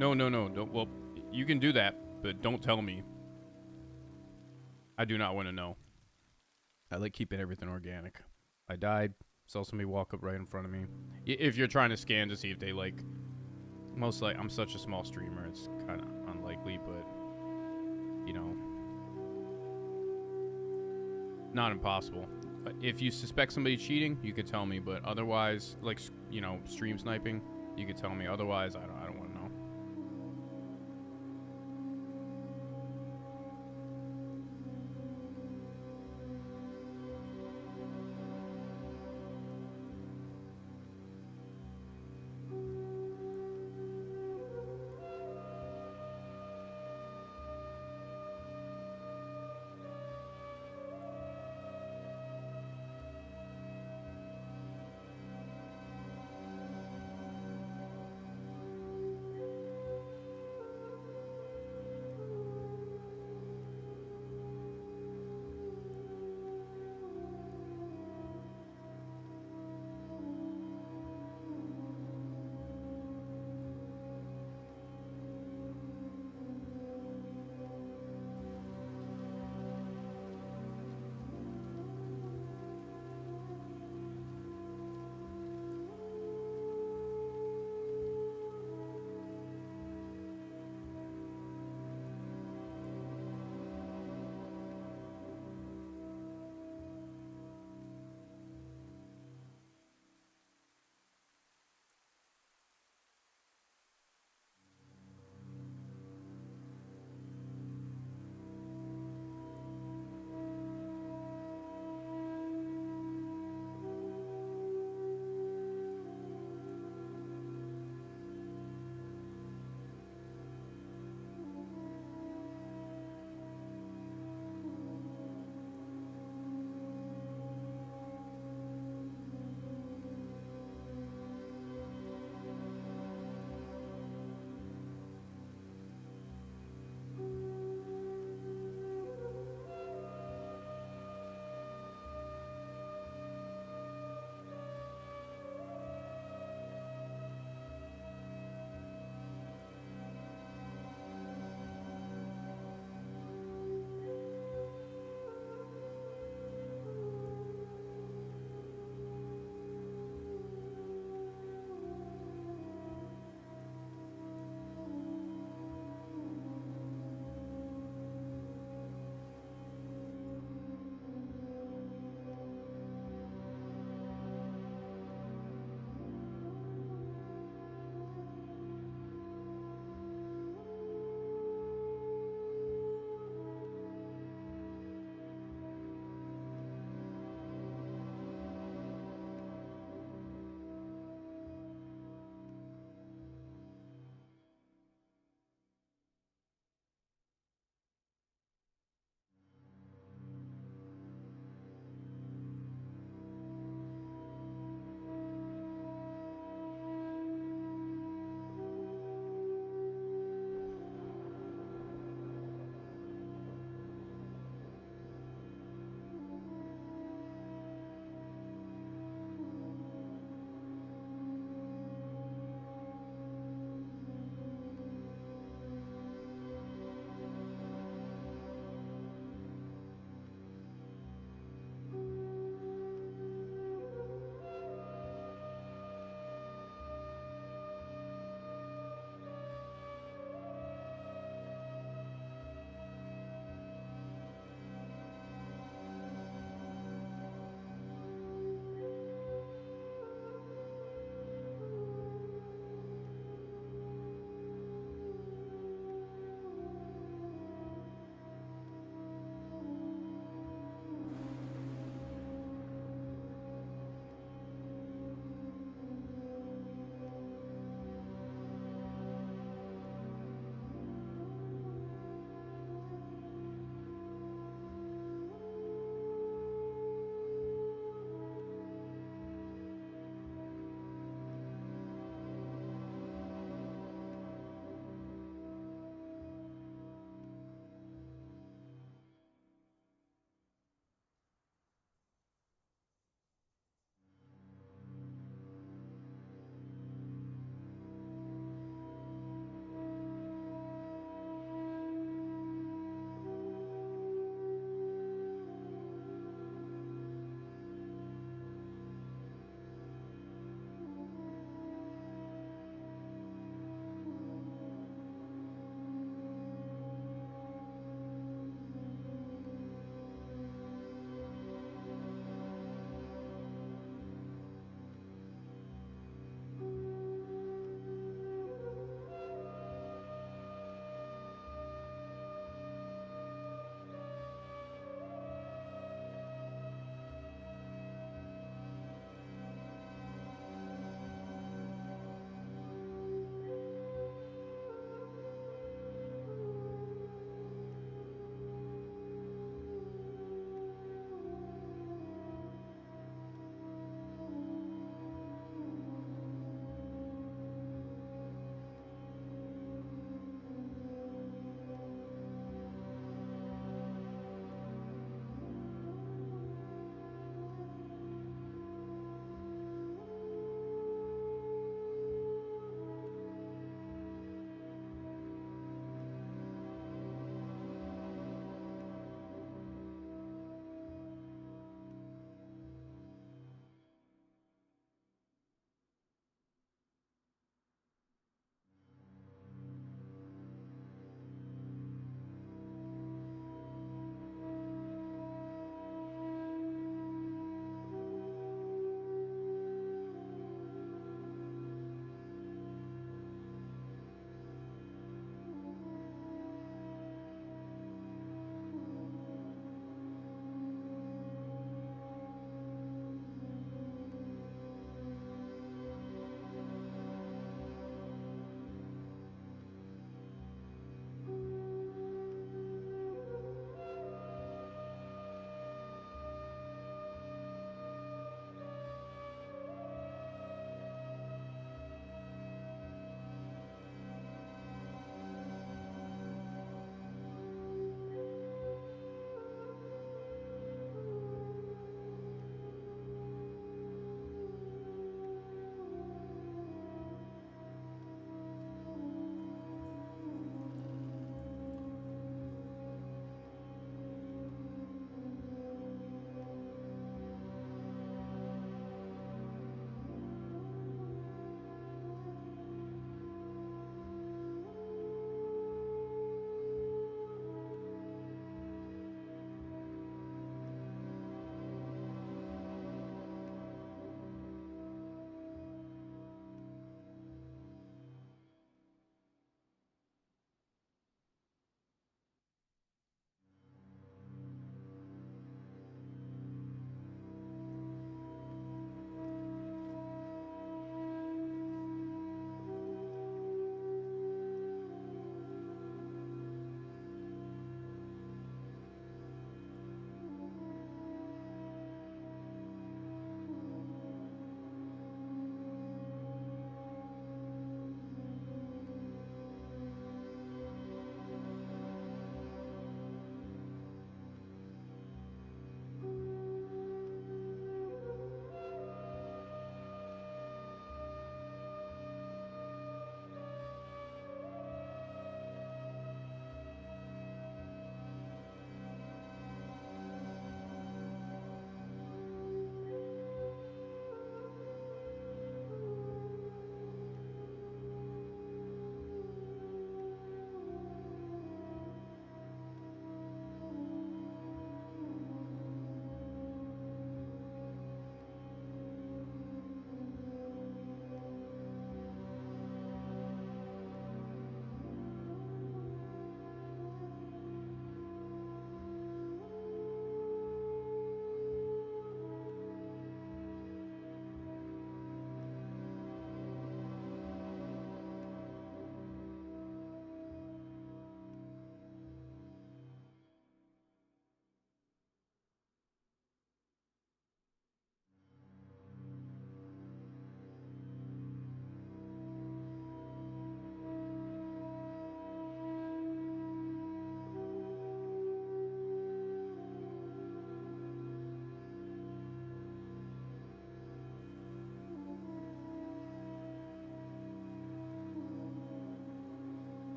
No. Don't, well, you can do that, but don't tell me. I do not want to know. I like keeping everything organic. I died. Saw somebody walk up right in front of me. If you're trying to scan to see if they like... Most like, I'm such a small streamer, it's kind of unlikely, but... You know... Not impossible. If you suspect somebody cheating, you could tell me, but otherwise, like, you know, stream sniping, you could tell me. Otherwise, I don't want to know.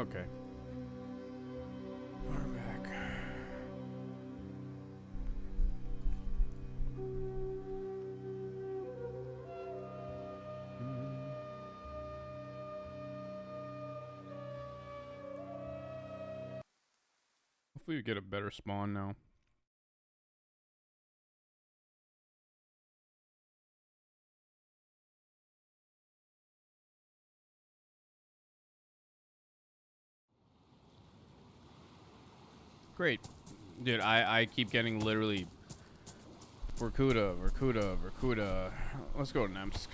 Okay. We're back. Hopefully we get a better spawn now. Great. Dude, I keep getting literally Vorkuta. Let's go to Namalsk.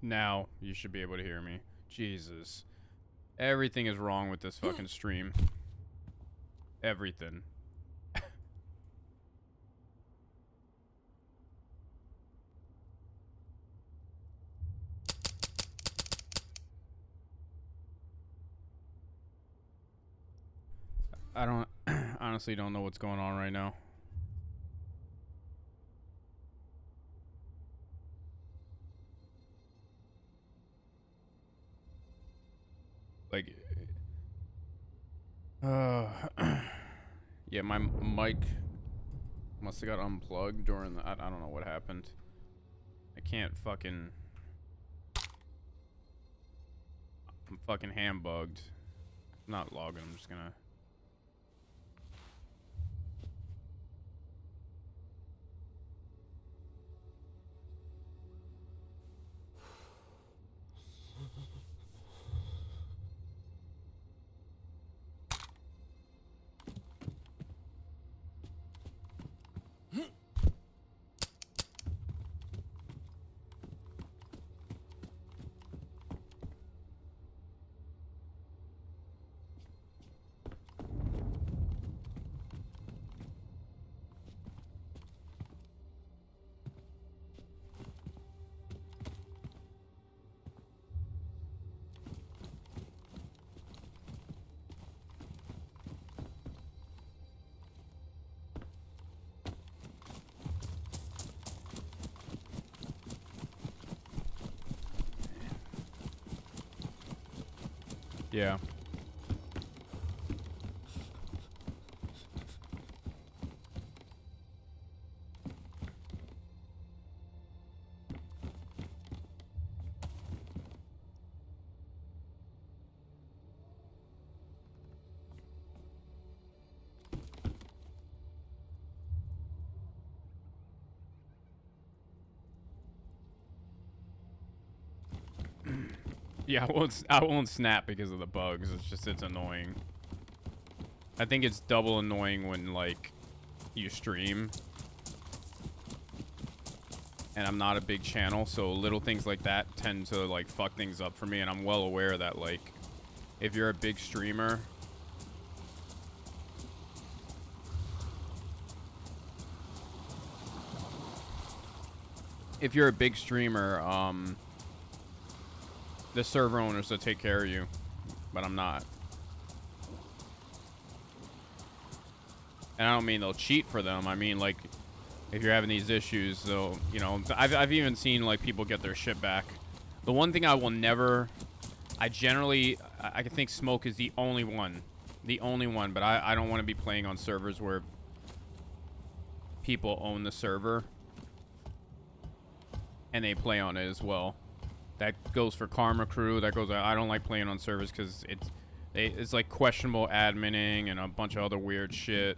Now you should be able to hear me. Jesus. Everything is wrong with this fucking stream. Everything. I don't honestly don't know what's going on right now. Like yeah, my mic must have got unplugged during the I don't know what happened. I can't fucking I'm fucking ham bugged. I'm not logging, I'm just gonna yeah. Yeah, I won't snap because of the bugs. It's annoying. I think it's double annoying when like you stream. And I'm not a big channel, so little things like that tend to like fuck things up for me, and I'm well aware that like if you're a big streamer, the server owners will take care of you, but I'm not. And I don't mean they'll cheat for them. I mean like if you're having these issues, they'll, you know, I've even seen like people get their shit back. The one thing I will never, I think Smoke is the only one, but I don't want to be playing on servers where people own the server and they play on it as well. That goes for Karma Crew. That goes. I don't like playing on servers because it's like questionable adminning and a bunch of other weird shit.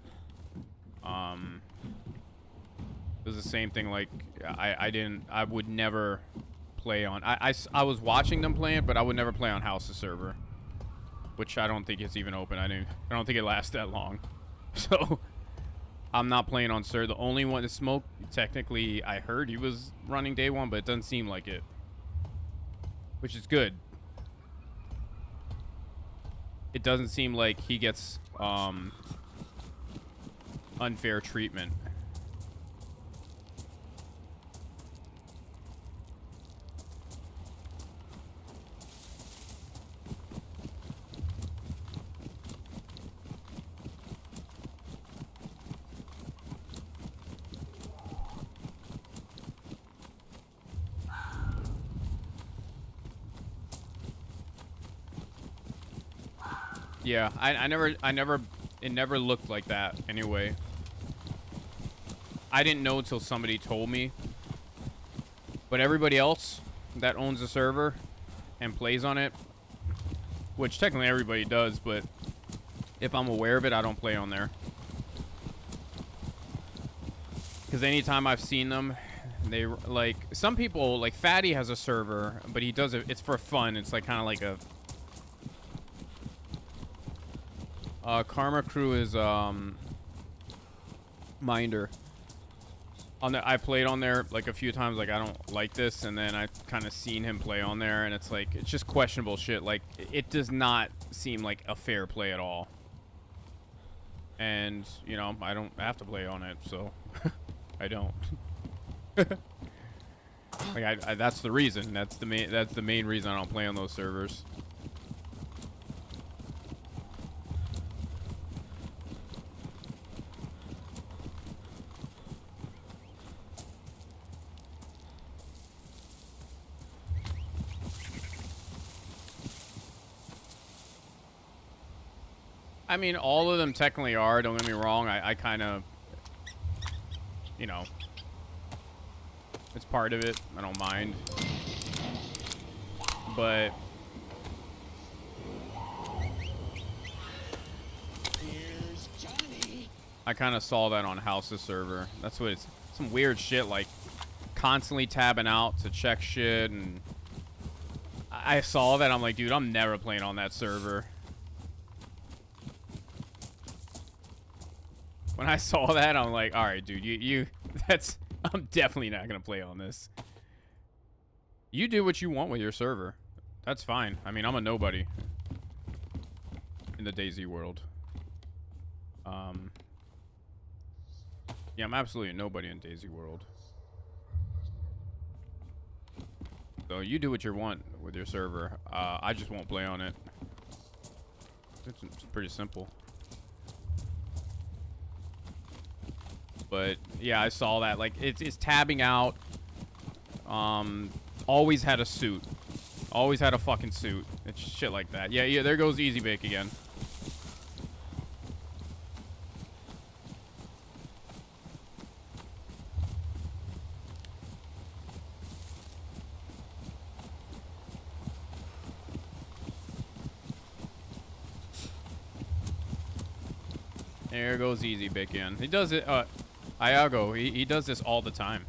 It was the same thing. Like I would never play on. I was watching them play it, but I would never play on House's server, which I don't think it's even open. I don't think it lasts that long. So I'm not playing on server. The only one to Smoke, technically, I heard he was running day one, but it doesn't seem like it. Which is good. It doesn't seem like he gets unfair treatment. Yeah, it never looked like that anyway. I didn't know until somebody told me. But everybody else that owns the server and plays on it, which technically everybody does, but if I'm aware of it, I don't play on there. Because anytime I've seen them, they, like, some people, like Fatty has a server, but he does it, it's for fun. It's like kind of like a... Karma Crew is Minder. On the, I played on there like a few times. Like I don't like this, and then I kind of seen him play on there, and it's like it's just questionable shit. Like it does not seem like a fair play at all. And you know I don't have to play on it, so I don't. Like I that's the reason. That's the main reason I don't play on those servers. I mean, all of them technically are. Don't get me wrong. I kind of, you know, it's part of it. I don't mind. But I kind of saw that on House's server. That's what it's. Some weird shit like constantly tabbing out to check shit, and I saw that. I'm like, dude, I'm never playing on that server. When I saw that, I'm like, all right, dude, I'm definitely not gonna play on this. You do what you want with your server. That's fine. I mean, I'm a nobody in the DayZ world. Yeah, I'm absolutely a nobody in DayZ world. So you do what you want with your server. I just won't play on it. It's pretty simple. But yeah, I saw that. Like it's tabbing out. Always had a suit. Always had a fucking suit. It's shit like that. Yeah, there goes Easy Bake again. There goes Easy Bake again. He does it. Iago, he does this all the time.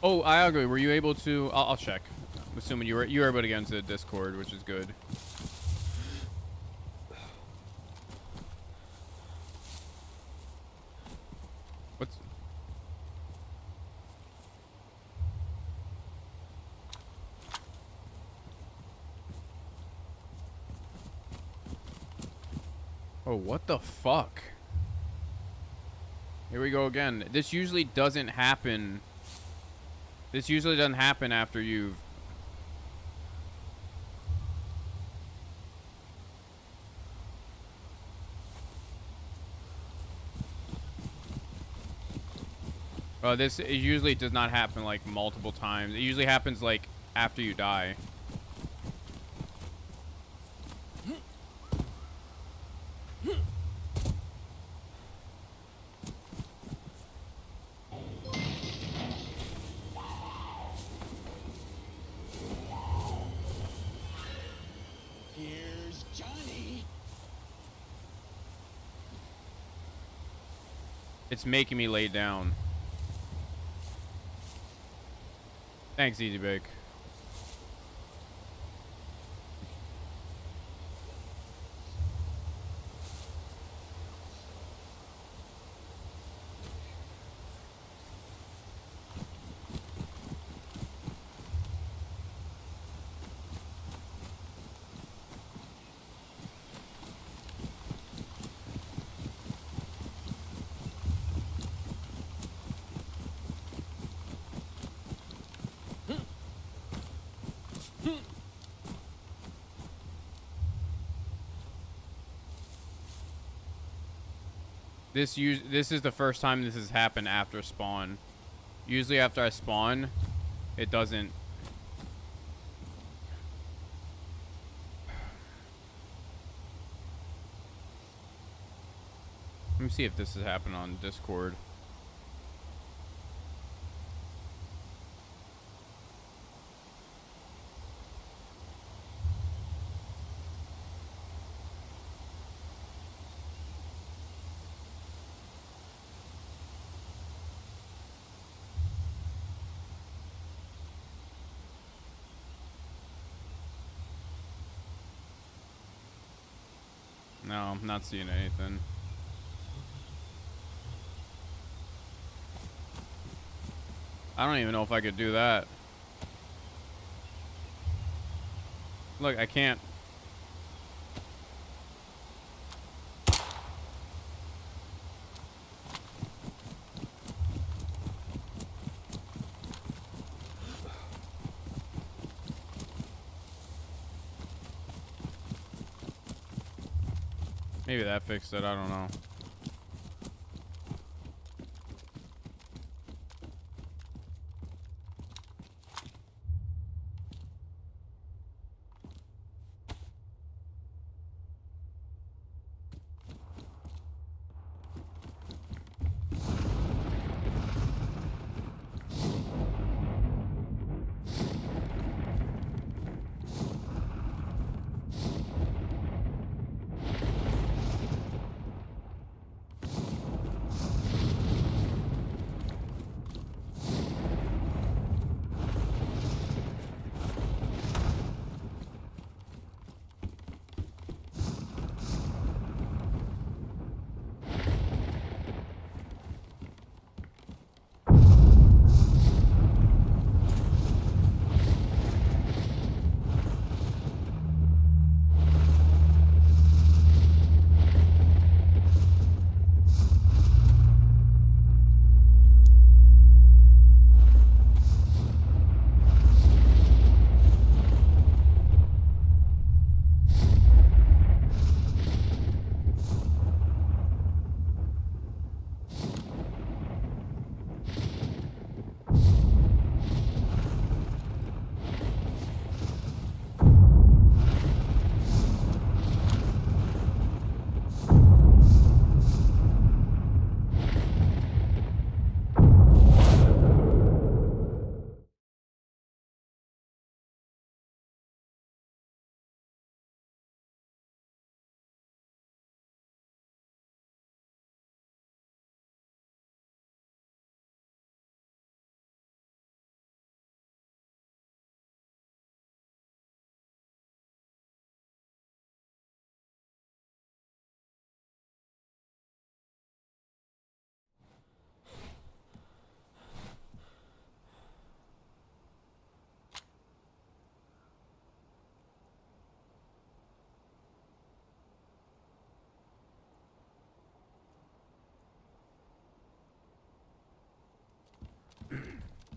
Oh, Iago, were you able to? I'll check. I'm assuming you were able to get into the Discord, which is good. What's? Oh, what the fuck? Here we go again. This usually doesn't happen. This usually doesn't happen after you've... This it usually does not happen like multiple times. It usually happens like after you die. It's making me lay down. Thanks, Easy Bake. This is the first time this has happened after spawn. Usually after I spawn, it doesn't. Let me see if this has happened on Discord. No, I'm not seeing anything. I don't even know if I could do that. Look, I can't. Maybe that fixed it, I don't know.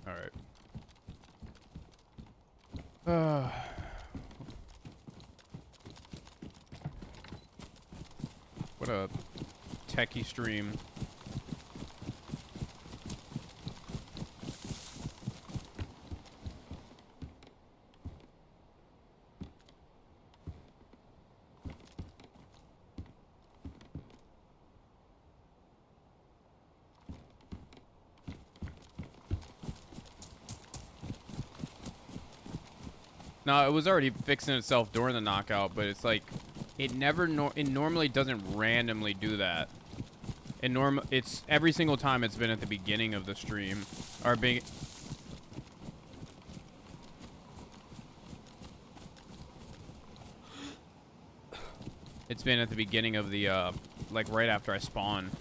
All right. What a techie stream. No, it was already fixing itself during the knockout, but it's like it never it normally doesn't randomly do that. It's every single time it's been at the beginning of the stream or being. It's been at the beginning of the like right after I spawn.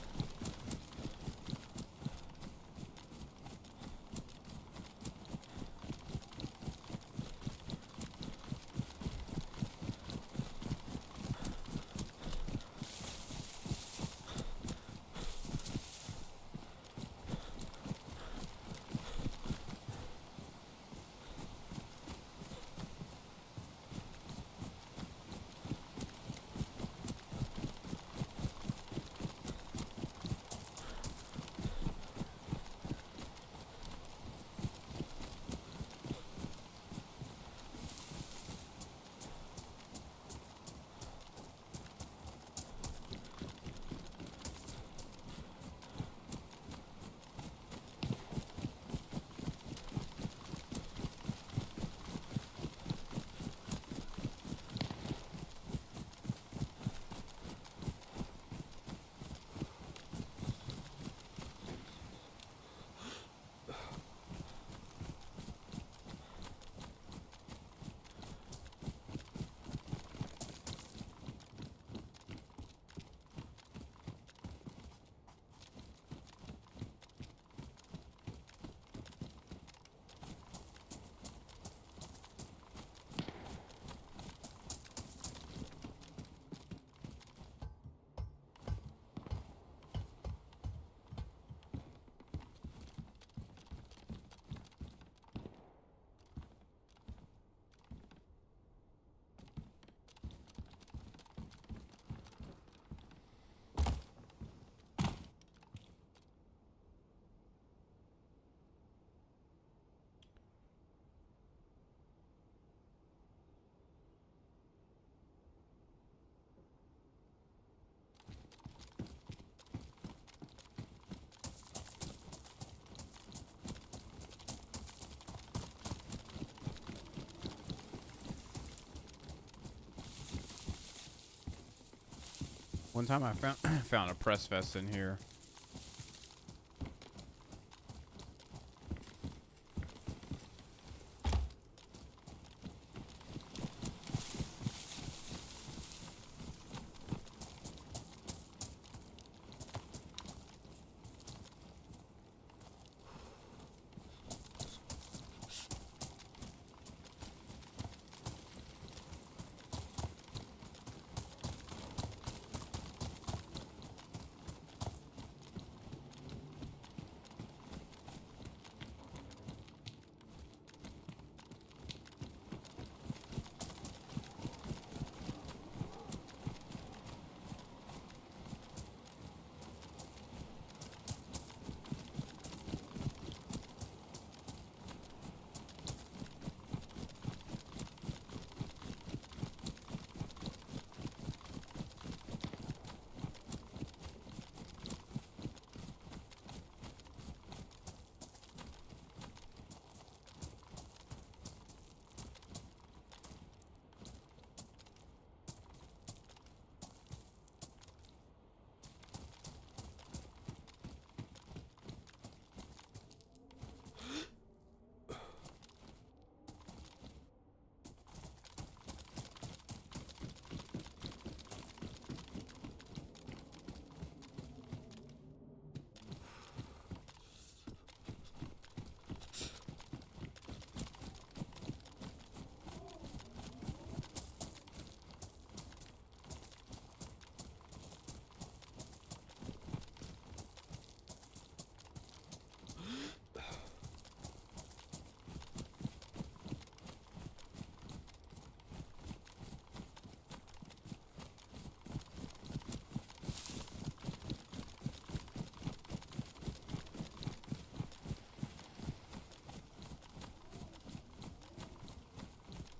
One time I found found a press vest in here.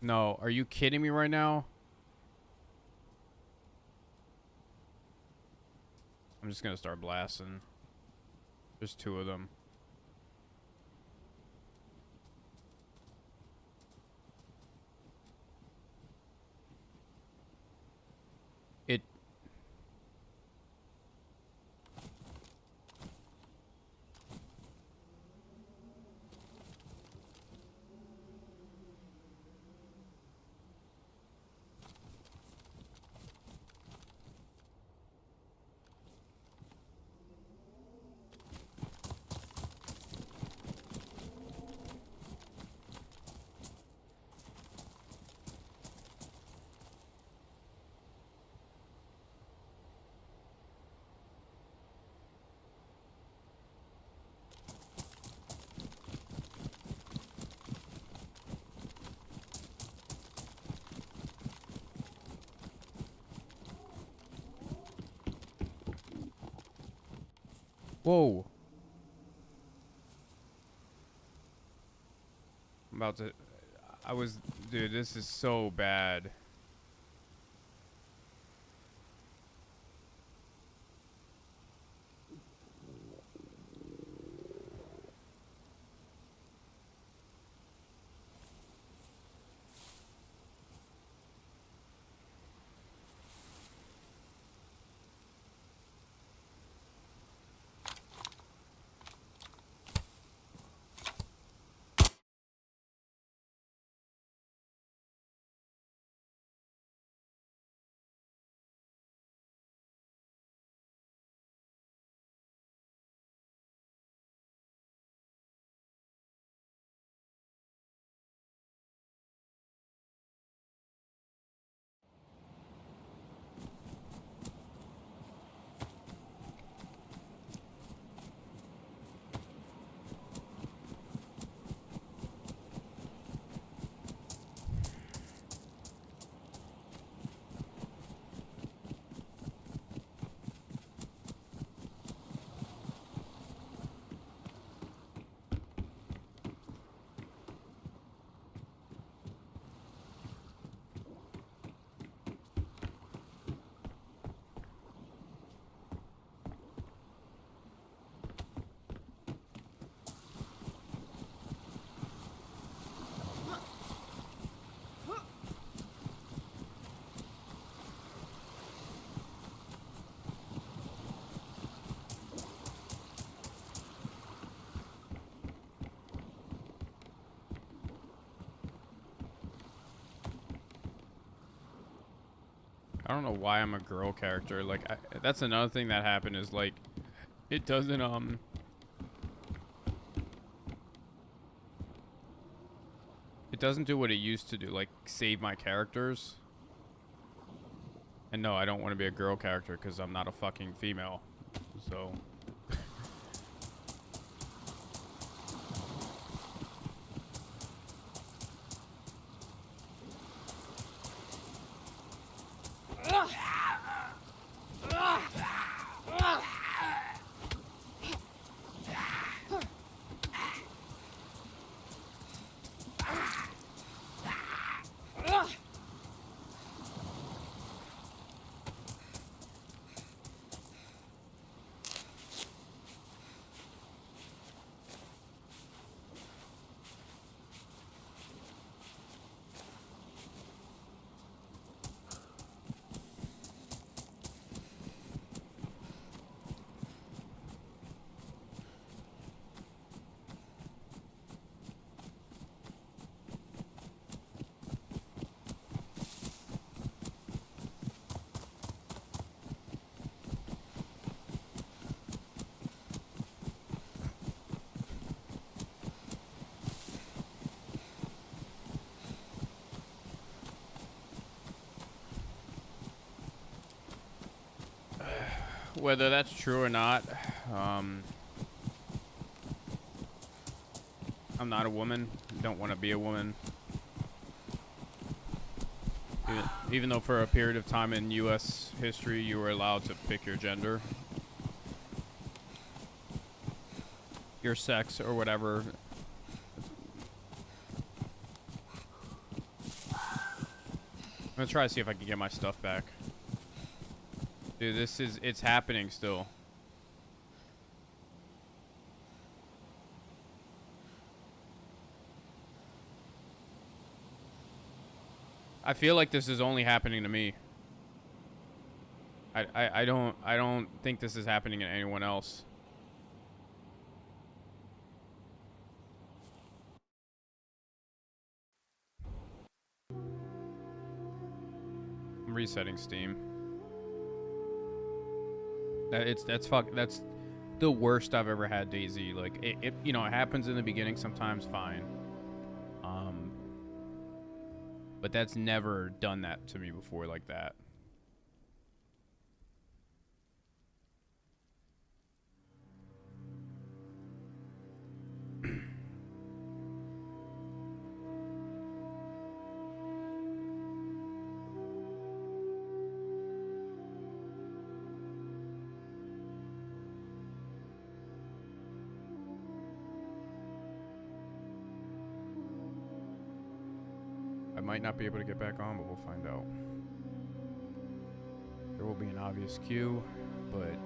No, are you kidding me right now? I'm just gonna start blasting. There's two of them. It... Whoa. I'm about to... Dude, this is so bad. I don't know why I'm a girl character. Like, that's another thing that happened is, like, it doesn't, it doesn't do what it used to do, like, save my characters. And no, I don't want to be a girl character because I'm not a fucking female. So... Whether that's true or not, I'm not a woman. Don't want to be a woman. Even though for a period of time in U.S. history you were allowed to pick your gender, your sex, or whatever. I'm gonna try to see if I can get my stuff back. Dude, it's happening still. I feel like this is only happening to me. I don't think this is happening to anyone else. I'm resetting Steam. That's the worst I've ever had DayZ. Like it you know, it happens in the beginning sometimes, fine. But that's never done that to me before like that. I might not be able to get back on, but we'll find out. There will be an obvious cue, but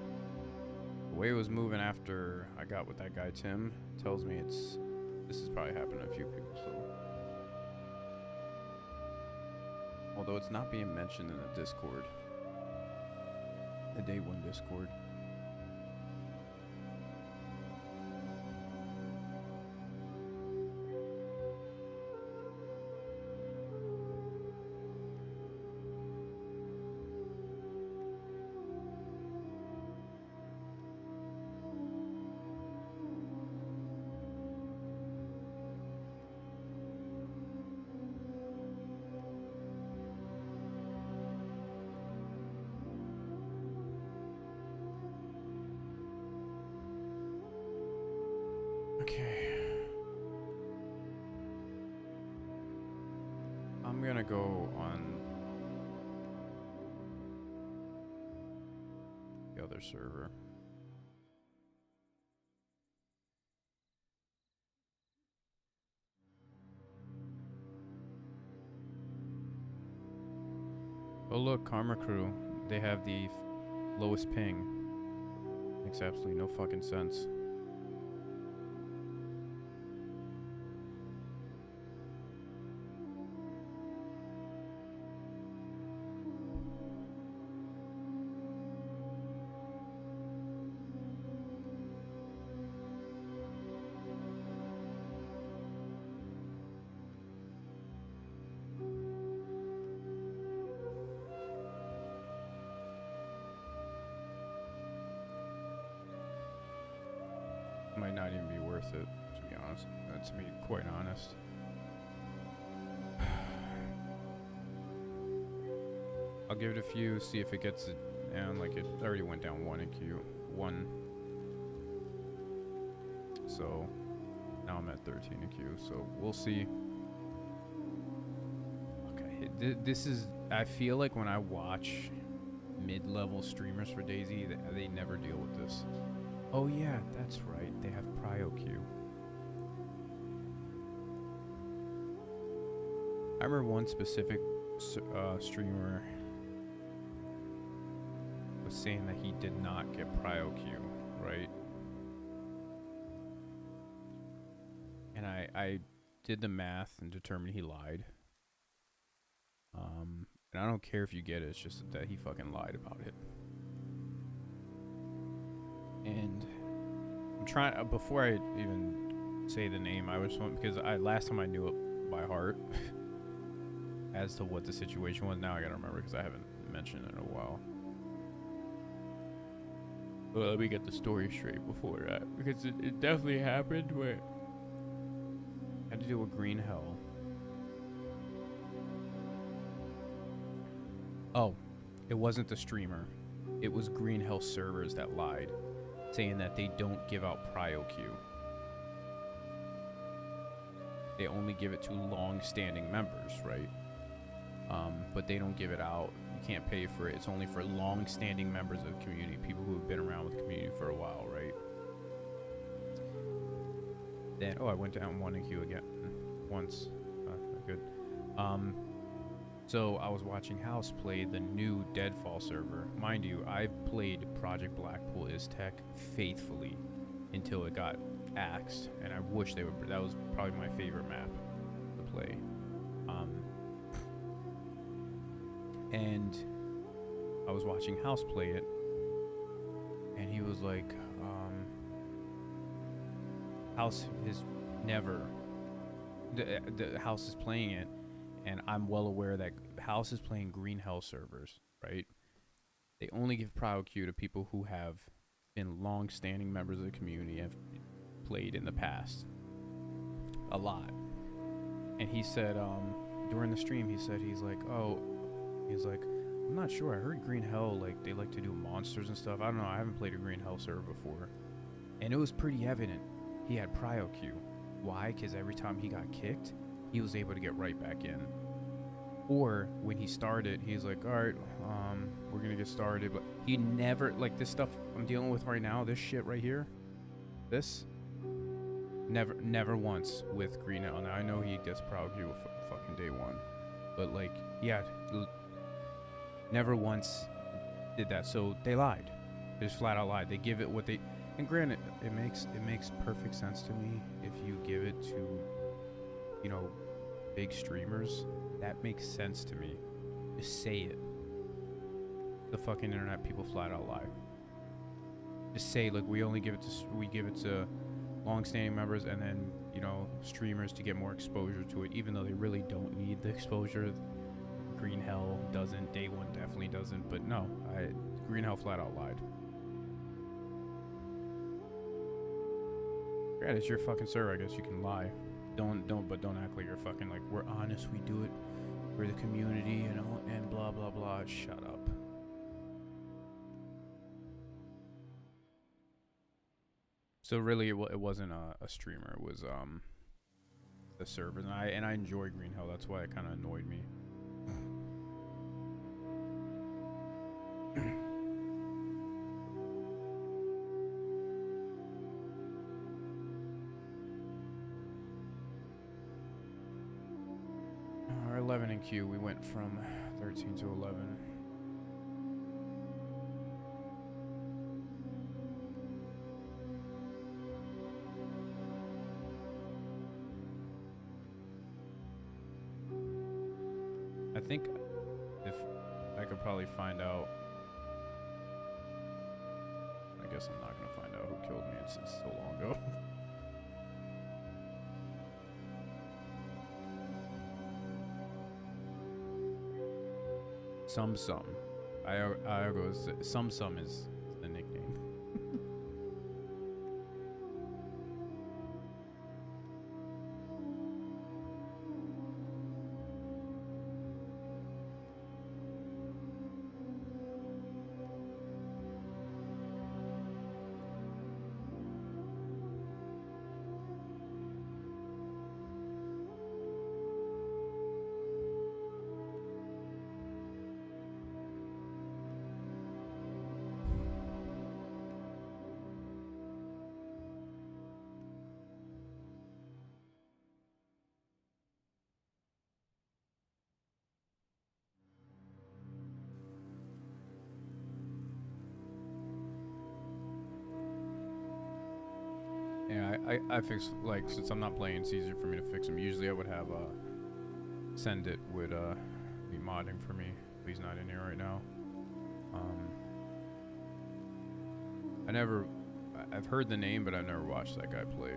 the way it was moving after I got with that guy Tim tells me this has probably happened to a few people, so. Although it's not being mentioned in the Discord. The Day 1 Discord. Okay. I'm gonna go on the other server. Oh look, Karma Crew. They have the lowest ping. Makes absolutely no fucking sense. worth it, to be honest. To be quite honest. I'll give it a few, see if it gets it down. Like, it already went down 1 IQ. 1. So, now I'm at 13 IQ, so we'll see. Okay, this is... I feel like when I watch mid-level streamers for DayZ, they never deal with this. Oh yeah, that's right. They have prio queue. I remember one specific streamer was saying that he did not get prio queue, right? And I did the math and determined he lied. And I don't care if you get it, it's just that he fucking lied about it. And I'm trying, before I even say the name, I just want, because last time I knew it by heart as to what the situation was. Now I gotta remember because I haven't mentioned it in a while. Well, let me get the story straight before that, because it definitely happened where I had to deal with Green Hell. Oh, it wasn't the streamer. It was Green Hell servers that lied, saying that they don't give out prio queue. They only give it to long-standing members, right? But they don't give it out. You can't pay for it. It's only for long-standing members of the community, people who have been around with the community for a while, right? Then, oh, I went down 1 IQ again. Once. Good. So I was watching House play the new Deadfall server. Mind you, I played Project Blackpool Iztech faithfully until it got axed, and I wish they would. That was probably my favorite map to play. And I was watching House play it, and he was like, House is never, the House is playing it, and I'm well aware that House is playing Green Hell servers, right? They only give prio queue to people who have been long-standing members of the community, have played in the past a lot. And he said, during the stream, he's like, I'm not sure. I heard Green Hell, like, they like to do monsters and stuff. I don't know. I haven't played a Green Hell server before. And it was pretty evident he had prio queue. Why? Because every time he got kicked, he was able to get right back in. Or when he started, he's like, all right, we're going to get started. But he never, like, this stuff I'm dealing with right now, this shit right here, this, never once with Green Hell. Now, I know he gets prio queue fucking day one. But, like, yeah, never once did that. So they lied. They just flat out lied. They give it what they, and granted, it makes perfect sense to me if you give it to, you know, big streamers. That makes sense to me. Just say it. The fucking internet people flat out lie. Just say, like, we give it to long-standing members, and then, you know, streamers to get more exposure to it, even though they really don't need the exposure. Green Hell doesn't, Day One definitely doesn't, but no, Green Hell flat out lied. Granted, it's your fucking server, I guess you can lie. Don't act like you're fucking, like, we're honest, we do it for the community, you know, and blah blah blah. Shut up. So really, it wasn't a streamer. It was the servers, and I enjoy Green Hell. That's why it kind of annoyed me. 11 in queue, we went from 13 to 11. I think if I could probably find out, I guess I'm not gonna find out who killed me, it's so long ago. Sum. Iago's Sum is the nickname. I fix, like, since I'm not playing, it's easier for me to fix them. Usually I would have Send It would be modding for me, but he's not in here right now. I've heard the name, but I've never watched that guy play.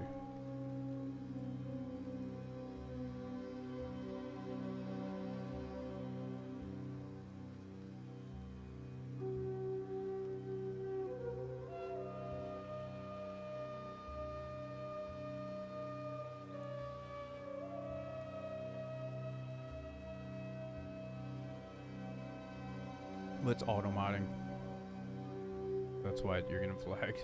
It's auto modding. That's why you're getting flagged.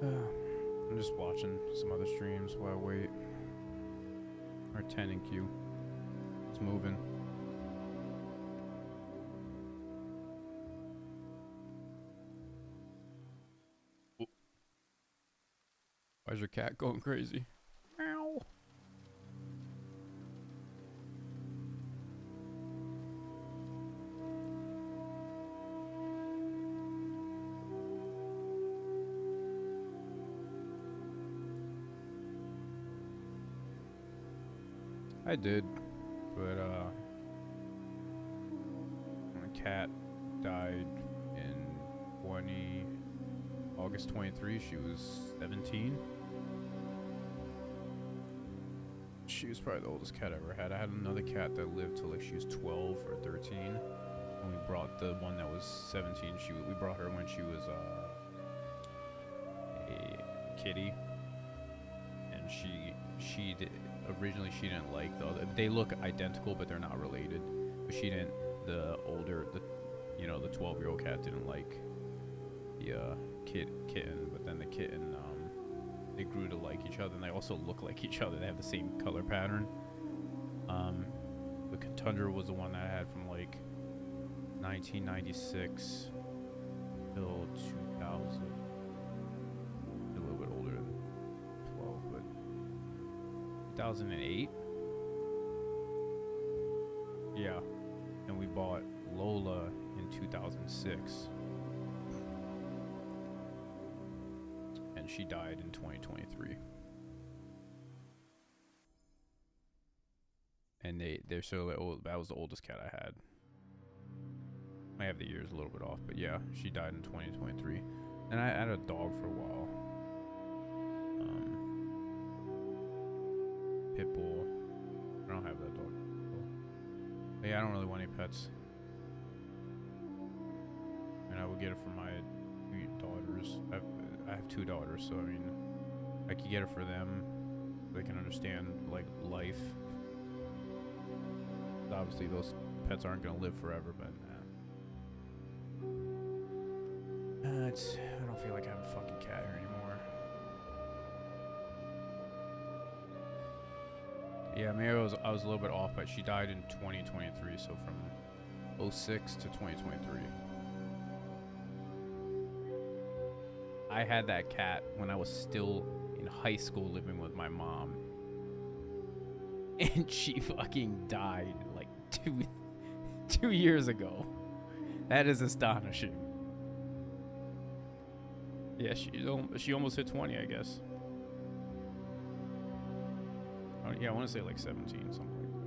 I'm just watching some other streams while I wait. Or 10 in queue. It's moving. Why's your cat going crazy? Meow. I did, but my cat died in August 23. She was 17. She was probably the oldest cat I ever had. I had another cat that lived till like she was 12 or 13. And we brought the one that was 17. We brought her when she was a kitty, and originally she didn't like the other. They look identical, but they're not related. But she didn't. The 12-year-old cat didn't like the kitten. But then the kitten, they grew to like each other, and they also look like each other. They have the same color pattern. The Tundra was the one that I had from like 1996 till 2000. A little bit older than 12, but 2008. Yeah, and we bought Lola in 2006, and she died in 2023. And they're so old. That was the oldest cat I had. I have the years a little bit off, but yeah, she died in 2023. And I had a dog for a while. Pitbull. I don't have that dog. But yeah, I don't really want any pets. And I would get it for my 2 daughters. I have 2 daughters, so I mean, I could get it for them. So they can understand, like, life. Obviously, those pets aren't gonna live forever, but I don't feel like having a fucking cat here anymore. Yeah, maybe I was a little bit off, but she died in 2023, so from 06 to 2023. I had that cat when I was still in high school living with my mom. And she fucking died like two years ago. That is astonishing. Yeah, she almost hit 20, I guess. Oh, yeah, I want to say like 17, something like that.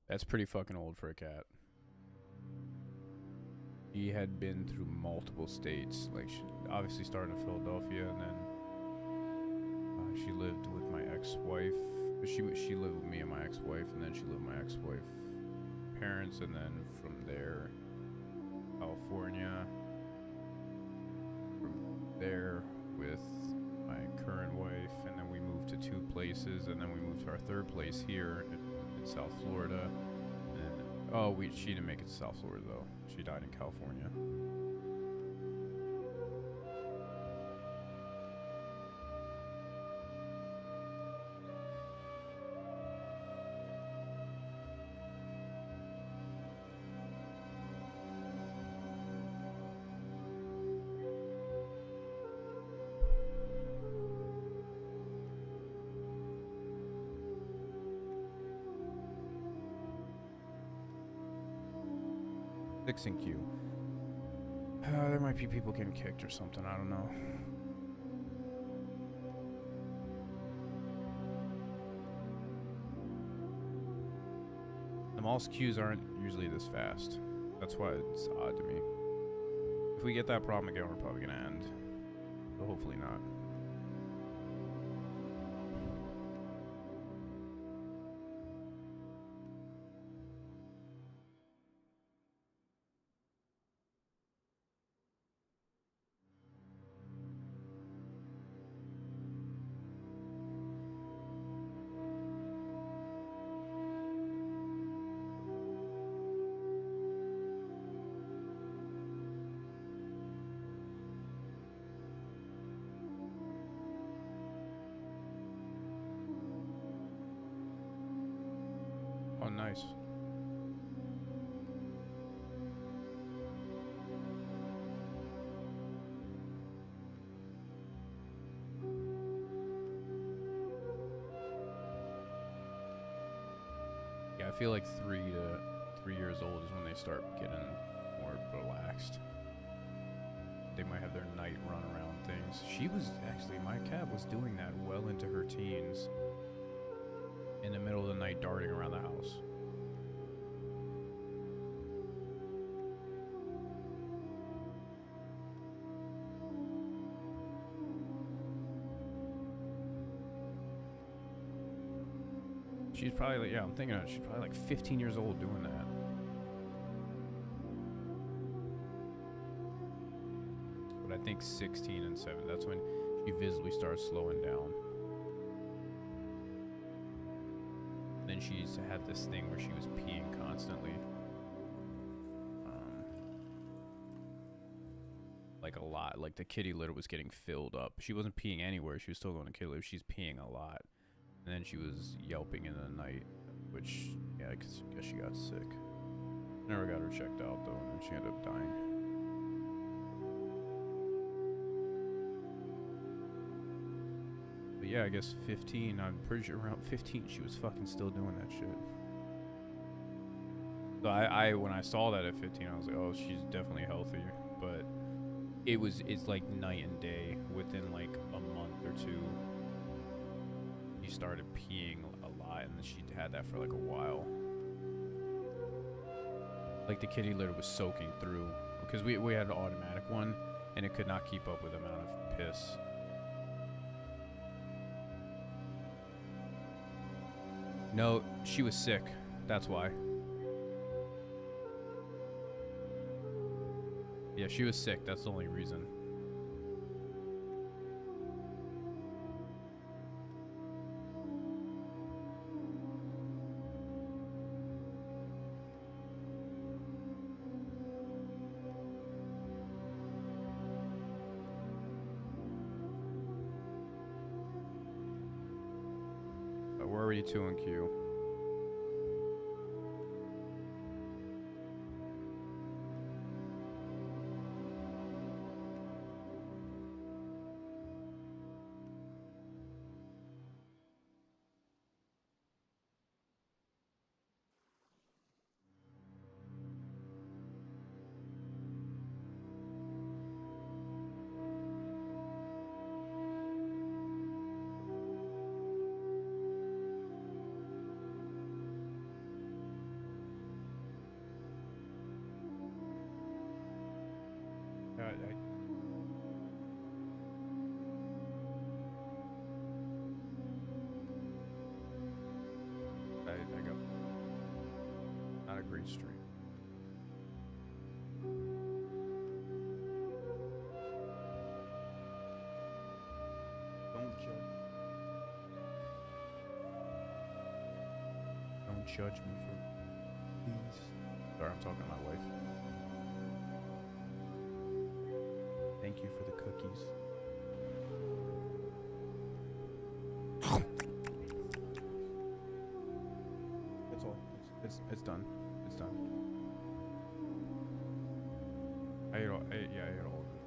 That's pretty fucking old for a cat. She had been through multiple states. Like, she obviously started in Philadelphia, and then she lived with my ex-wife. She lived with me and my ex-wife, and then she lived with my ex-wife parents, and then from there, California. From there with my current wife, and then we moved to 2 places, and then we moved to our 3rd place here in South Florida. And she didn't make it to South Florida though. She died in California. Fixing queue. There might be people getting kicked or something. I don't know. Namalsk queues aren't usually this fast. That's why it's odd to me. If we get that problem again, we're probably gonna end. But hopefully not. Oh, nice. Yeah, I feel like 3 years old is when they start getting more relaxed. They might have their night run around things. My cat was doing that well into her teens. In the middle of the night, darting around the house. She's probably like, yeah, I'm thinking she's probably like 15 years old doing that. But I think 16 and 7, that's when she visibly starts slowing down. Then she's had this thing where she was peeing constantly. Like a lot. Like the kitty litter was getting filled up. She wasn't peeing anywhere. She was still going to kitty litter. She's peeing a lot. And then she was yelping in the night, which, yeah, I guess she got sick. Never got her checked out though, and then she ended up dying. But yeah, I guess 15, I'm pretty sure around 15 she was fucking still doing that shit. So when I saw that at 15, I was like, oh, she's definitely healthy. But it's like night and day. Within like a month or 2, she started peeing a lot, and then she had that for like a while. Like the kitty litter was soaking through a because we had an automatic one, and it could not keep up with the amount of piss. No, she was sick. That's why. Yeah, she was sick. That's the only reason. We're already 2 in queue. I got not a great stream. Don't judge me for please. Sorry, I'm talking to my wife. Thank you for the cookies. That's all. It's done. It's done. I ate all. Yeah, I ate all of it.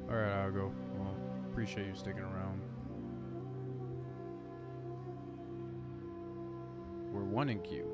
All right, I'll go. Well, appreciate you sticking around. We're 1 in queue.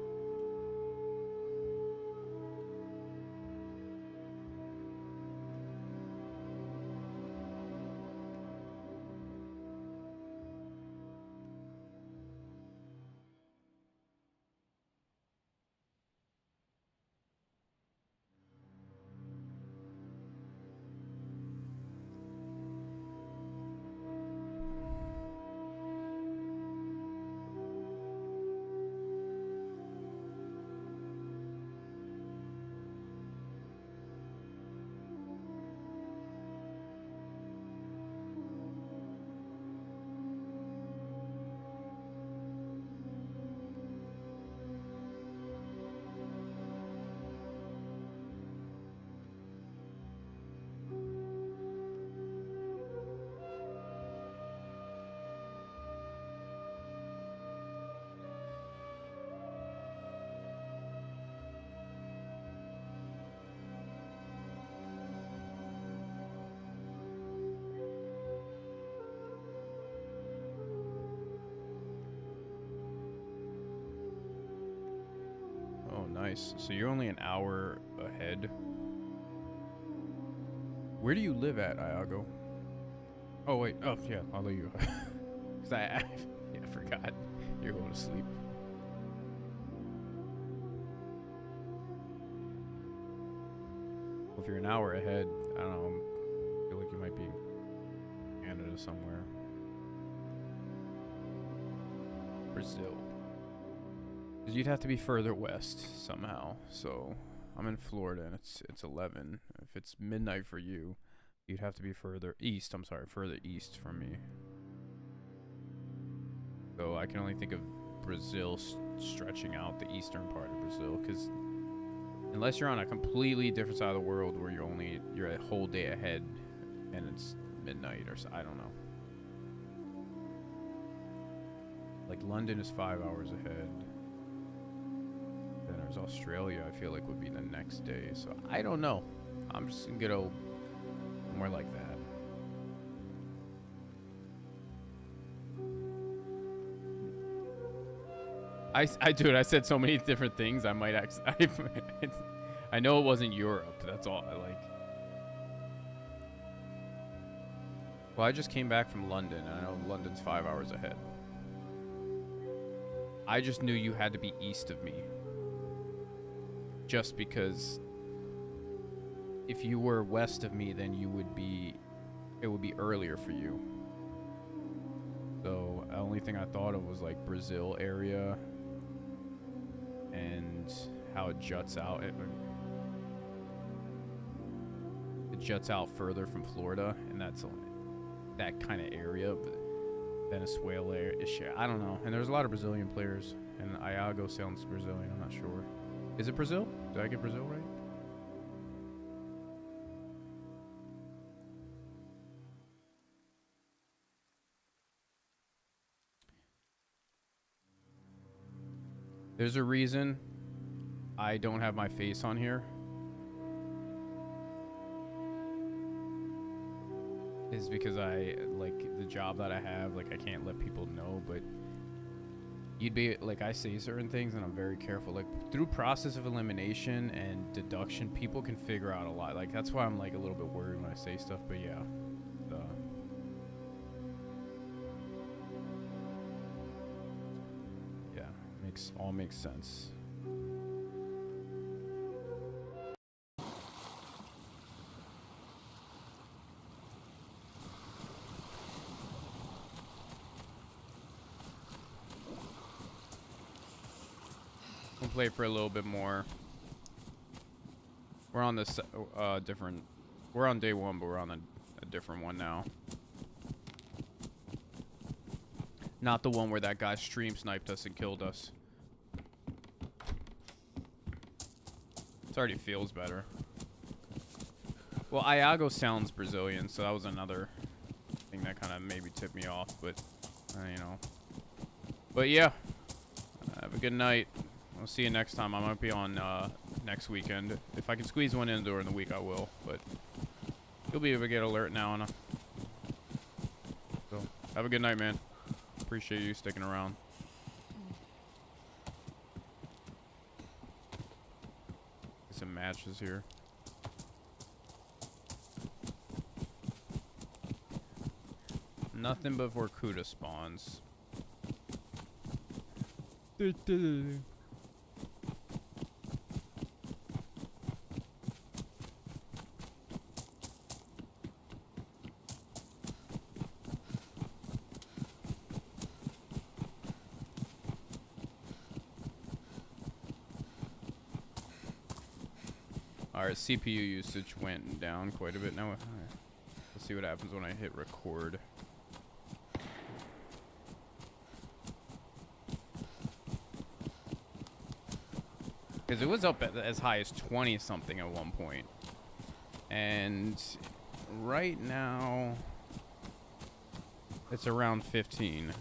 Oh, nice. So you're only an hour ahead. Where do you live at, Iago? Oh, wait. Oh, yeah. I'll let you go. Because I forgot. You're going to sleep. Well, if you're an hour ahead, I don't know. I feel like you might be in Canada somewhere. Brazil. Because you'd have to be further west somehow. So I'm in Florida and it's 11. If it's midnight for you, you'd have to be further east. I'm sorry, further east from me. So I can only think of Brazil stretching out the eastern part of Brazil. Because unless you're on a completely different side of the world where you're a whole day ahead and it's midnight or so, I don't know. Like London is 5 hours ahead. Then there's Australia, I feel like would be the next day. So I don't know. I'm just gonna go somewhere like that. I said so many different things. I might I know it wasn't Europe. That's all. Well, I just came back from London, and I know London's 5 hours ahead. I just knew you had to be east of me. just because if you were west of me, then it would be earlier for you. So the only thing I thought of was like Brazil area and how it juts out. It juts out further from Florida, and that's that kind of area. But Venezuela ish. I don't know. And there's a lot of Brazilian players, and Iago sounds Brazilian. I'm not sure. Is it Brazil? Did I get Brazil right? There's a reason I don't have my face on here. Is because I, like, the job that I have, like, I can't let people know, but you'd be, like, I say certain things and I'm very careful. Like, through process of elimination and deduction, people can figure out a lot. Like, that's why I'm, like, a little bit worried when I say stuff, but yeah. All makes sense. We'll play for a little bit more. We're on this different. We're on day 1, but we're on a different one now. Not the one where that guy stream sniped us and killed us. It already feels better. Well, Iago sounds Brazilian, so that was another thing that kind of maybe tipped me off, but, you know. But yeah, have a good night. I'll see you next time. I might be on next weekend. If I can squeeze one in during the week, I will, but you'll be able to get alert now. So, have a good night, man. Appreciate you sticking around. Some matches here. Nothing but Vorkuta spawns. Alright, CPU usage went down quite a bit now. Let's see what happens when I hit record. Because it was up at as high as 20 something at one point. And right now it's around 15.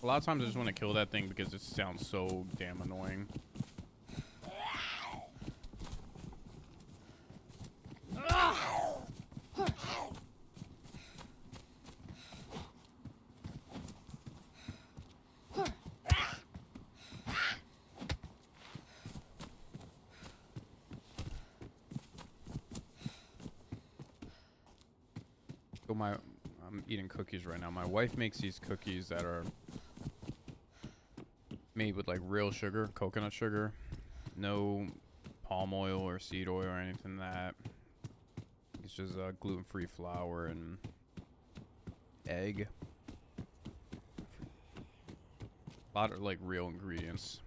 A lot of times I just want to kill that thing because it sounds so damn annoying. So I'm eating cookies right now. My wife makes these cookies that are made with like real sugar, coconut sugar, no palm oil or seed oil or anything like that. just gluten-free flour and egg. A lot of like real ingredients.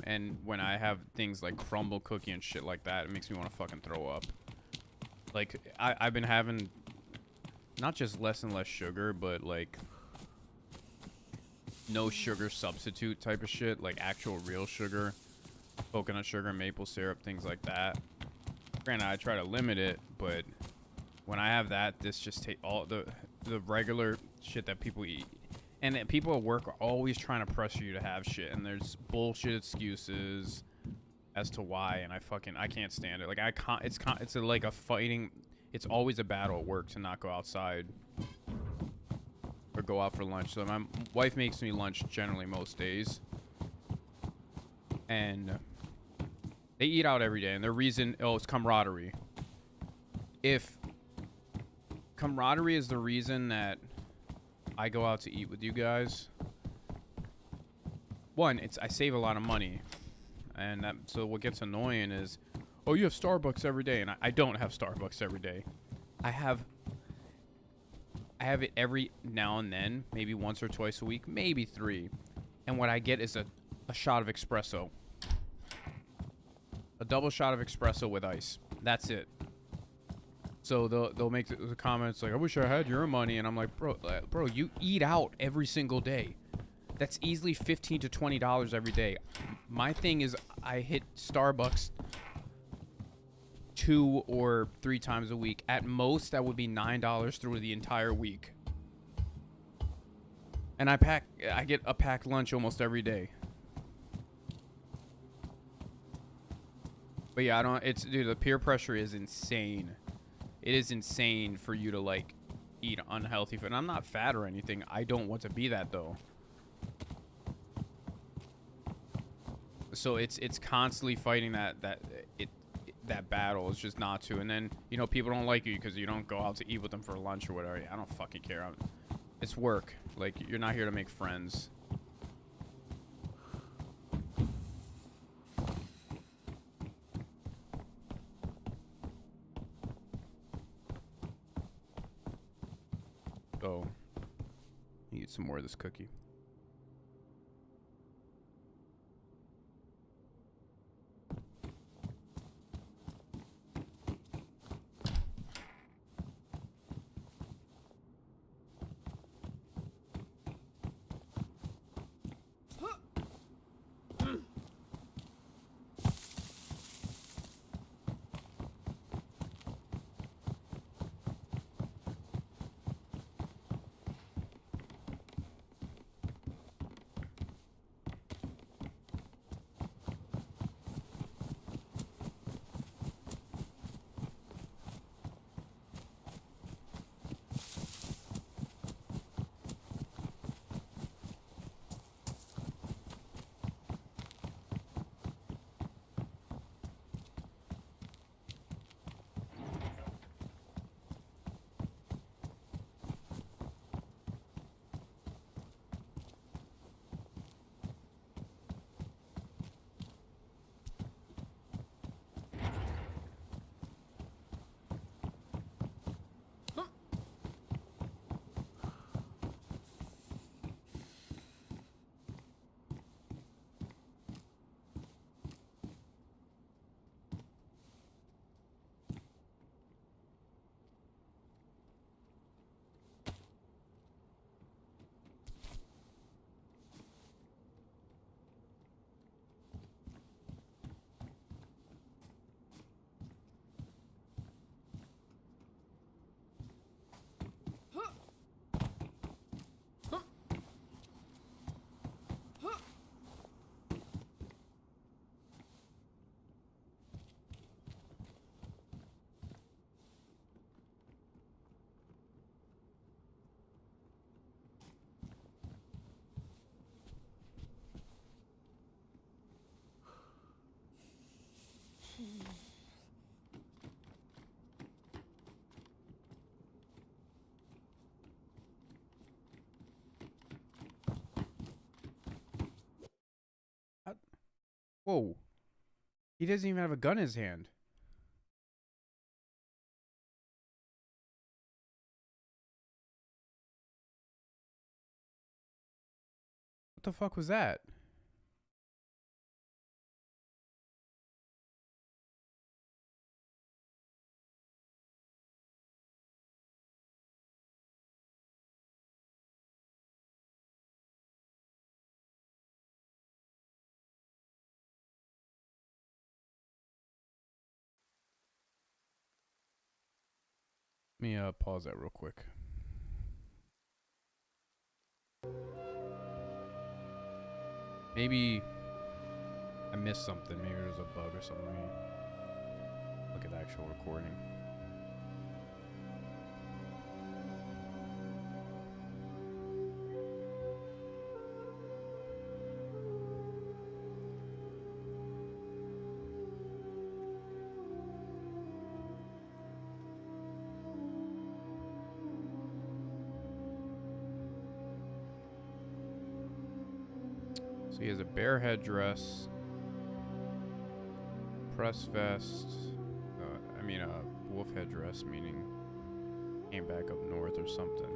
And when I have things like crumble cookie and shit like that, it makes me want to fucking throw up. Like, I've been having not just less and less sugar, but like no sugar substitute type of shit, like actual real sugar, coconut sugar, maple syrup, things like that. Granted, I try to limit it, but when I have that, this just take all the regular shit that people eat. And people at work are always trying to pressure you to have shit, and there's bullshit excuses as to why, and I can't stand it. Like it's like a fighting. It's always a battle at work to not go outside or go out for lunch. So my wife makes me lunch generally most days, and they eat out every day, and their reason, it's camaraderie. If camaraderie is the reason that I go out to eat with you guys, one, I save a lot of money, and so what gets annoying is, oh, you have Starbucks every day, and I don't have Starbucks every day. I have it every now and then, maybe once or twice a week, maybe 3, and what I get is a shot of espresso, a double shot of espresso with ice. That's it. So they'll make the comments like, I wish I had your money. And I'm like, bro, you eat out every single day. That's easily $15 to $20 every day. My thing is I hit Starbucks 2 or 3 times a week. At most, that would be $9 through the entire week. And I get a packed lunch almost every day. But yeah, dude, the peer pressure is insane. It is insane for you to like eat unhealthy food. And I'm not fat or anything. I don't want to be that though. So it's constantly fighting that battle. It's just not to. And then, you know, people don't like you because you don't go out to eat with them for lunch or whatever. I don't fucking care. It's work. Like, you're not here to make friends. So, eat some more of this cookie. Whoa. He doesn't even have a gun in his hand. What the fuck was that? Let me pause that real quick. Maybe I missed something. Maybe there was a bug or something. Let me look at the actual recording. So he has a bear headdress, press vest, wolf headdress, meaning came back up north or something.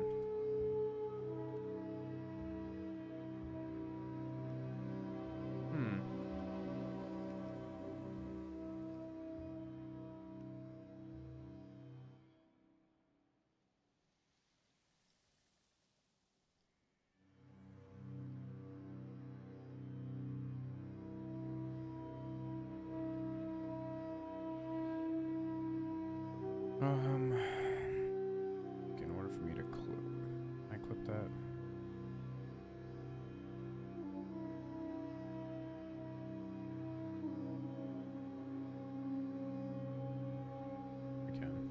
In order for me to clip, I clip that. I can.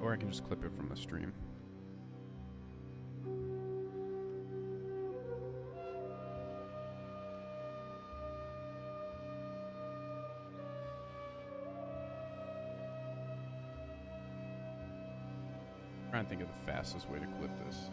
Or I can just clip it from the stream. Trying to think of the fastest way to clip this.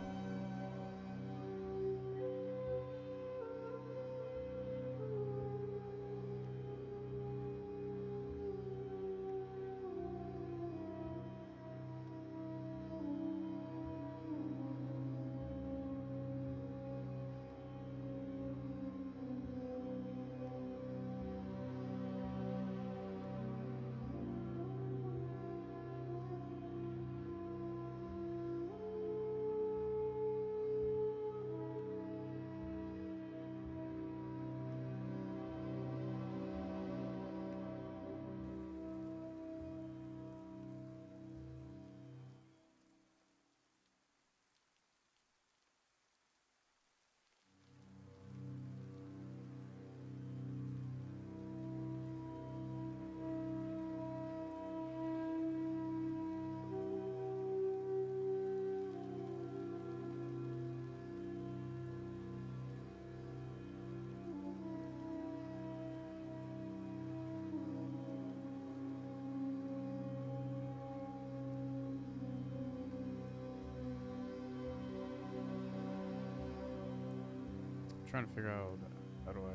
Trying to figure out how do I.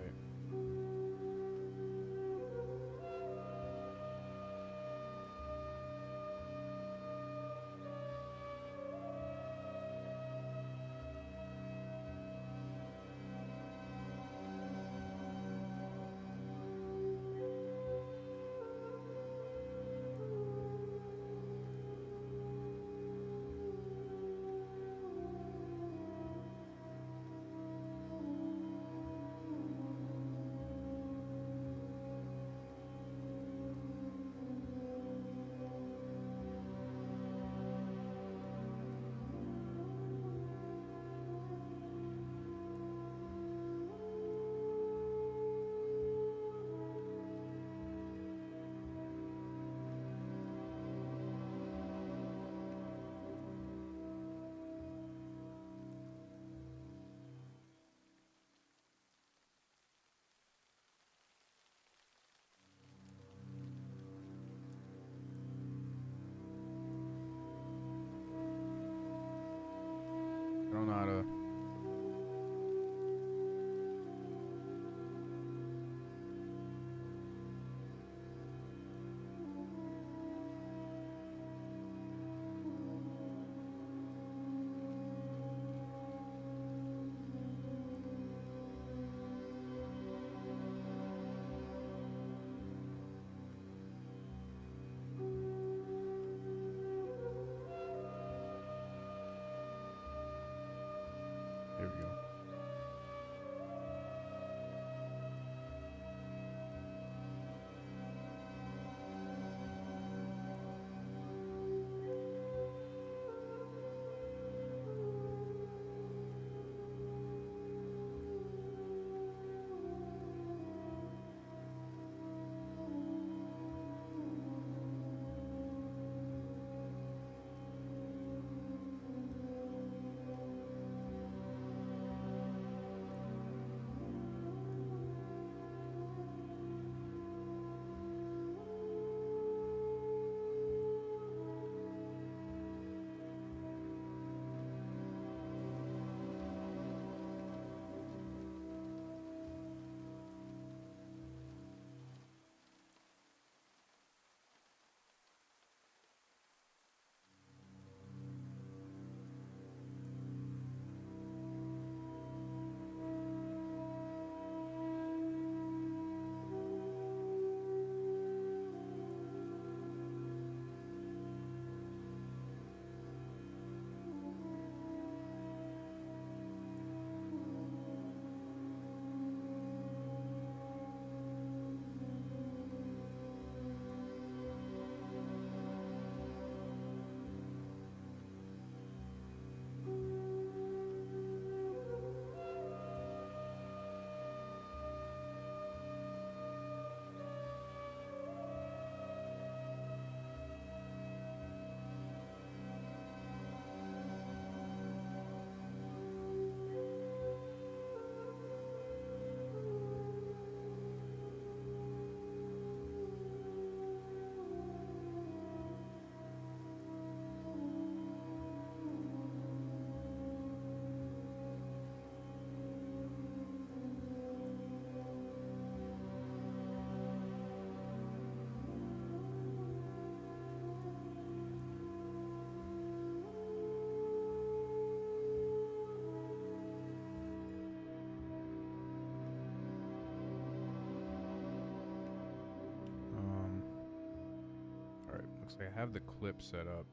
Looks like I have the clip set up.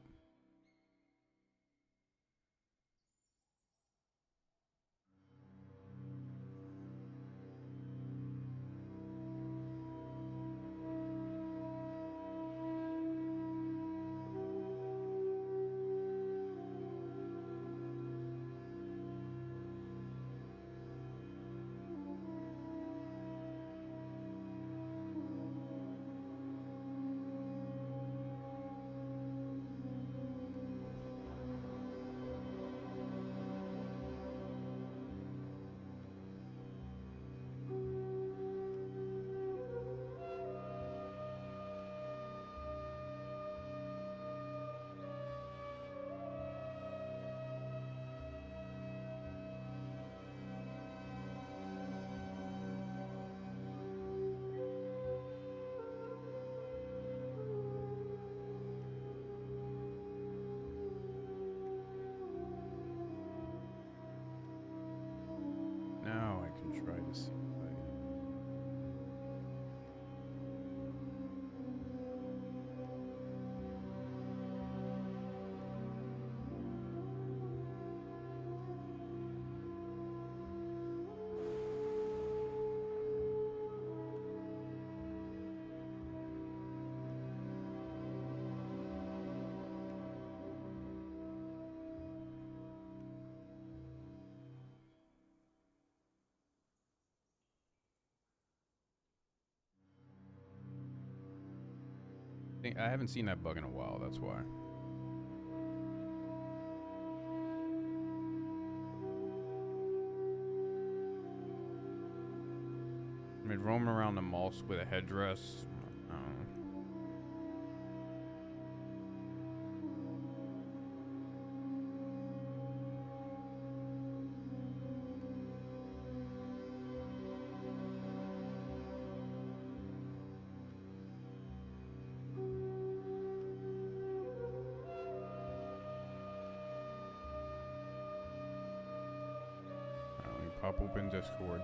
Now I can try to see if I... I haven't seen that bug in a while, that's why. I mean, roaming around the Namalsk with a headdress. I don't know. Let me pop open Discord.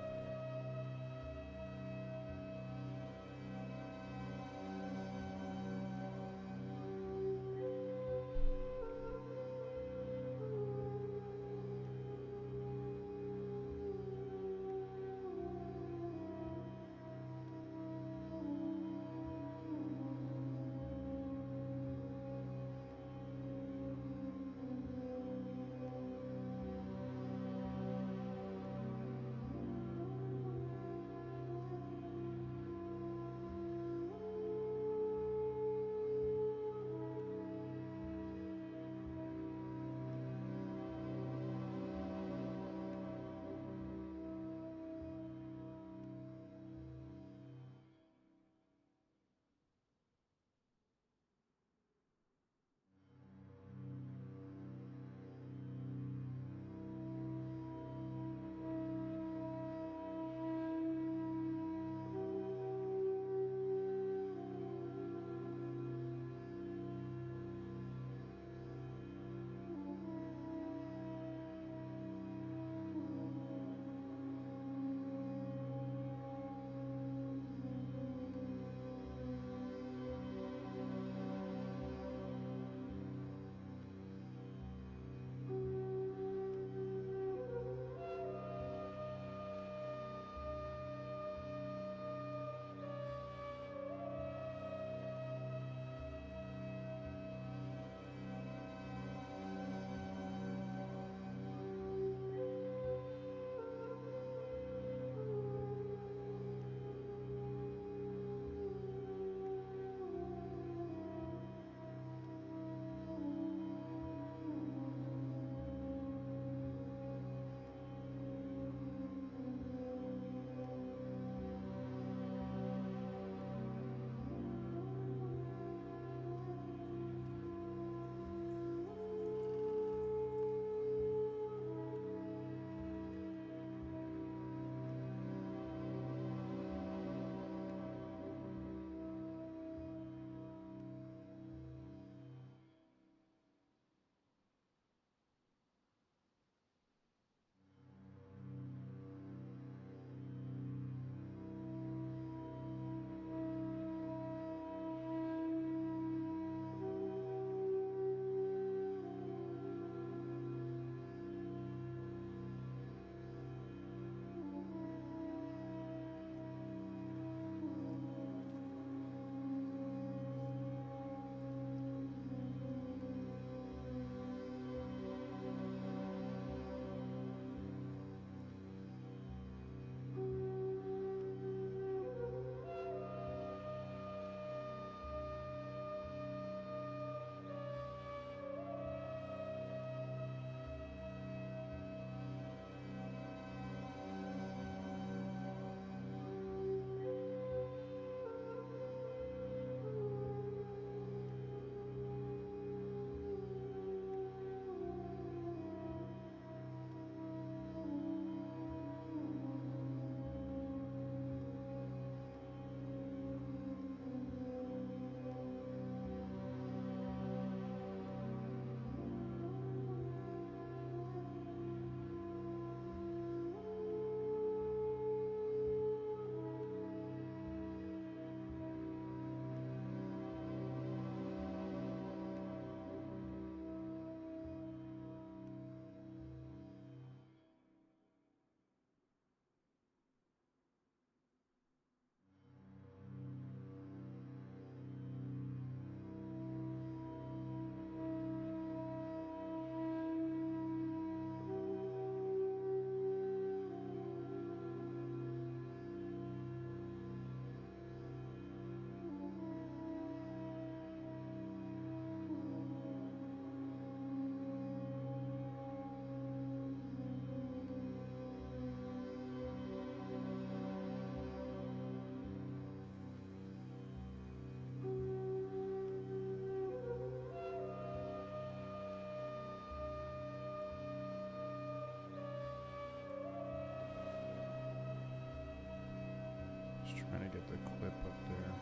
Trying to get the clip up there.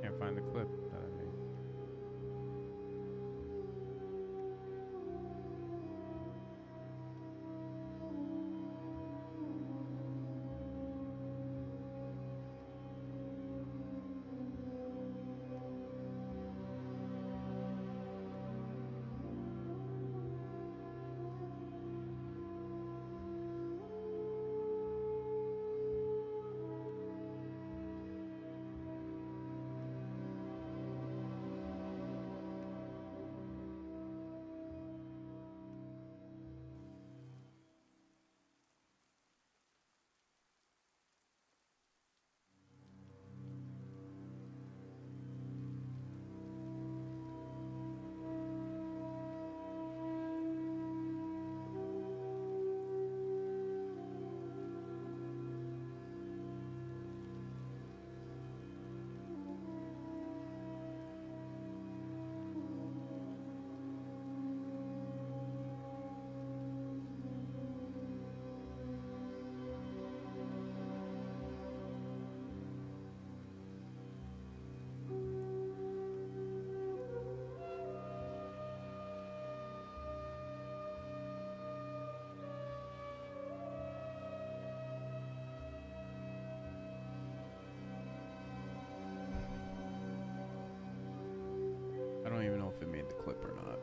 Can't find the clip that I made. I don't even know if it made the clip or not.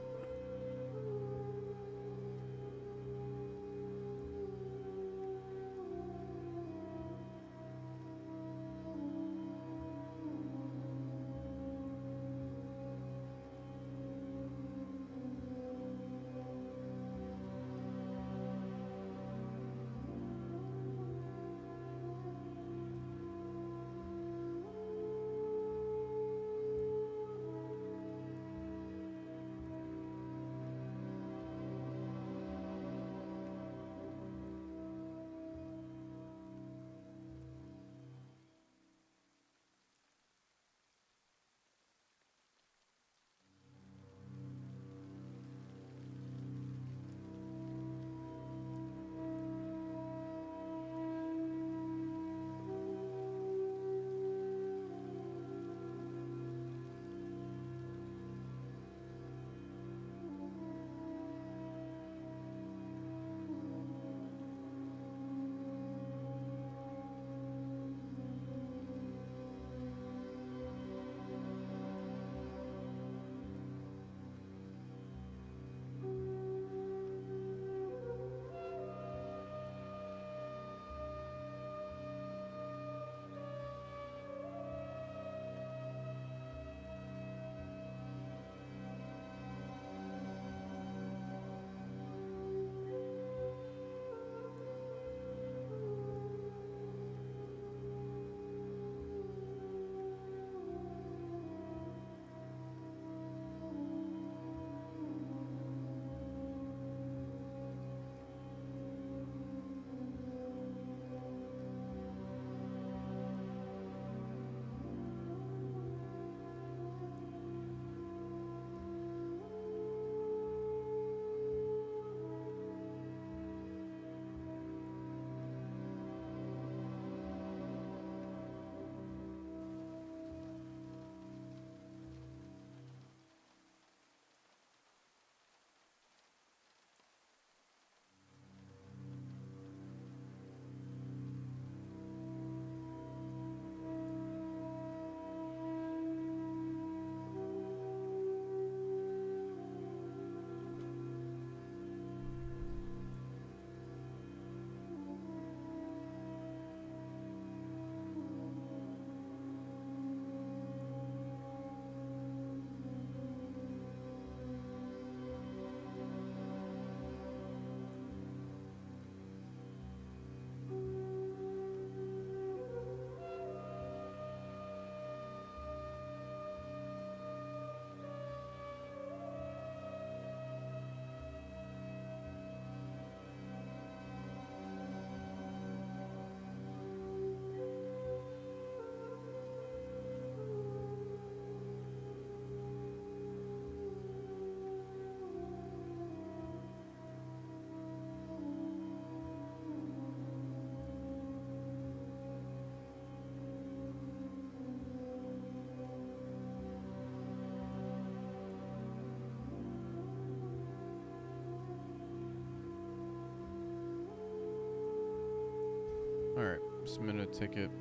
Submit a ticket.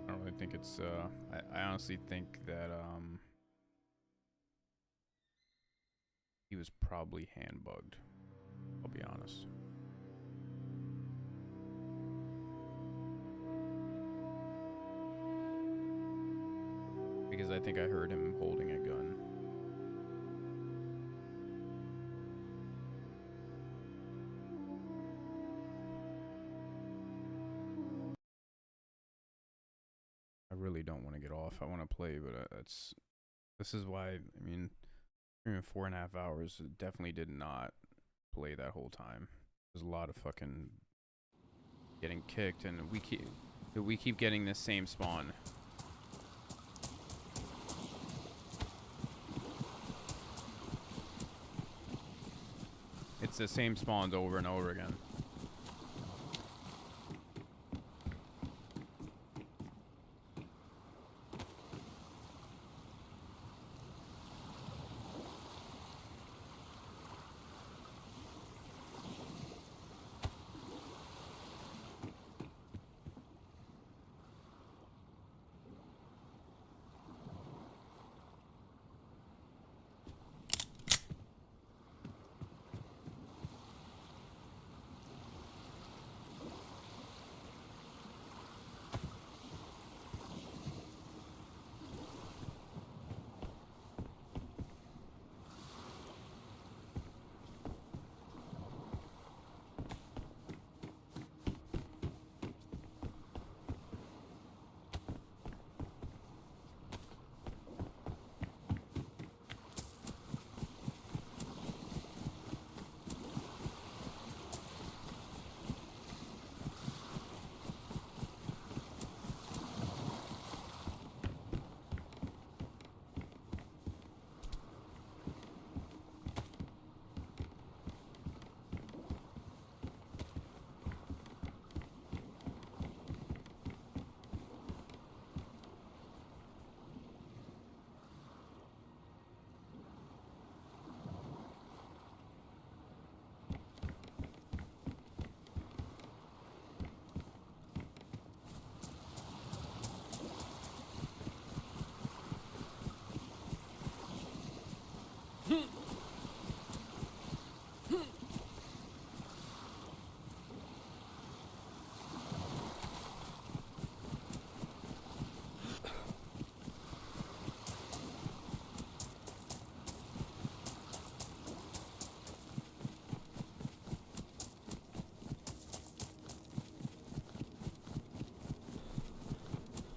I don't really think it's I honestly think that he was probably hand bugged. I'll be honest. Because I think I heard him holding a gun. I really don't want to get off. I want to play, but this is why, I mean, streaming 4.5 hours, definitely did not play that whole time. There's a lot of fucking getting kicked, and we keep getting this same spawn. It's the same spawns over and over again.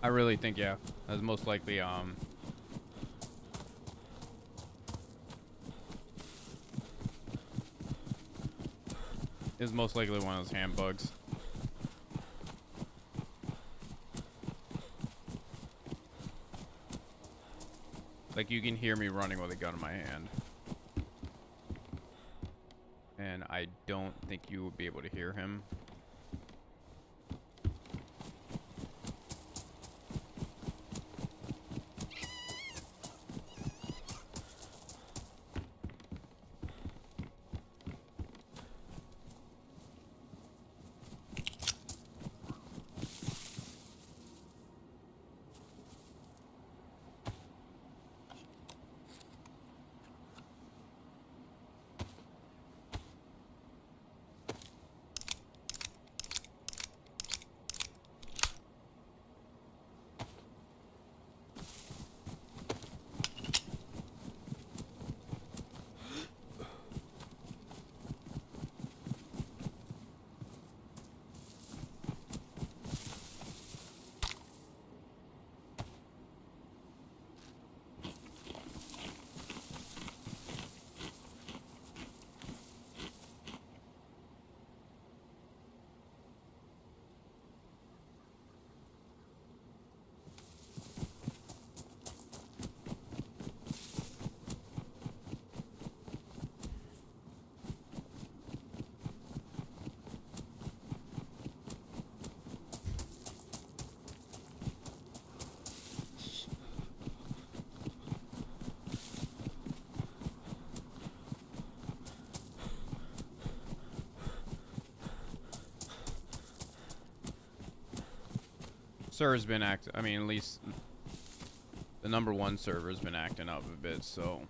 I really think, yeah, that's most likely, is most likely one of those hand bugs. Like, you can hear me running with a gun in my hand. And I don't think you would be able to hear him. server's been I mean, at least the #1 server's been acting up a bit, so.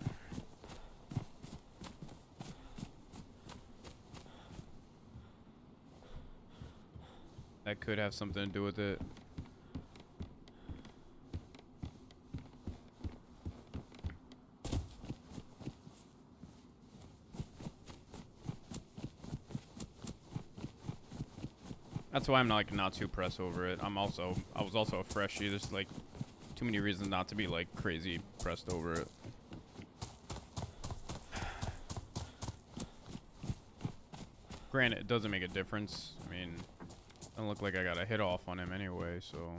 That could have something to do with it. That's why I'm not too pressed over it. I was also a freshie. There's like too many reasons not to be like crazy pressed over it. Granted, it doesn't make a difference. I mean, it doesn't look like I got a hit off on him anyway, so.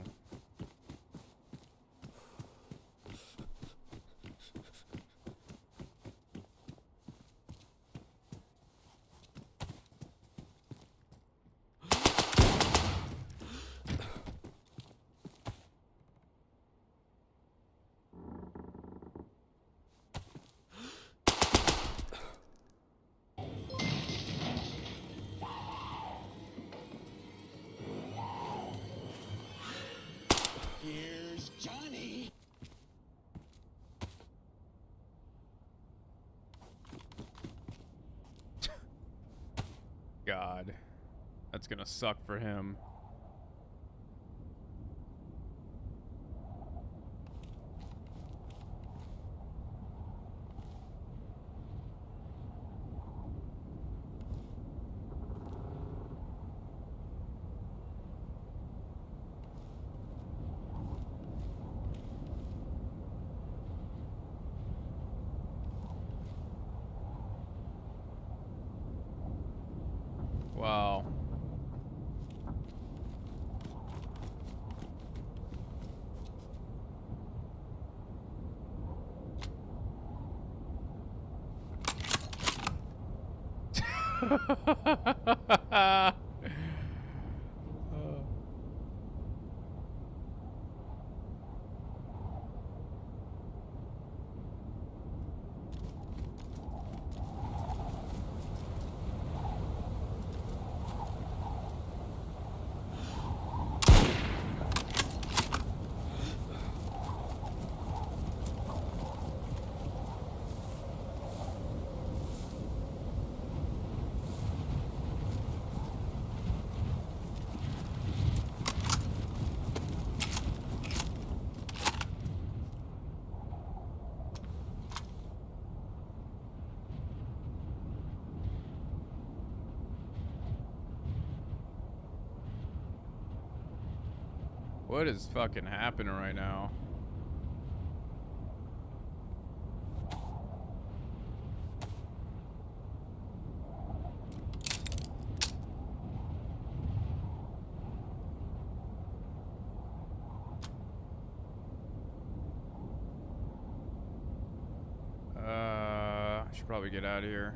Here's Johnny. God, that's gonna suck for him. Wow. What is fucking happening right now? I should probably get out of here.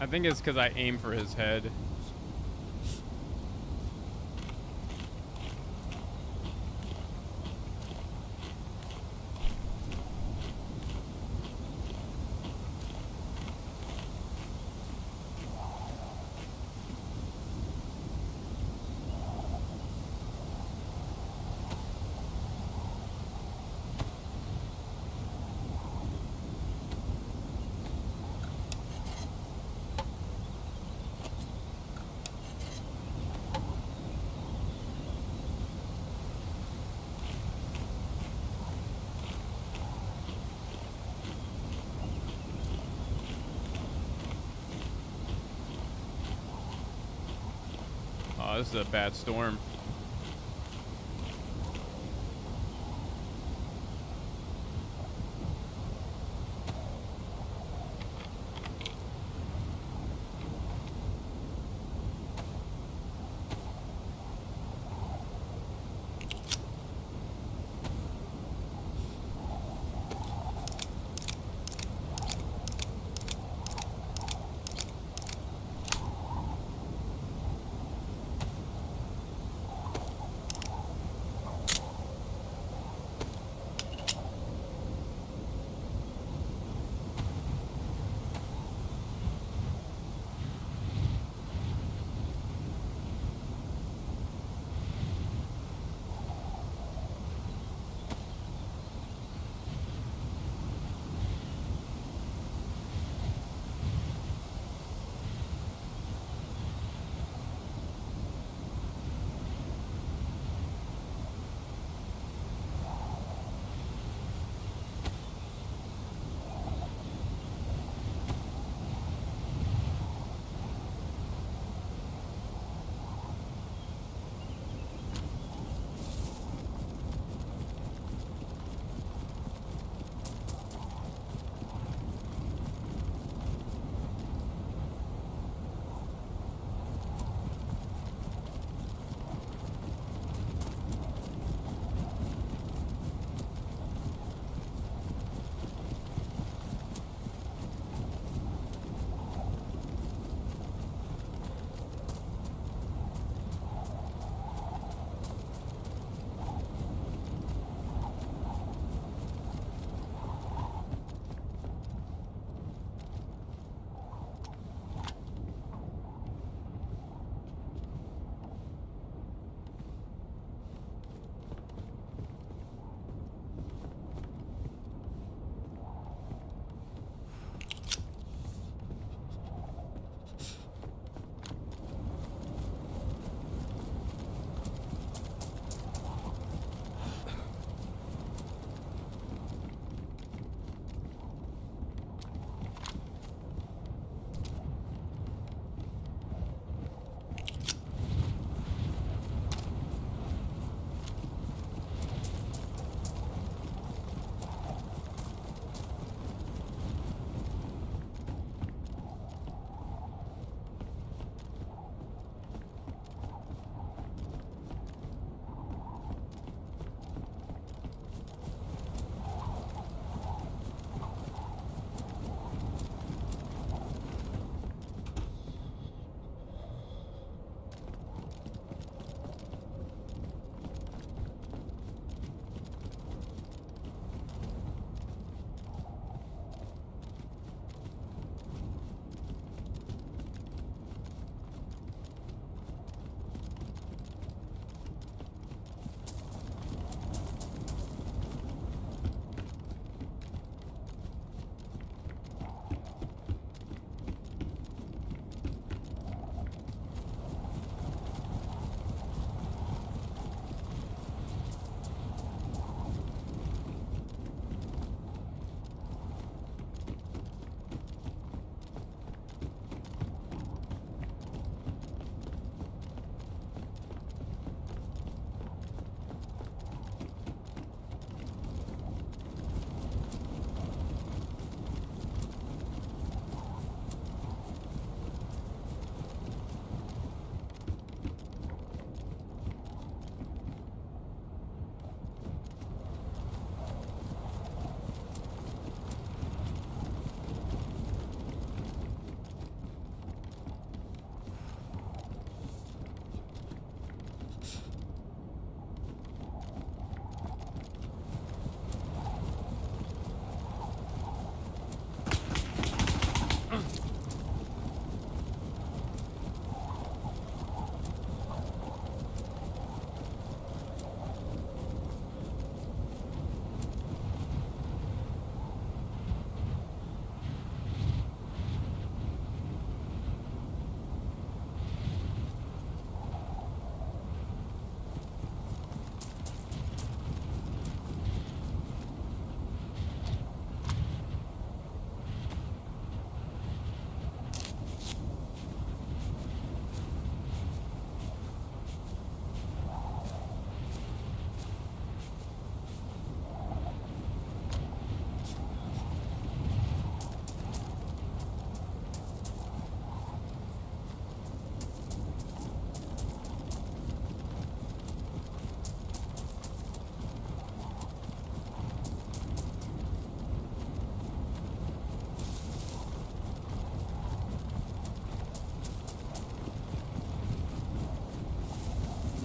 I think it's because I aim for his head. Oh, this is a bad storm.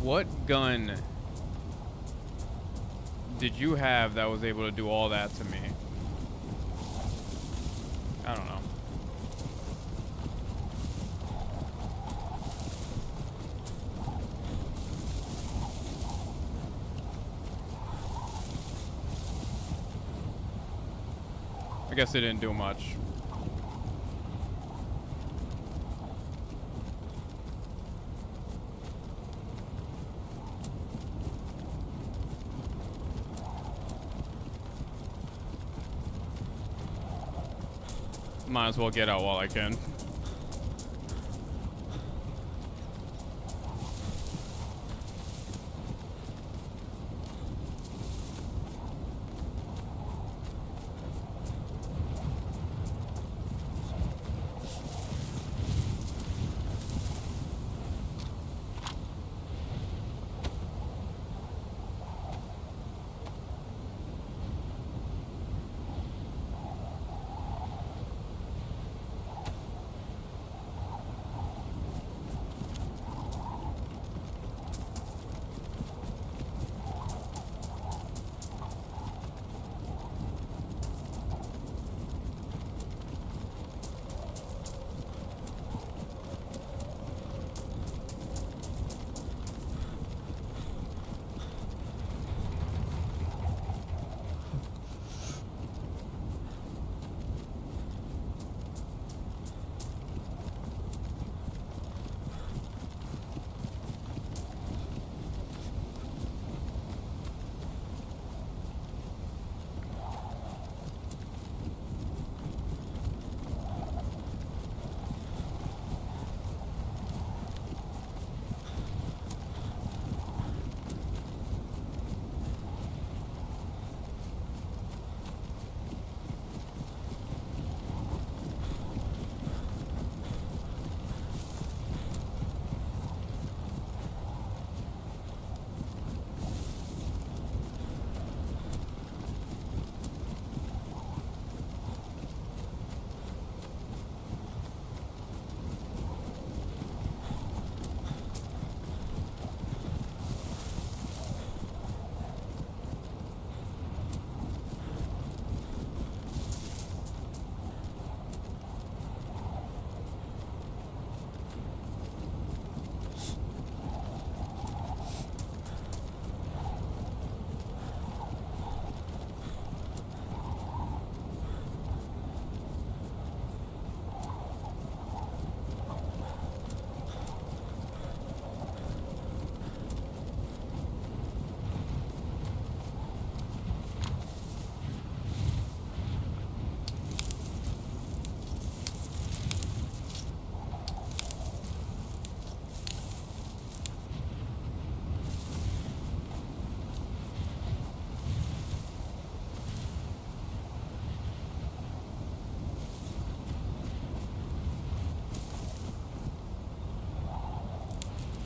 What gun did you have that was able to do all that to me? I don't know. I guess it didn't do much. Might as well get out while I can.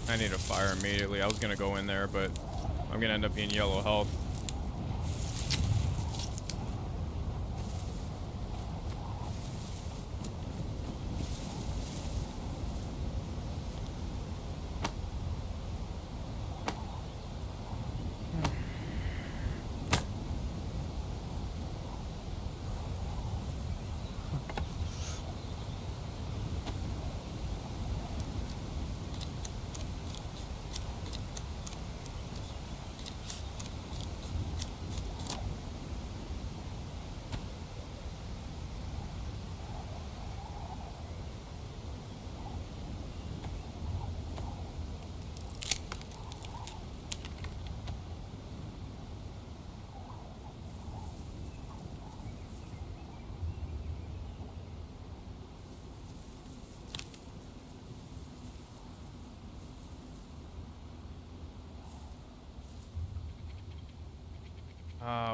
I need a fire immediately. I was gonna go in there, but I'm gonna end up being yellow health.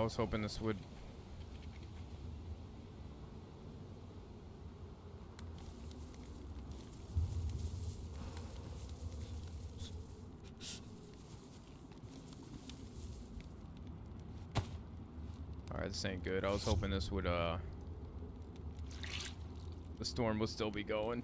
I was hoping this would... Alright, this ain't good. I was hoping this would, the storm would still be going.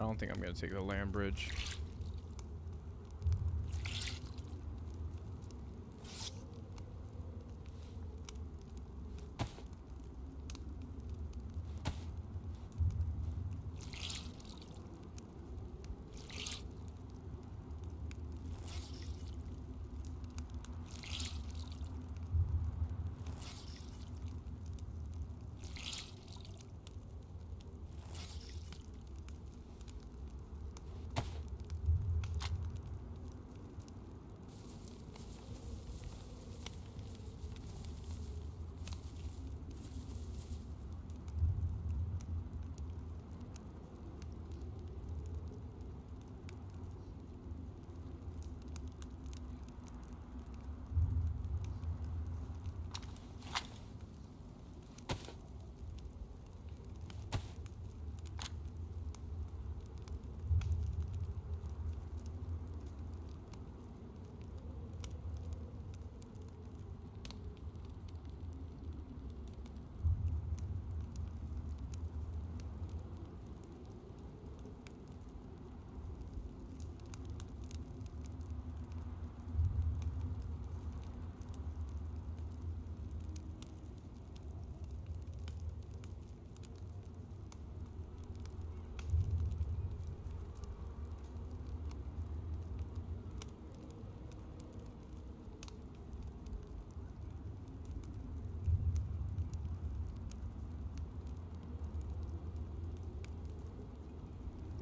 I don't think I'm gonna take the land bridge.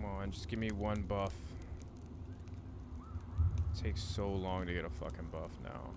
Come on, just give me one buff. It takes so long to get a fucking buff now.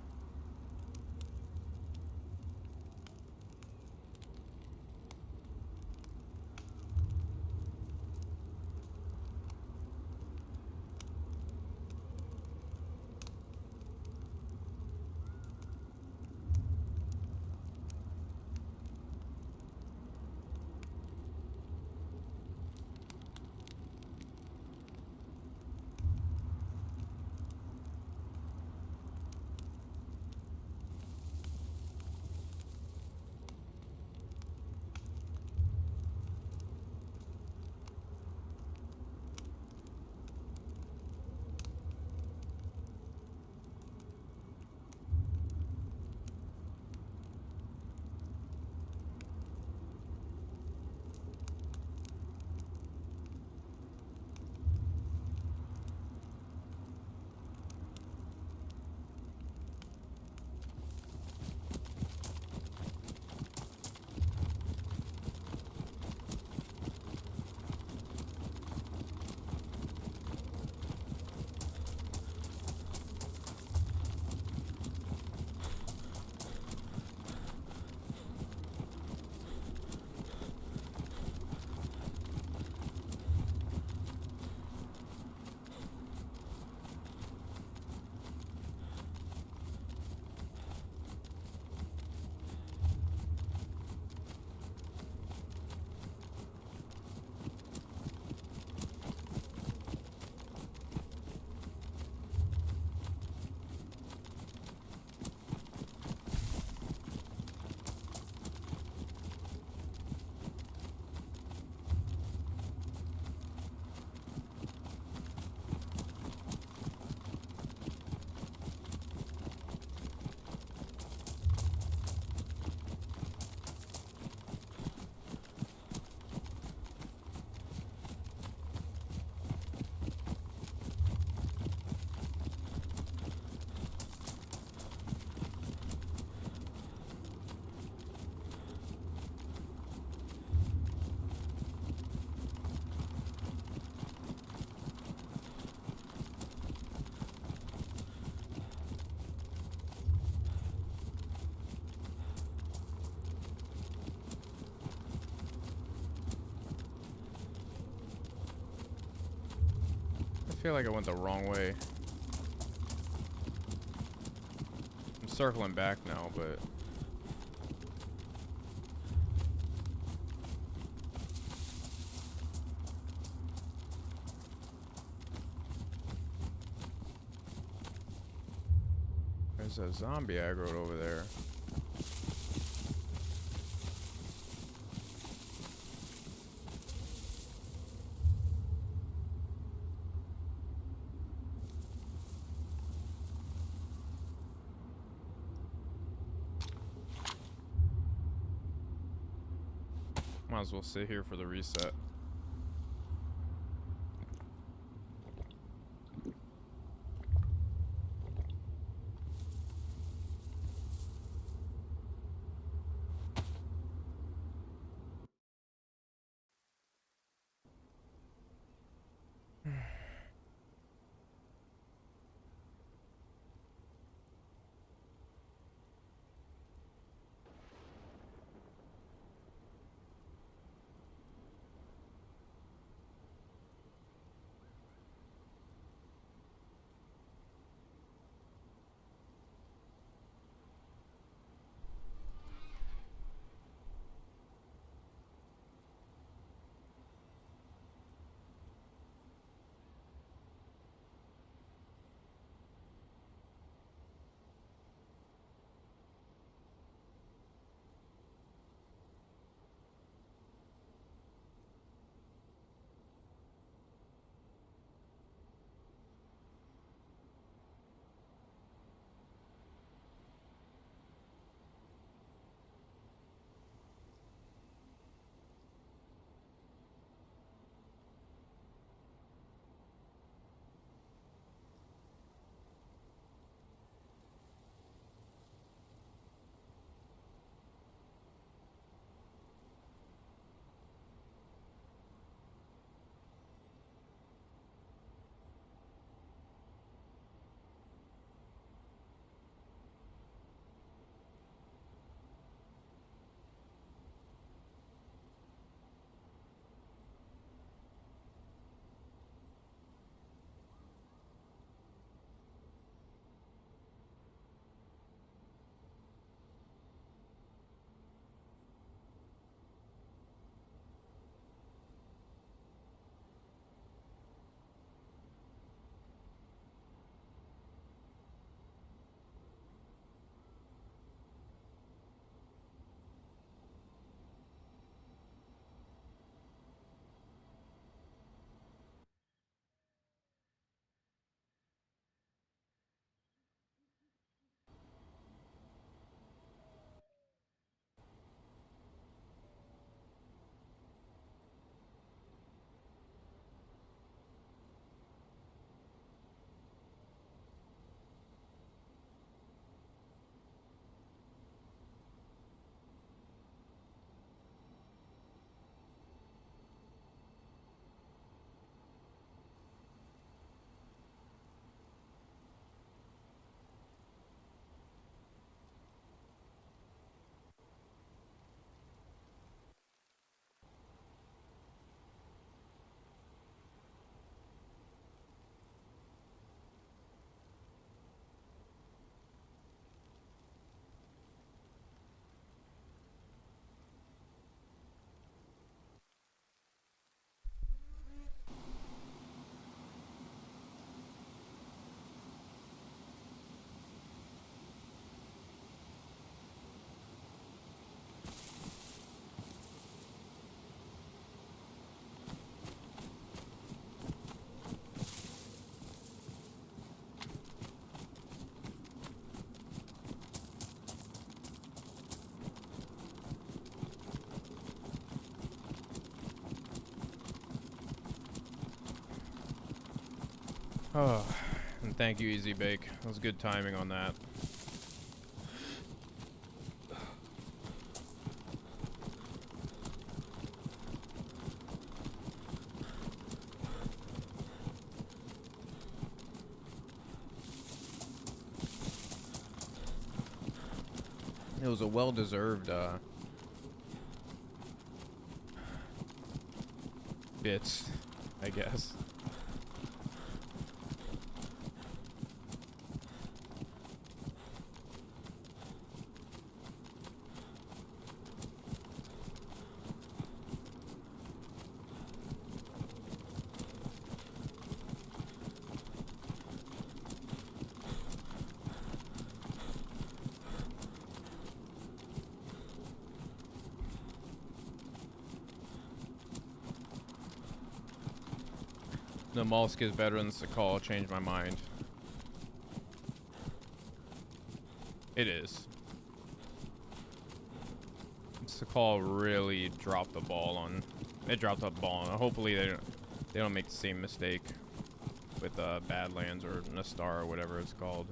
I feel like I went the wrong way. I'm circling back now, but... There's a zombie aggroed over there. Might as well sit here for the reset. Oh, and thank you, Easy Bake. That was good timing on that. It was a well-deserved bits, I guess. Namalsk is veterans to call, changed my mind. It is. This call really dropped the ball on. They dropped the ball on. Hopefully they don't make the same mistake with Badlands or Nastar or whatever it's called.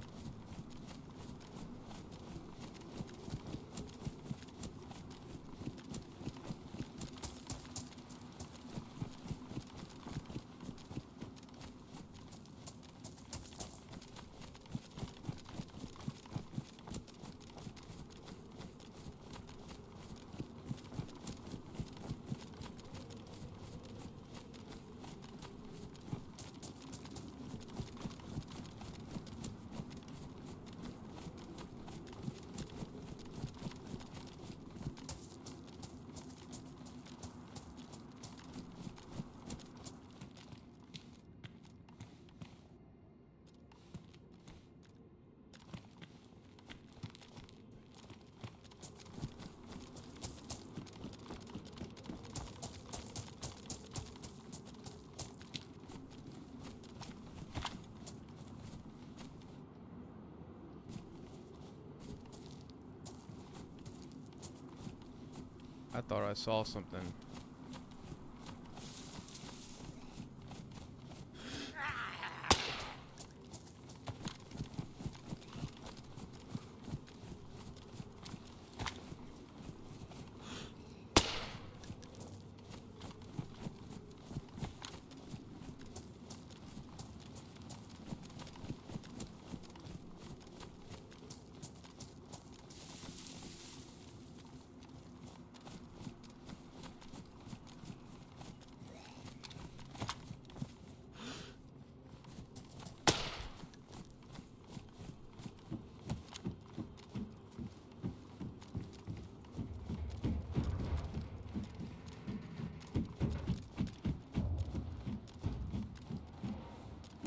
I thought I saw something.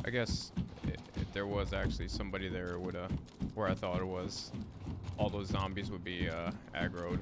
I guess if there was actually somebody there, it would where I thought it was, all those zombies would be aggroed.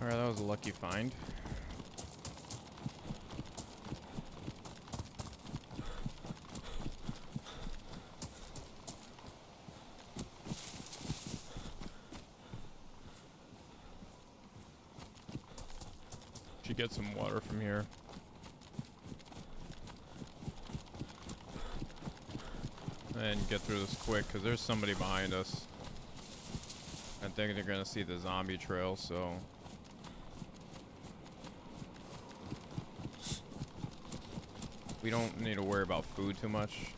Alright, that was a lucky find. get some water from here. And get through this quick, because there's somebody behind us. I think they're gonna see the zombie trail, so... we don't need to worry about food too much.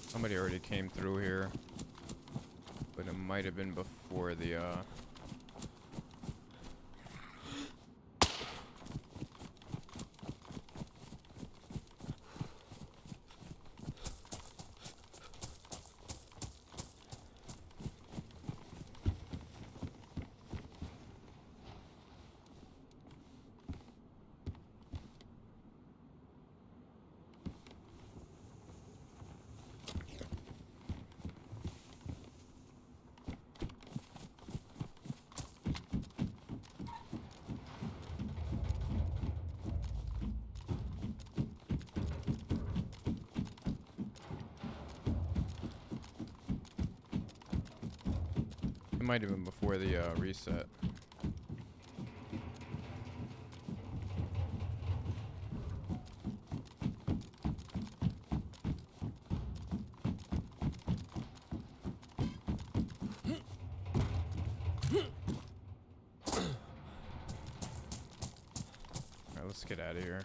Somebody already came through here, but it might have been before the it might have been before the reset. Alright, let's get out of here.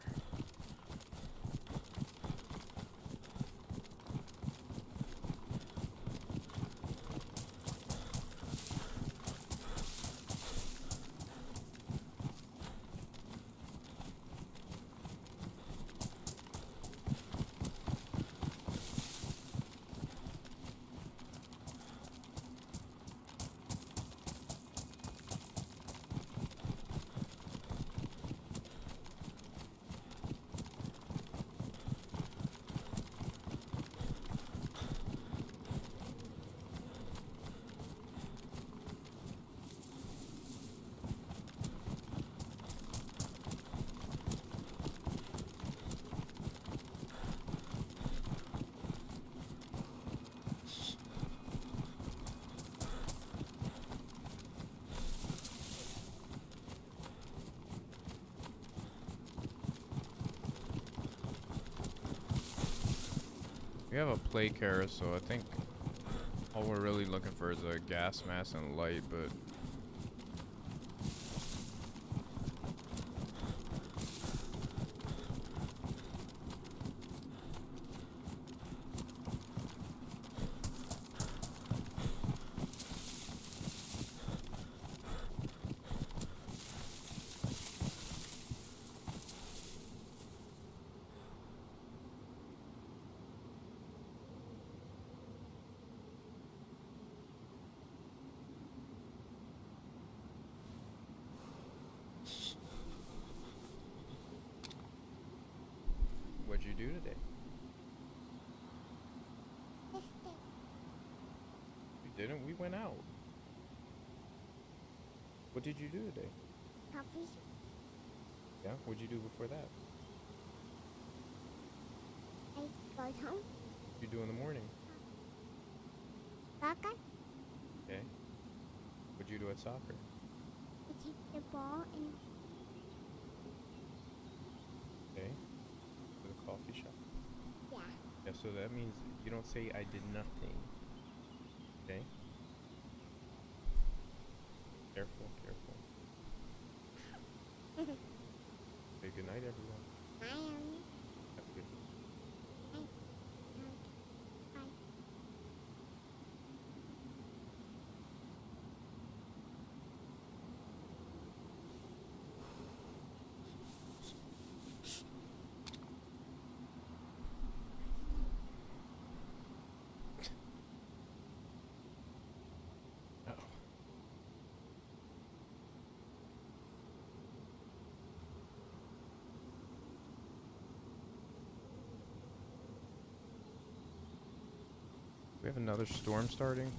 We have a plate carrier, so I think all we're really looking for is a gas mask and light, but what'd you do today? You didn't? We went out. What did you do today? Coffee. Yeah? What'd you do before that? Goes home. What you do in the morning? Soccer. Okay. What'd you do at soccer? I take the ball and Okay. To the coffee shop. yeah. Yeah, so that means you don't say I did nothing. Okay? Careful, careful. Okay, good night, everyone. I am. Have a good Bye. Oh. We have another storm starting.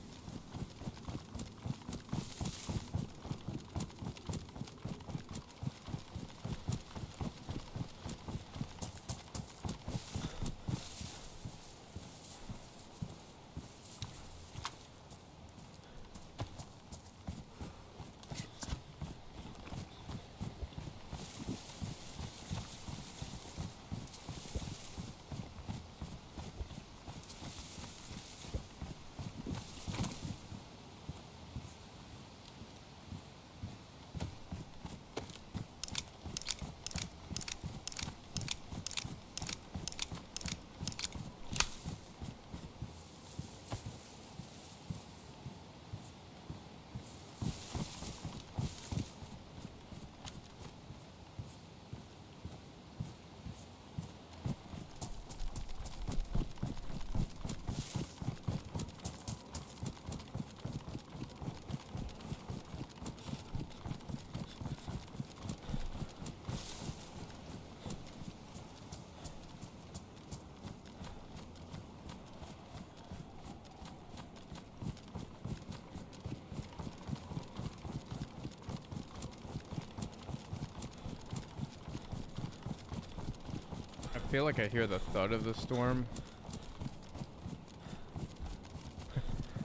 I feel like I hear the thud of the storm.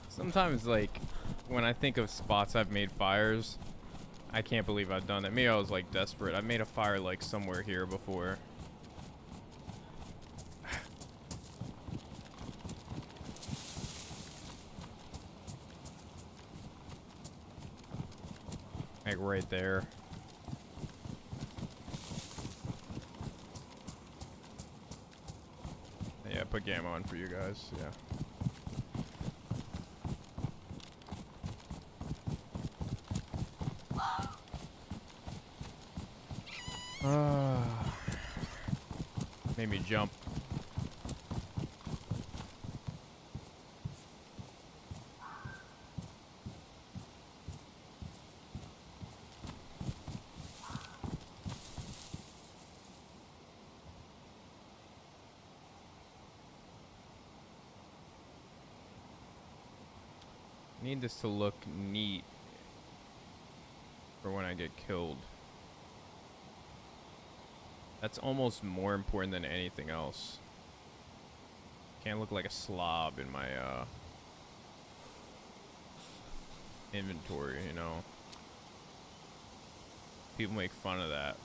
Sometimes, like, when I think of spots I've made fires, I can't believe I've done that. Maybe I was, like, desperate. I made a fire, like, somewhere here before. Like, right there. Yeah, put gamma on for you guys, yeah. Made me jump. Need this to look neat for when I get killed. That's almost more important than anything else. Can't look like a slob in my inventory, you know. People make fun of that.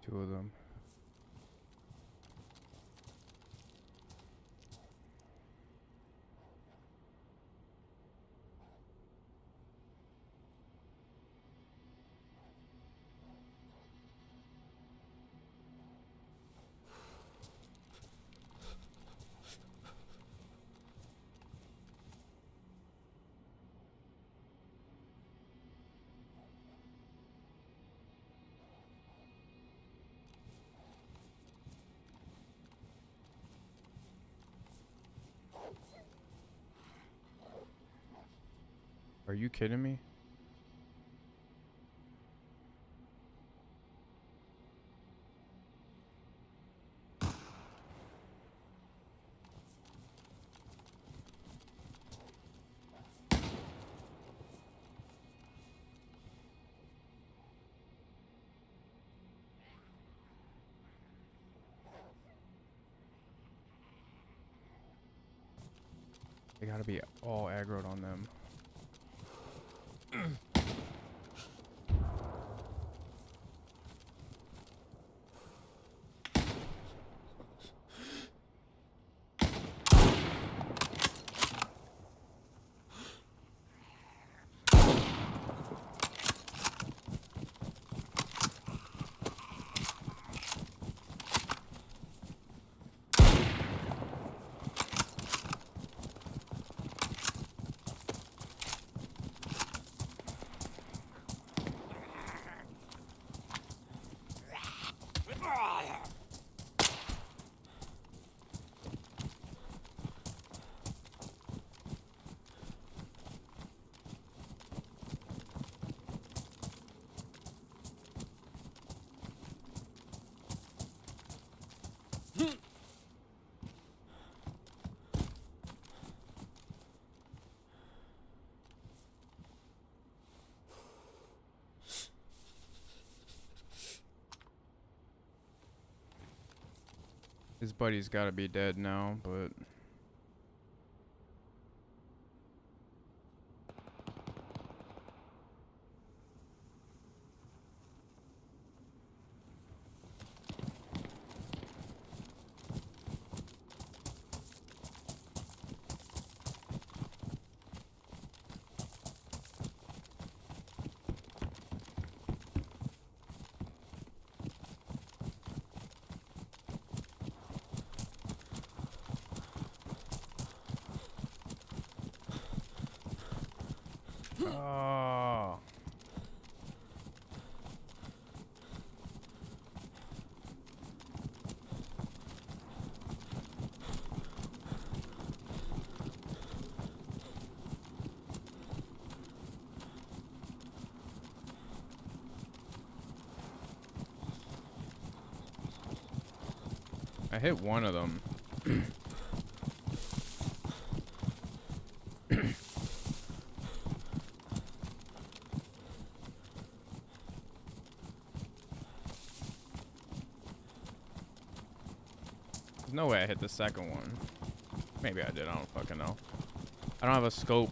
2 of them. Are you kidding me? They gotta be all aggroed on them. His buddy's gotta be dead now, but... Oh. I hit one of them. There's no way I hit the second one. Maybe I did, I don't fucking know. I don't have a scope.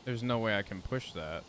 There's no way I can push that.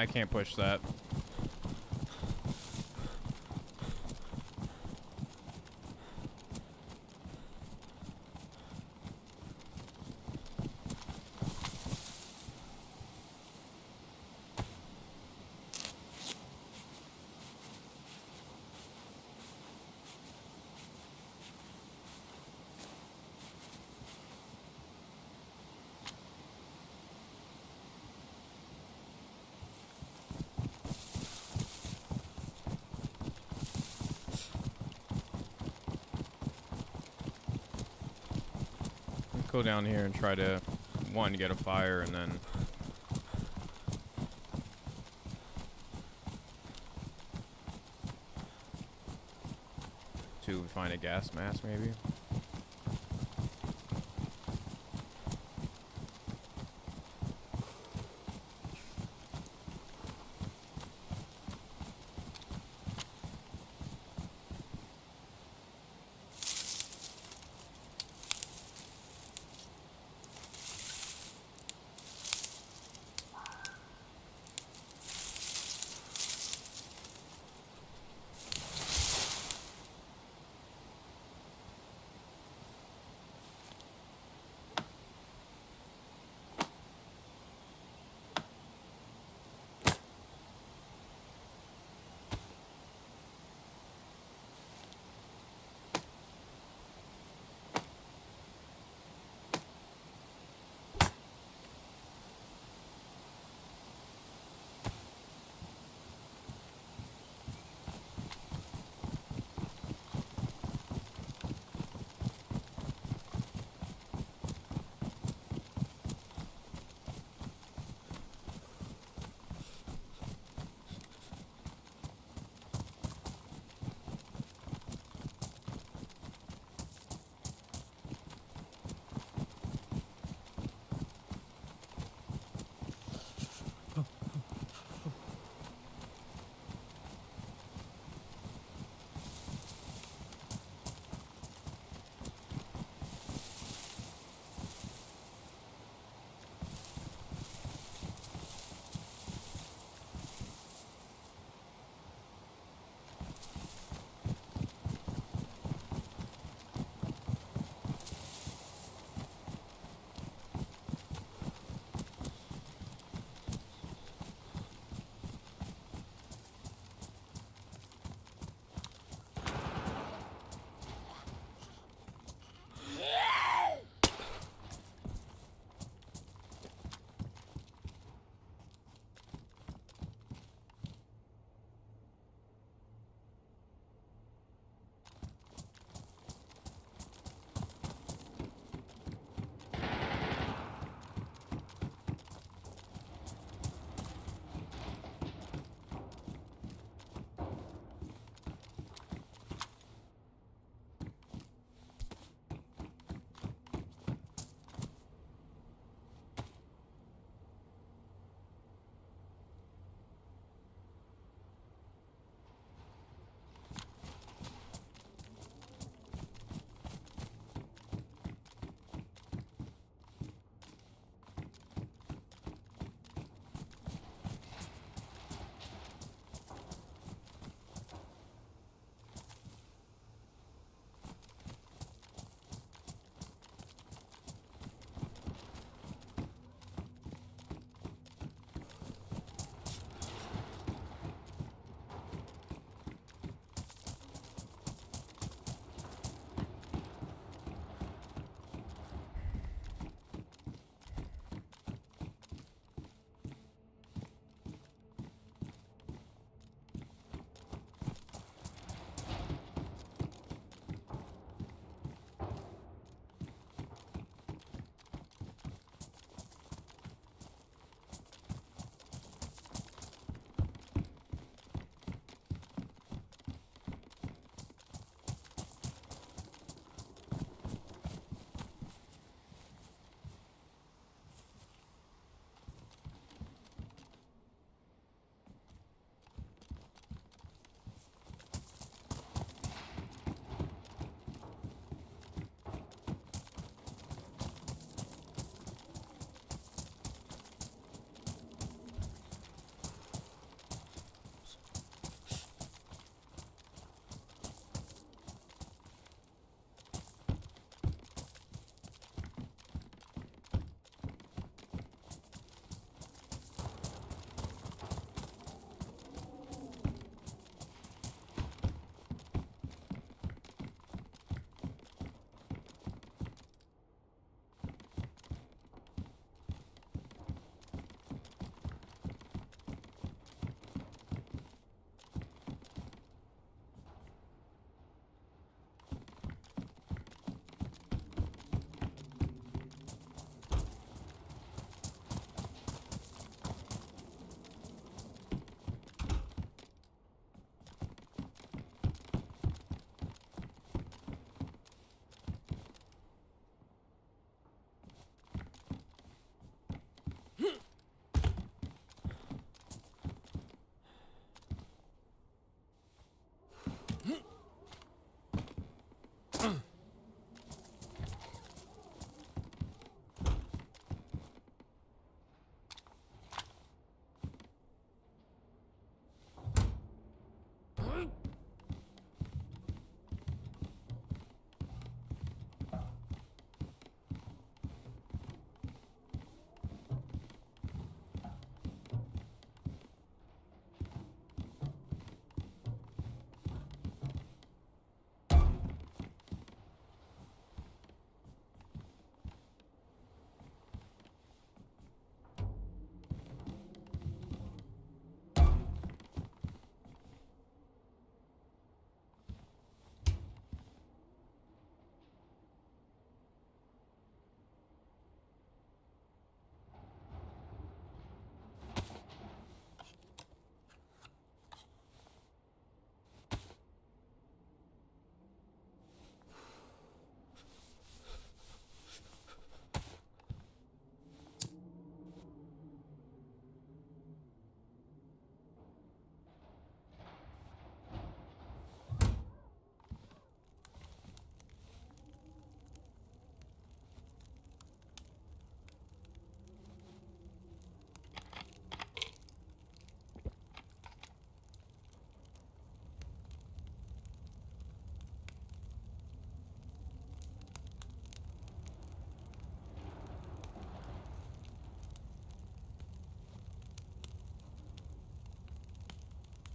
I can't push that. Go down here and try to, one, get a fire, and then two, find a gas mask maybe.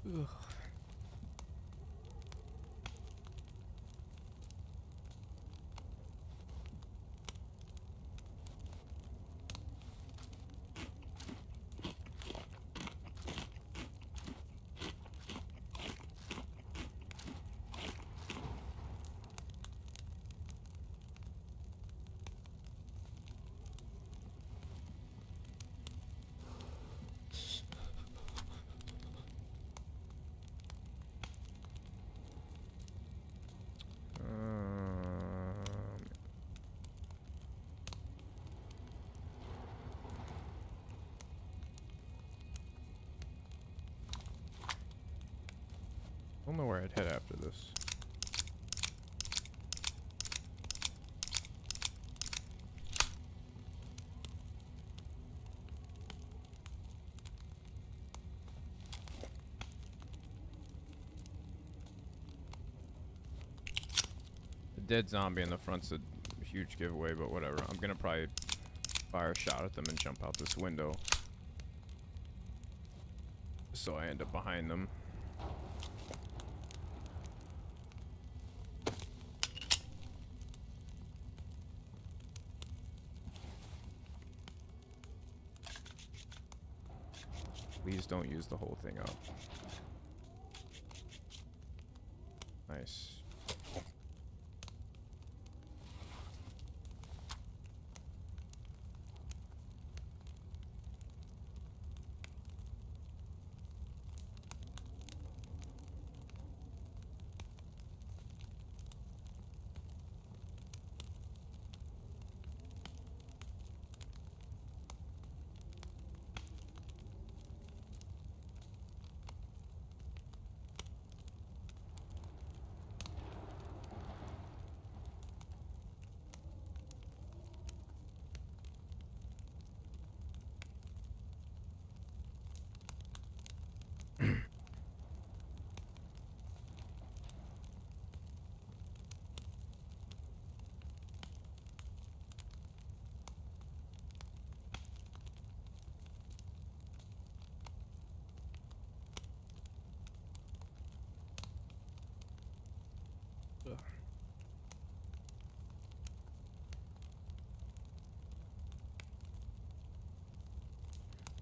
Ugh. I don't know where I'd head after this. The dead zombie in the front's a huge giveaway, but whatever. I'm gonna probably fire a shot at them and jump out this window. So I end up behind them. Please don't use the whole thing up. Nice.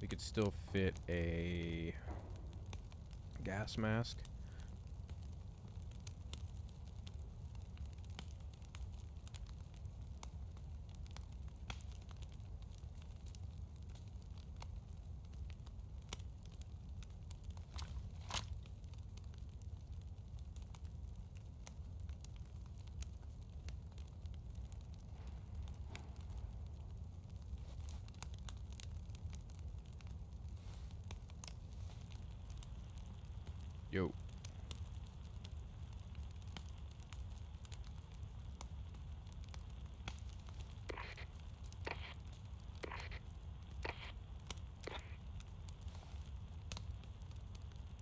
We could still fit a gas mask. Yo.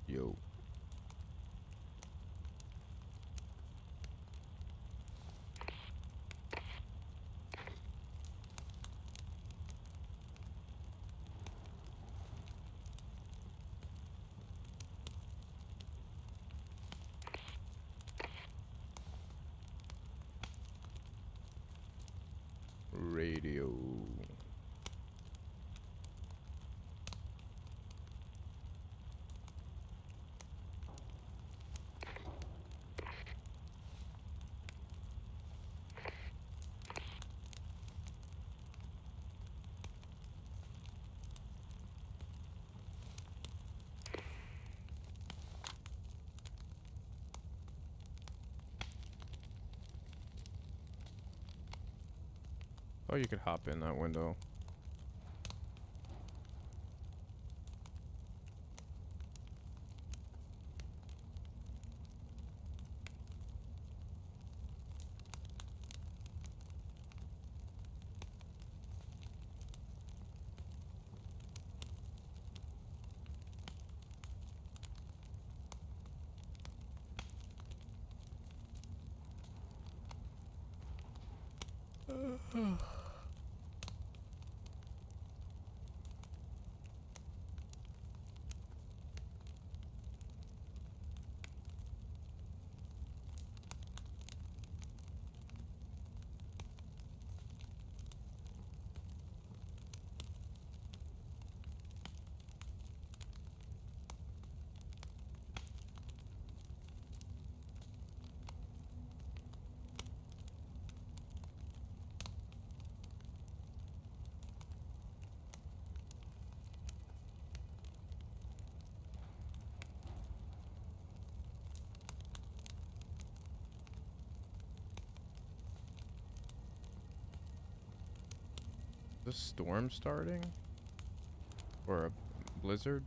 Yo. Radio. Oh, you could hop in that window. a storm starting? Or a blizzard?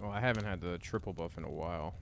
Oh, I haven't had the triple buff in a while.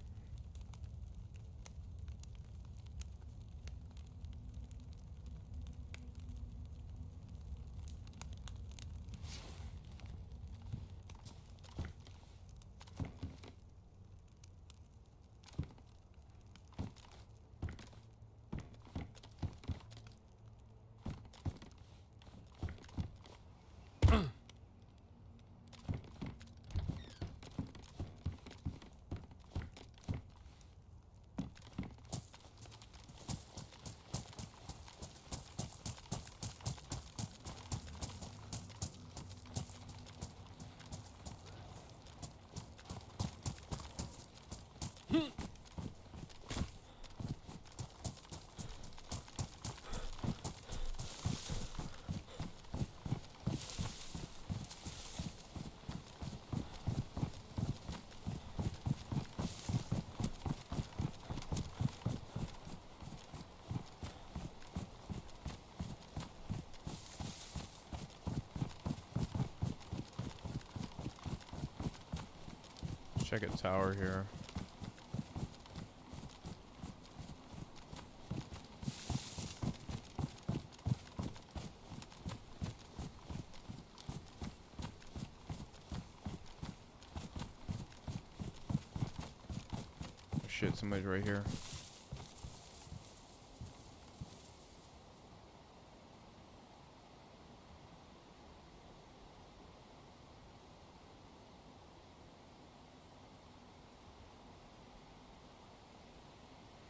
Check a tower here. Oh, shit, somebody's right here.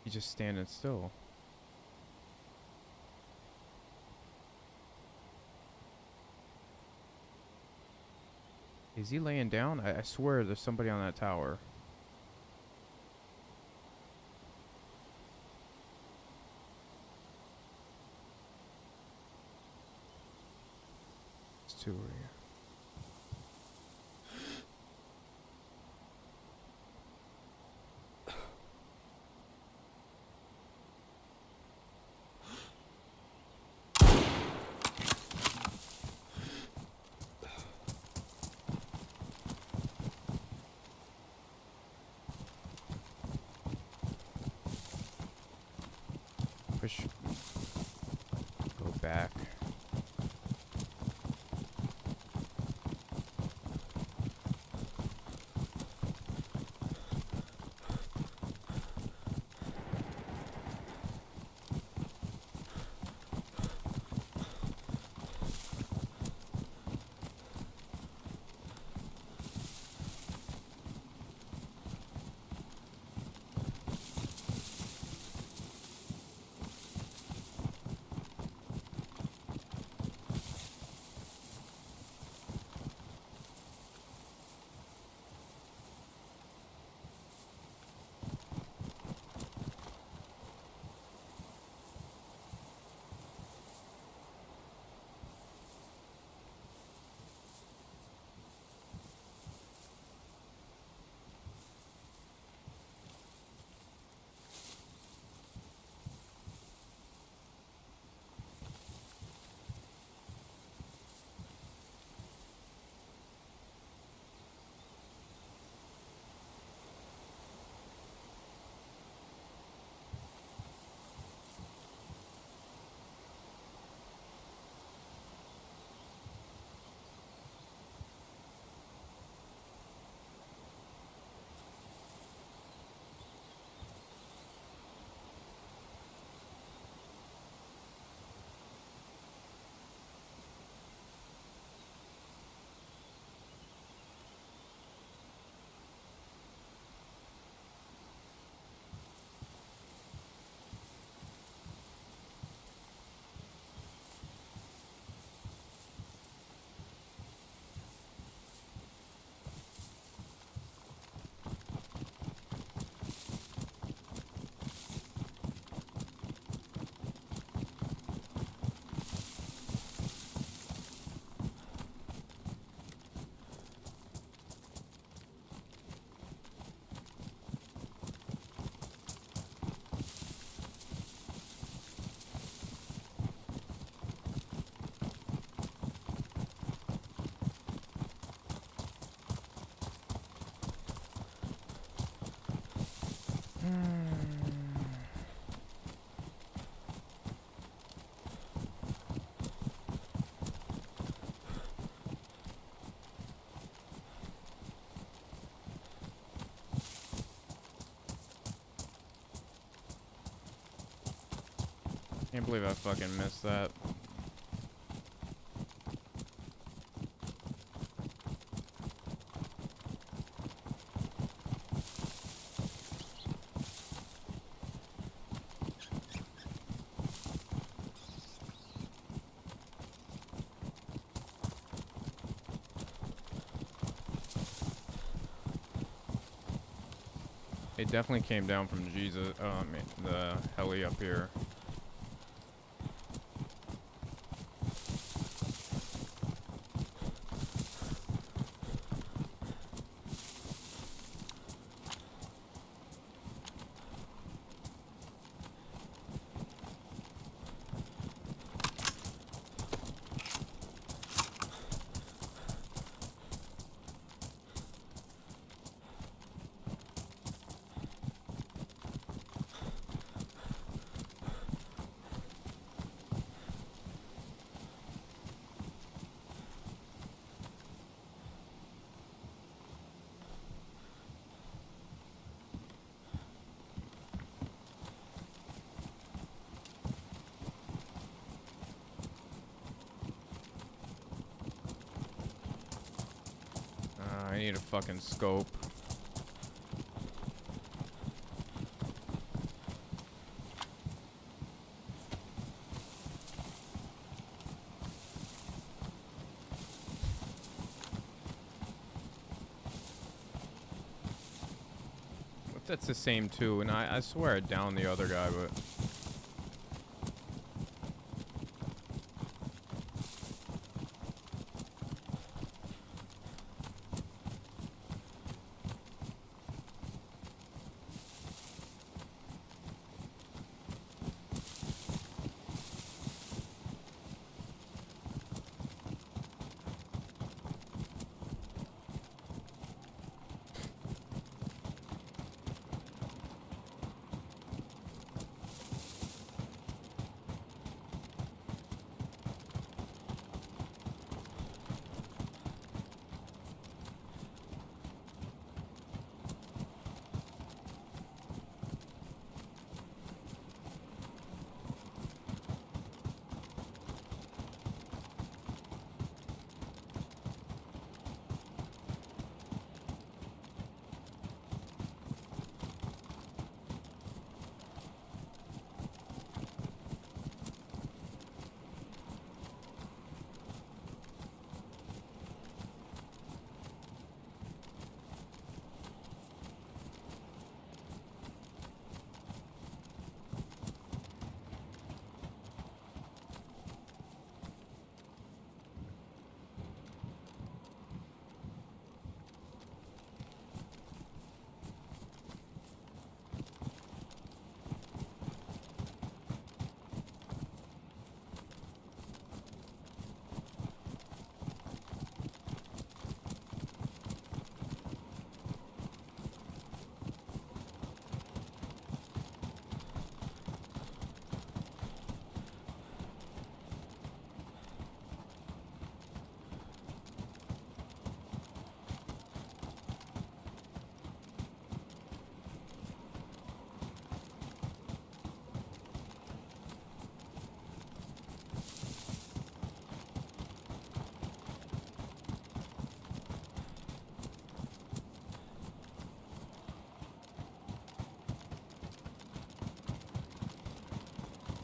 He's just standing still. Is he laying down? I swear there's somebody on that tower. It's two over here. Push. Go back. Can't believe I fucking missed that. It definitely came down from Jesus. I mean, the heli up here. I need a fucking scope. But that's the same too, and I swear I downed the other guy, but...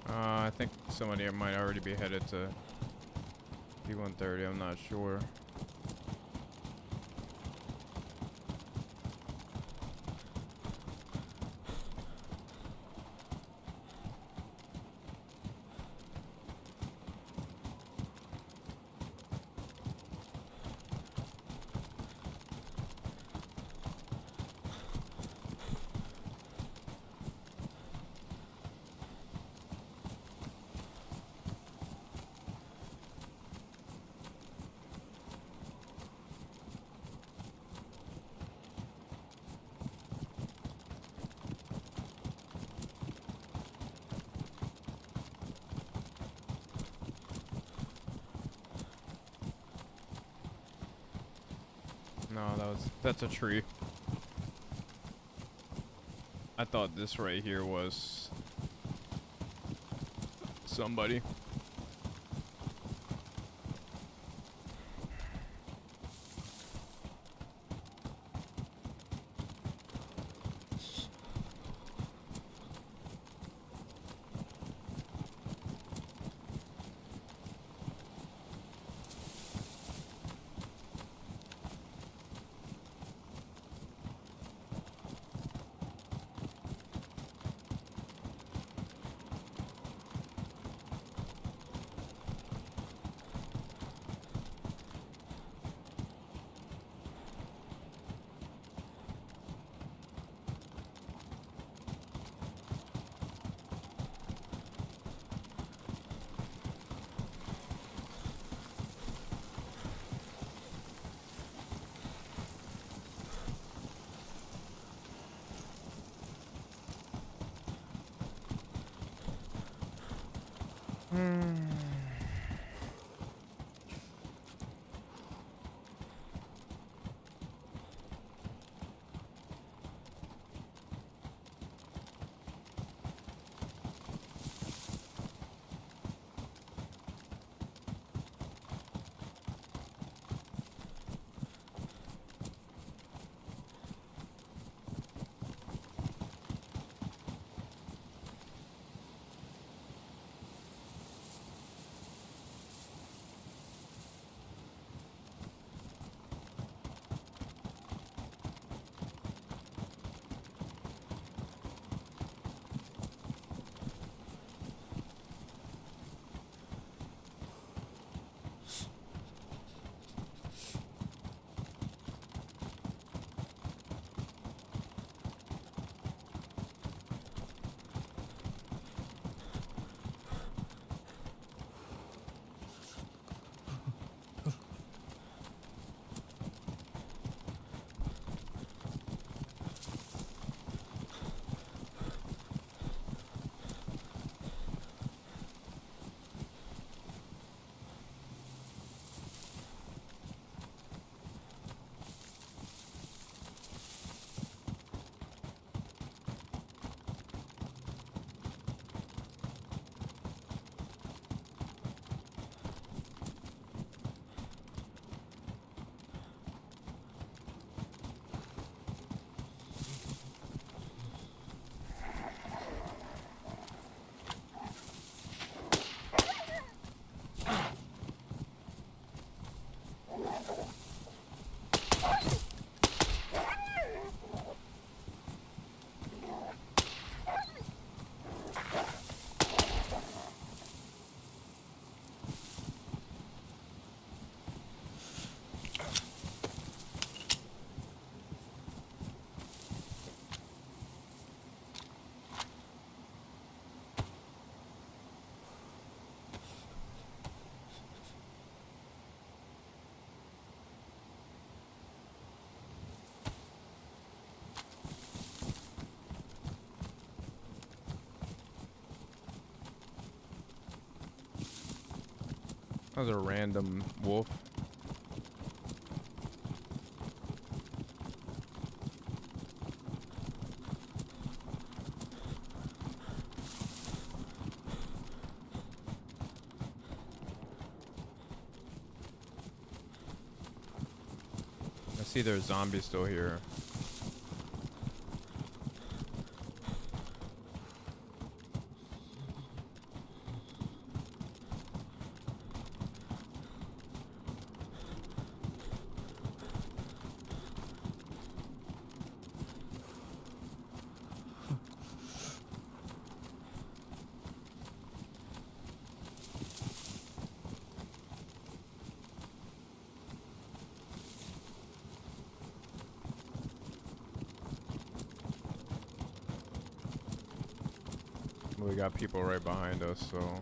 I think somebody might already be headed to P-130, I'm not sure. No, that's a tree. I thought this right here was somebody. That was a random wolf. I see there's zombies still here. We got people right behind us, so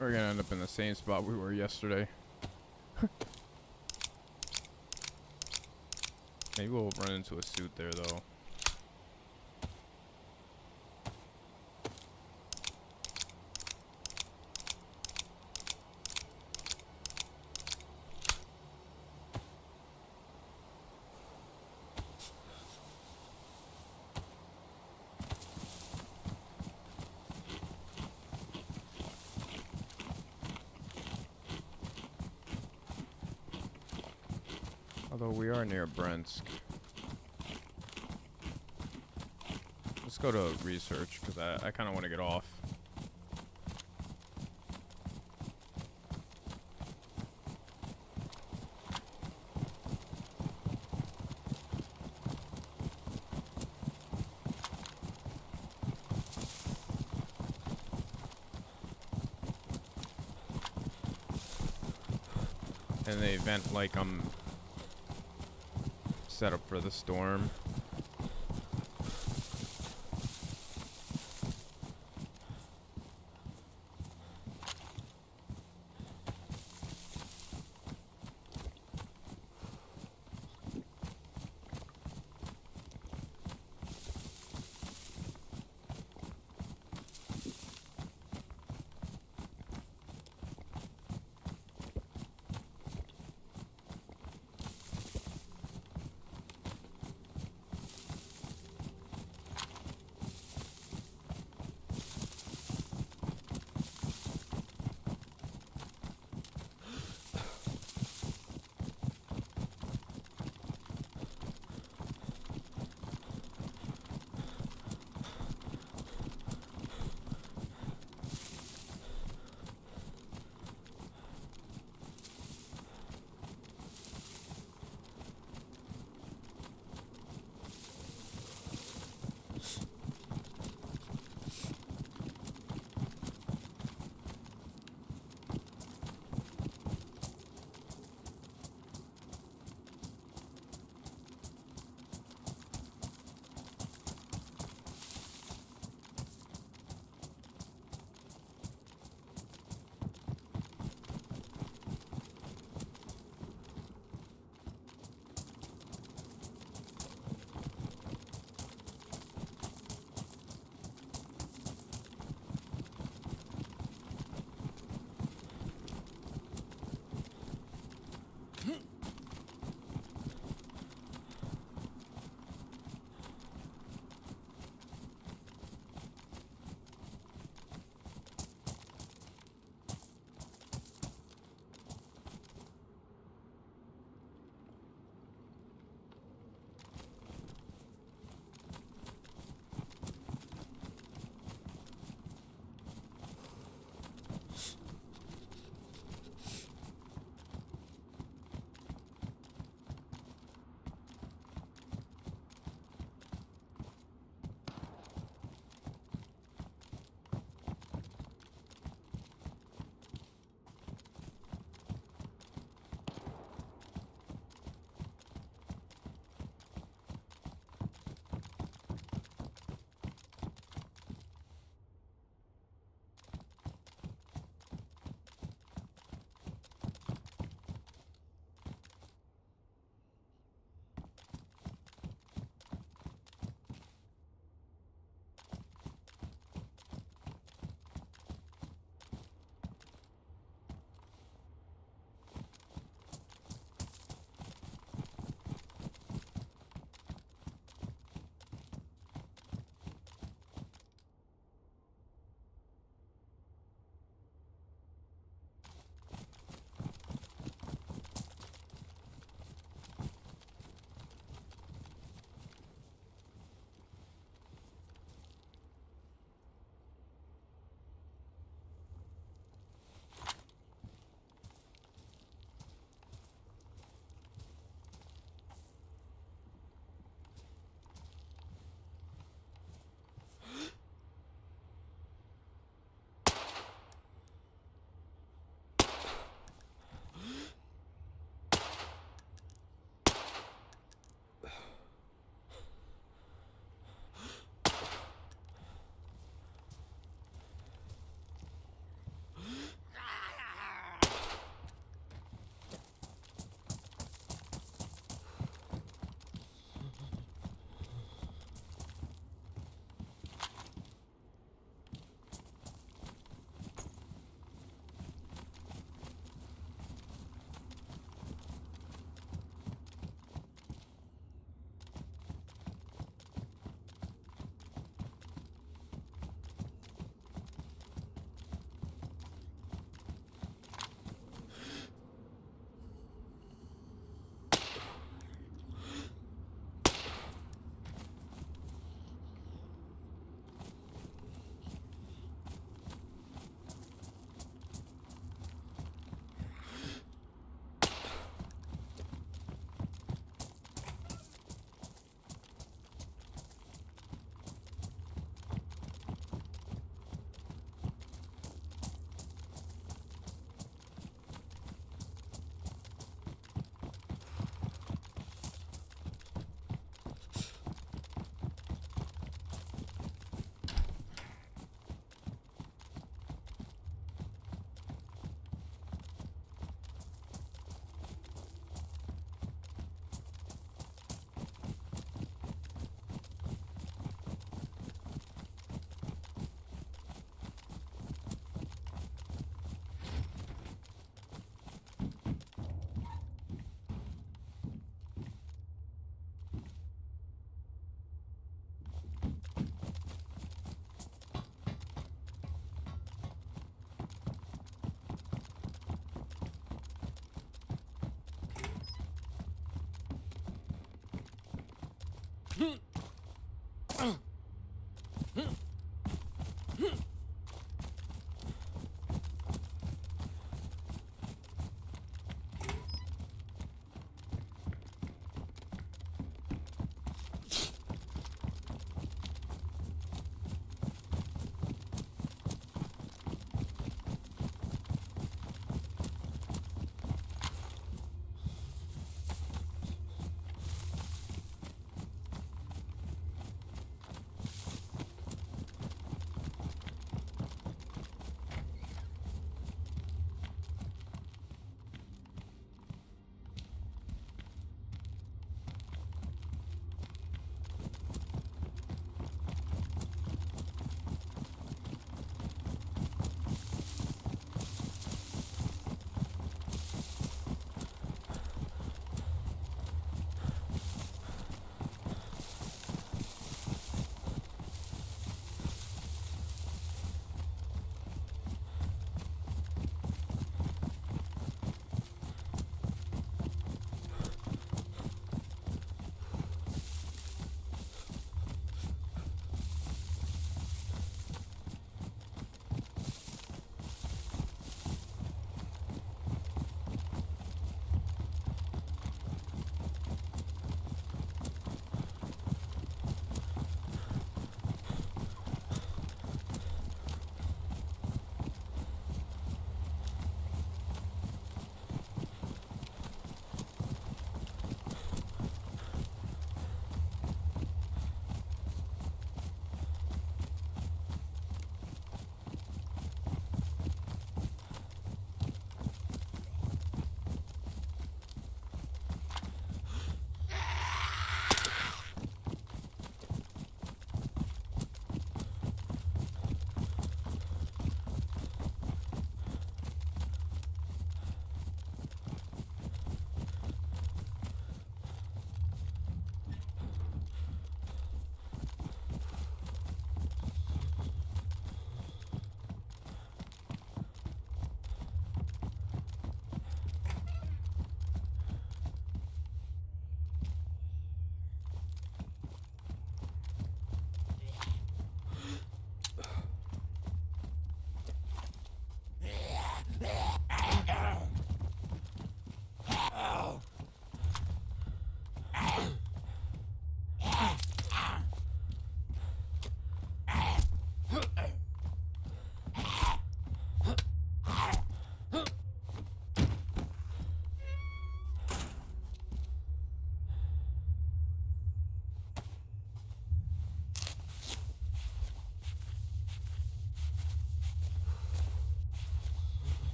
We're gonna end up in the same spot we were yesterday. Maybe we'll run into a suit there though. Although we are near Brentsk. Let's go to research, because I kind of want to get off. And they vent like I'm set up for the storm.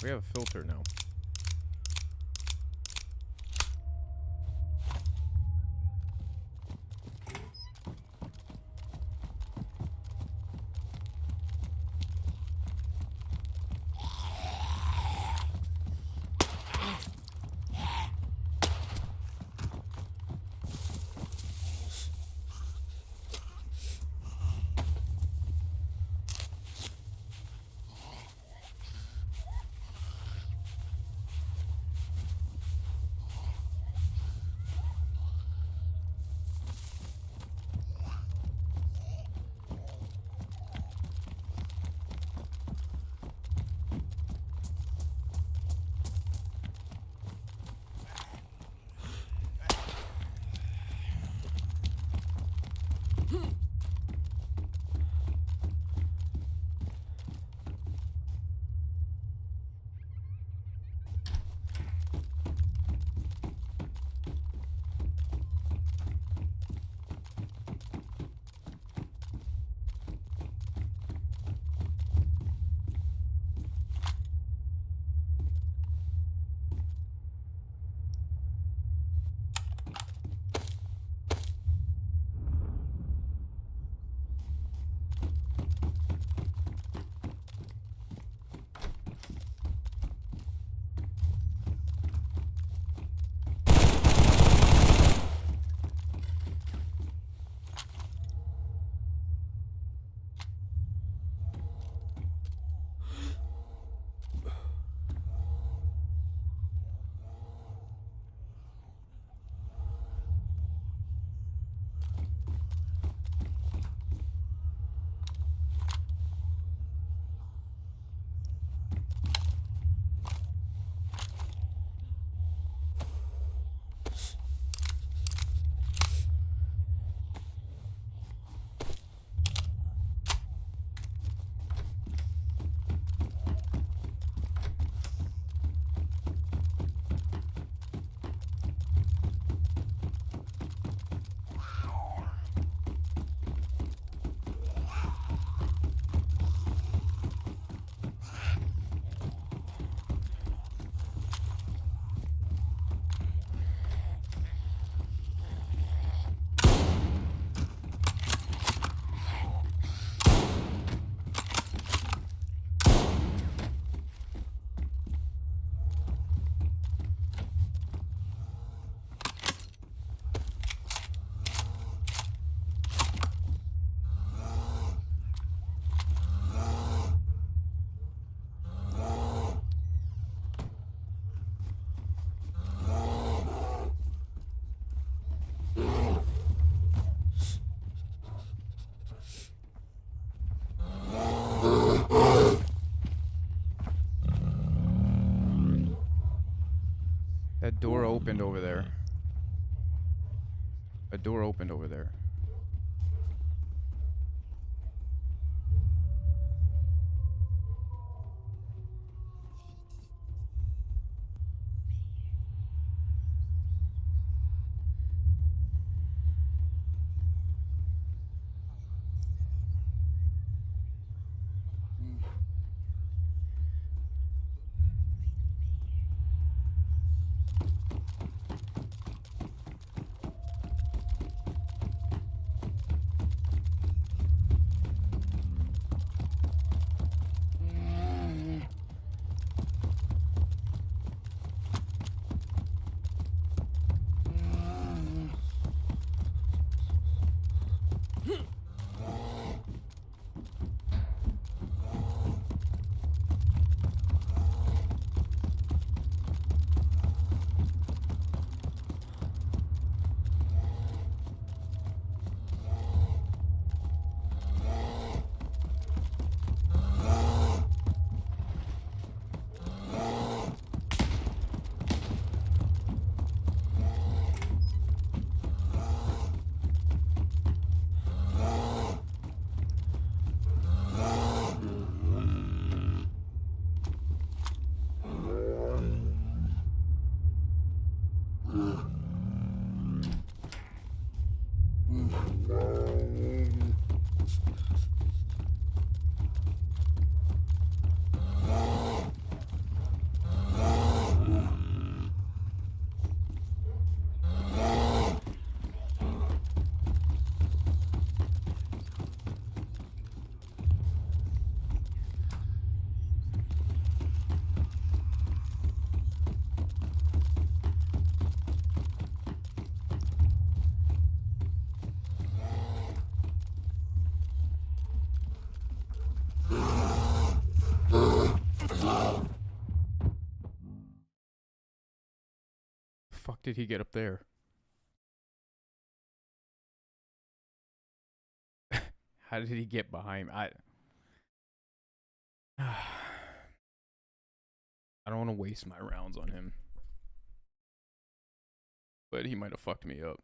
We have a filter now. That door opened over there. A door opened over there. Fuck did he get up there? How did he get behind me? I don't want to waste my rounds on him. But he might have fucked me up.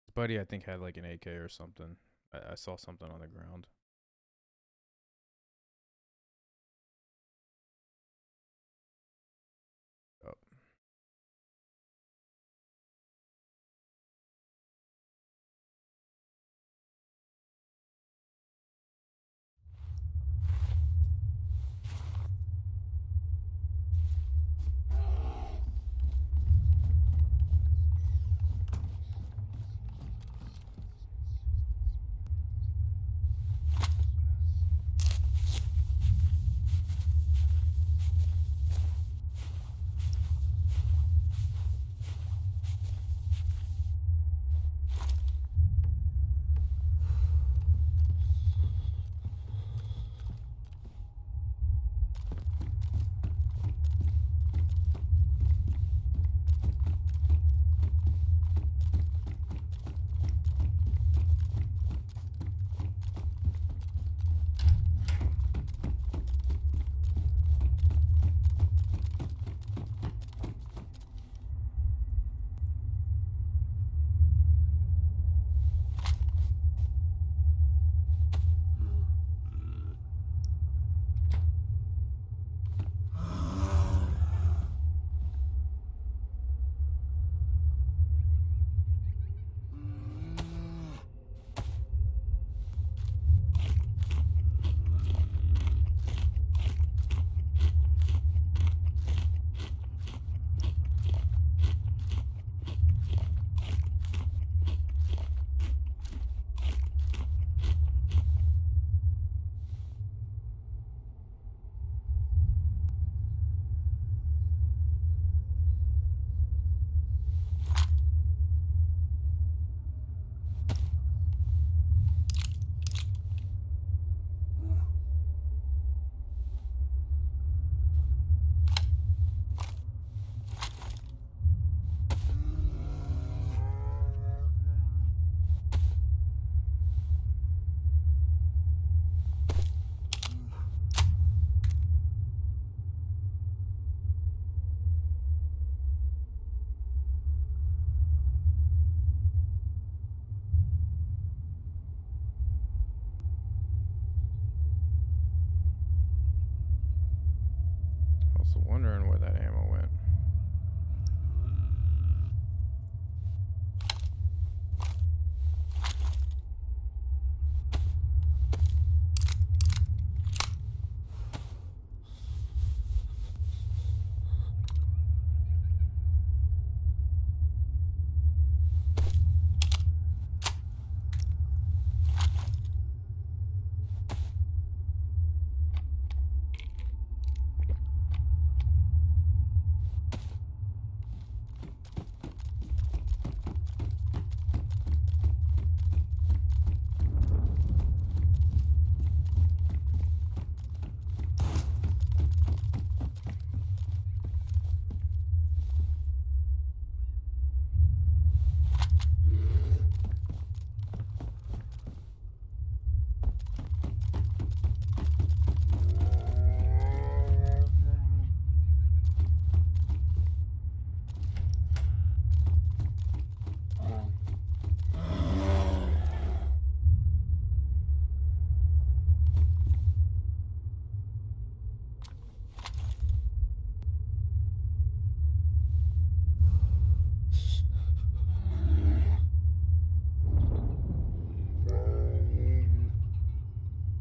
His buddy, I think, had like an AK or something. I saw something on the ground. Oh. Wondering where that ammo went.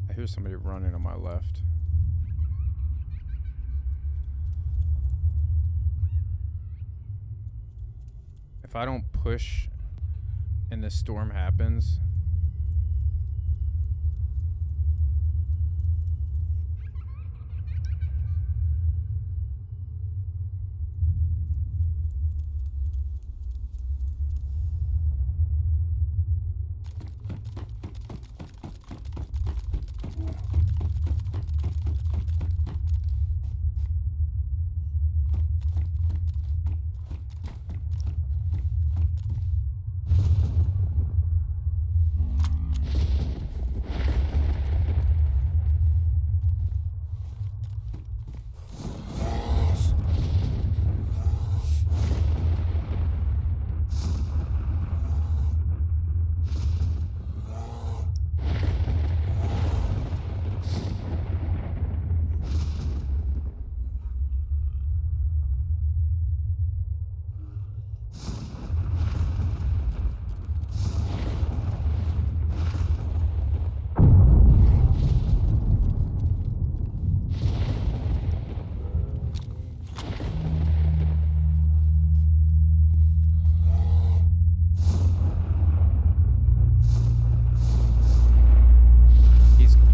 I hear somebody running on my left. If I don't push and the storm happens,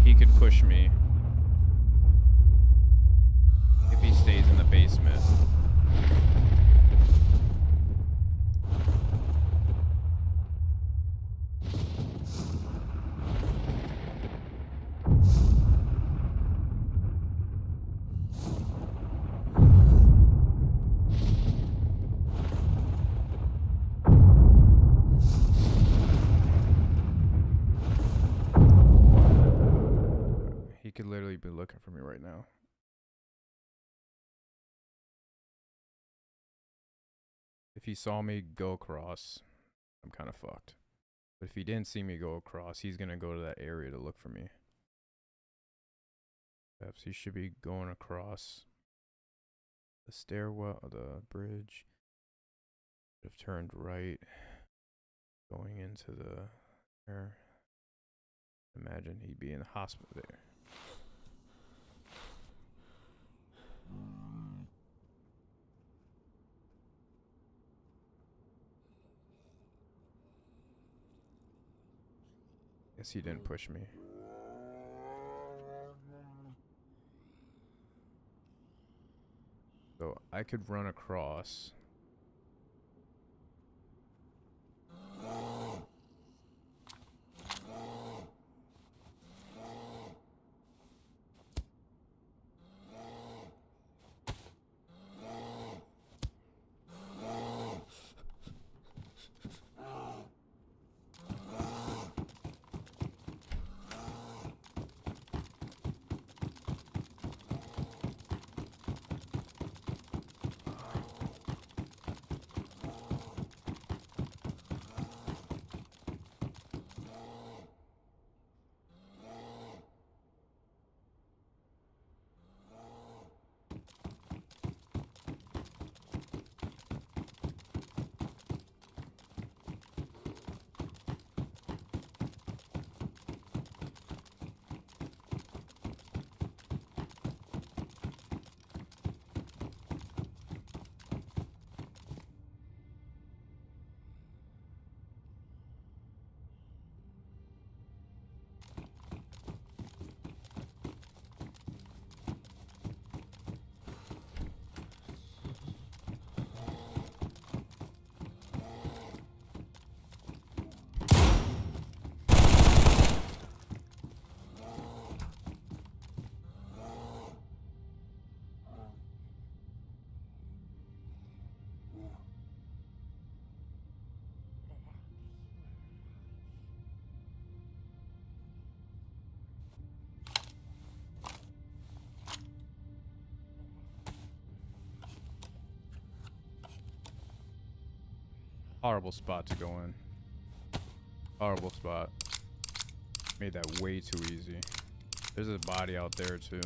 he could push me if he stays in the basement. He could literally be looking for me right now. If he saw me go across, I'm kind of fucked. But if he didn't see me go across, he's gonna go to that area to look for me. Perhaps he should be going across the stairwell, the bridge. Should have turned right, going into the air. Imagine he'd be in the hospital there. Guess he didn't push me. So I could run across. Horrible spot to go in. Horrible spot. Made that way too easy. There's a body out there too.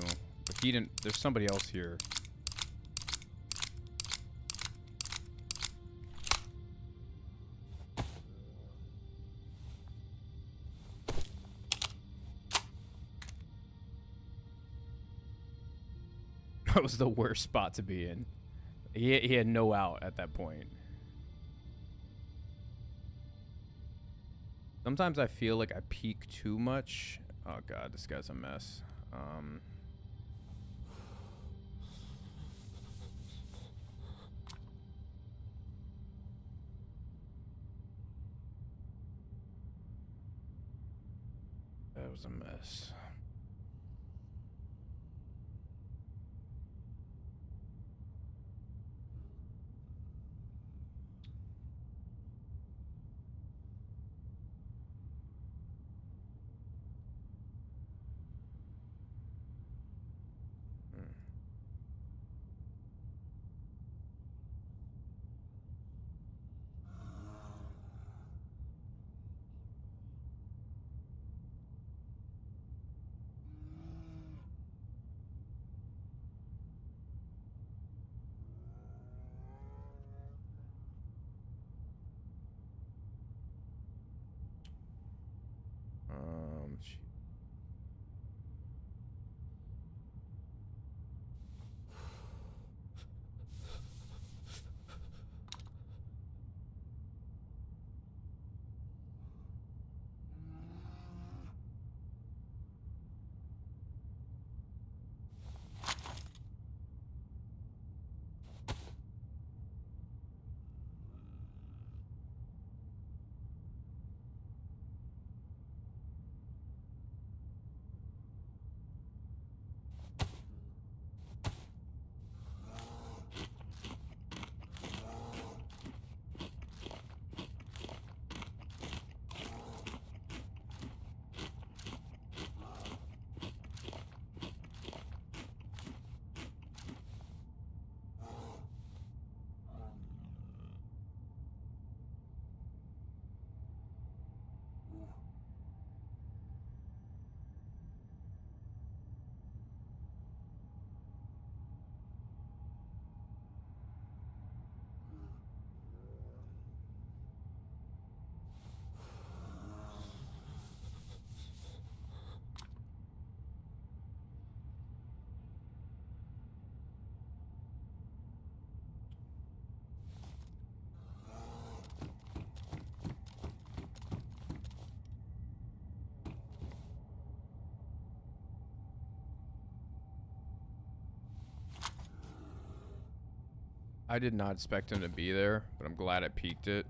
But he didn't. There's somebody else here. That was the worst spot to be in. He had no out at that point. Sometimes I feel like I peek too much. Oh god, this guy's a mess. That was a mess. Shit. I did not expect him to be there, but I'm glad I peeked it.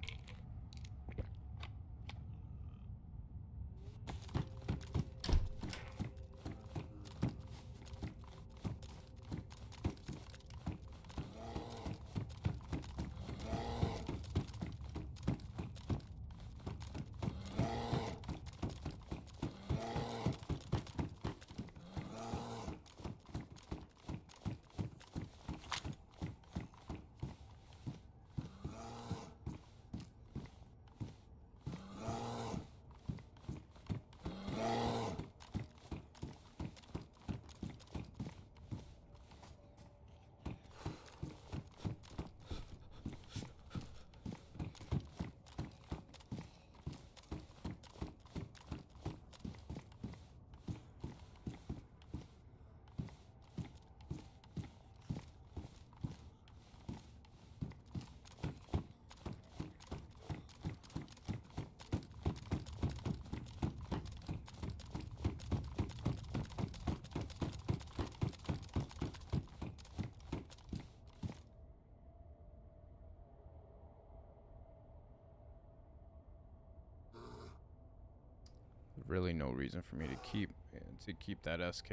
Really no reason for me to keep that SK.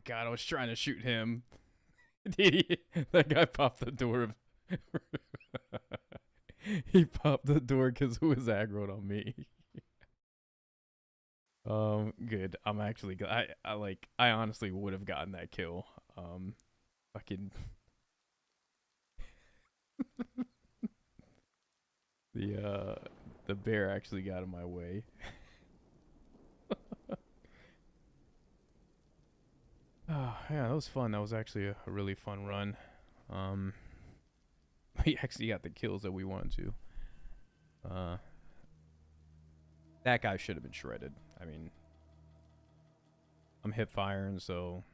god, I was trying to shoot him. That guy popped the door. He popped the door because it was aggroed on me. Good. I'm actually glad. I honestly would have gotten that kill. Fucking the bear actually got in my way. Oh, yeah, that was fun. That was actually a really fun run. We actually got the kills that we wanted to. That guy should have been shredded. I mean, I'm hip firing, so.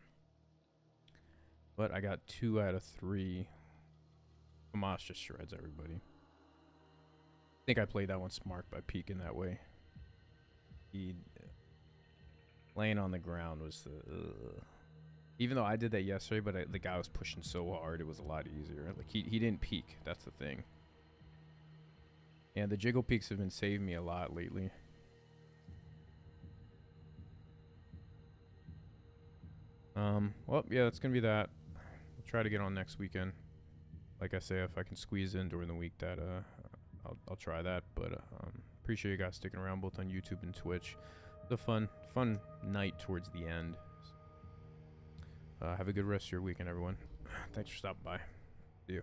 But I got 2 out of 3. Hamas just shreds everybody. I think I played that one smart by peeking that way. He laying on the ground was the. Even though I did that yesterday, but the guy was pushing so hard, it was a lot easier. Like he didn't peek. That's the thing. Yeah, the jiggle peeks have been saving me a lot lately. Well, yeah, that's gonna be that. I'll try to get on next weekend. Like I say, if I can squeeze in during the week, that I'll try that. But appreciate you guys sticking around both on YouTube and Twitch. It was a fun night towards the end. Have a good rest of your weekend, everyone. Thanks for stopping by. See you.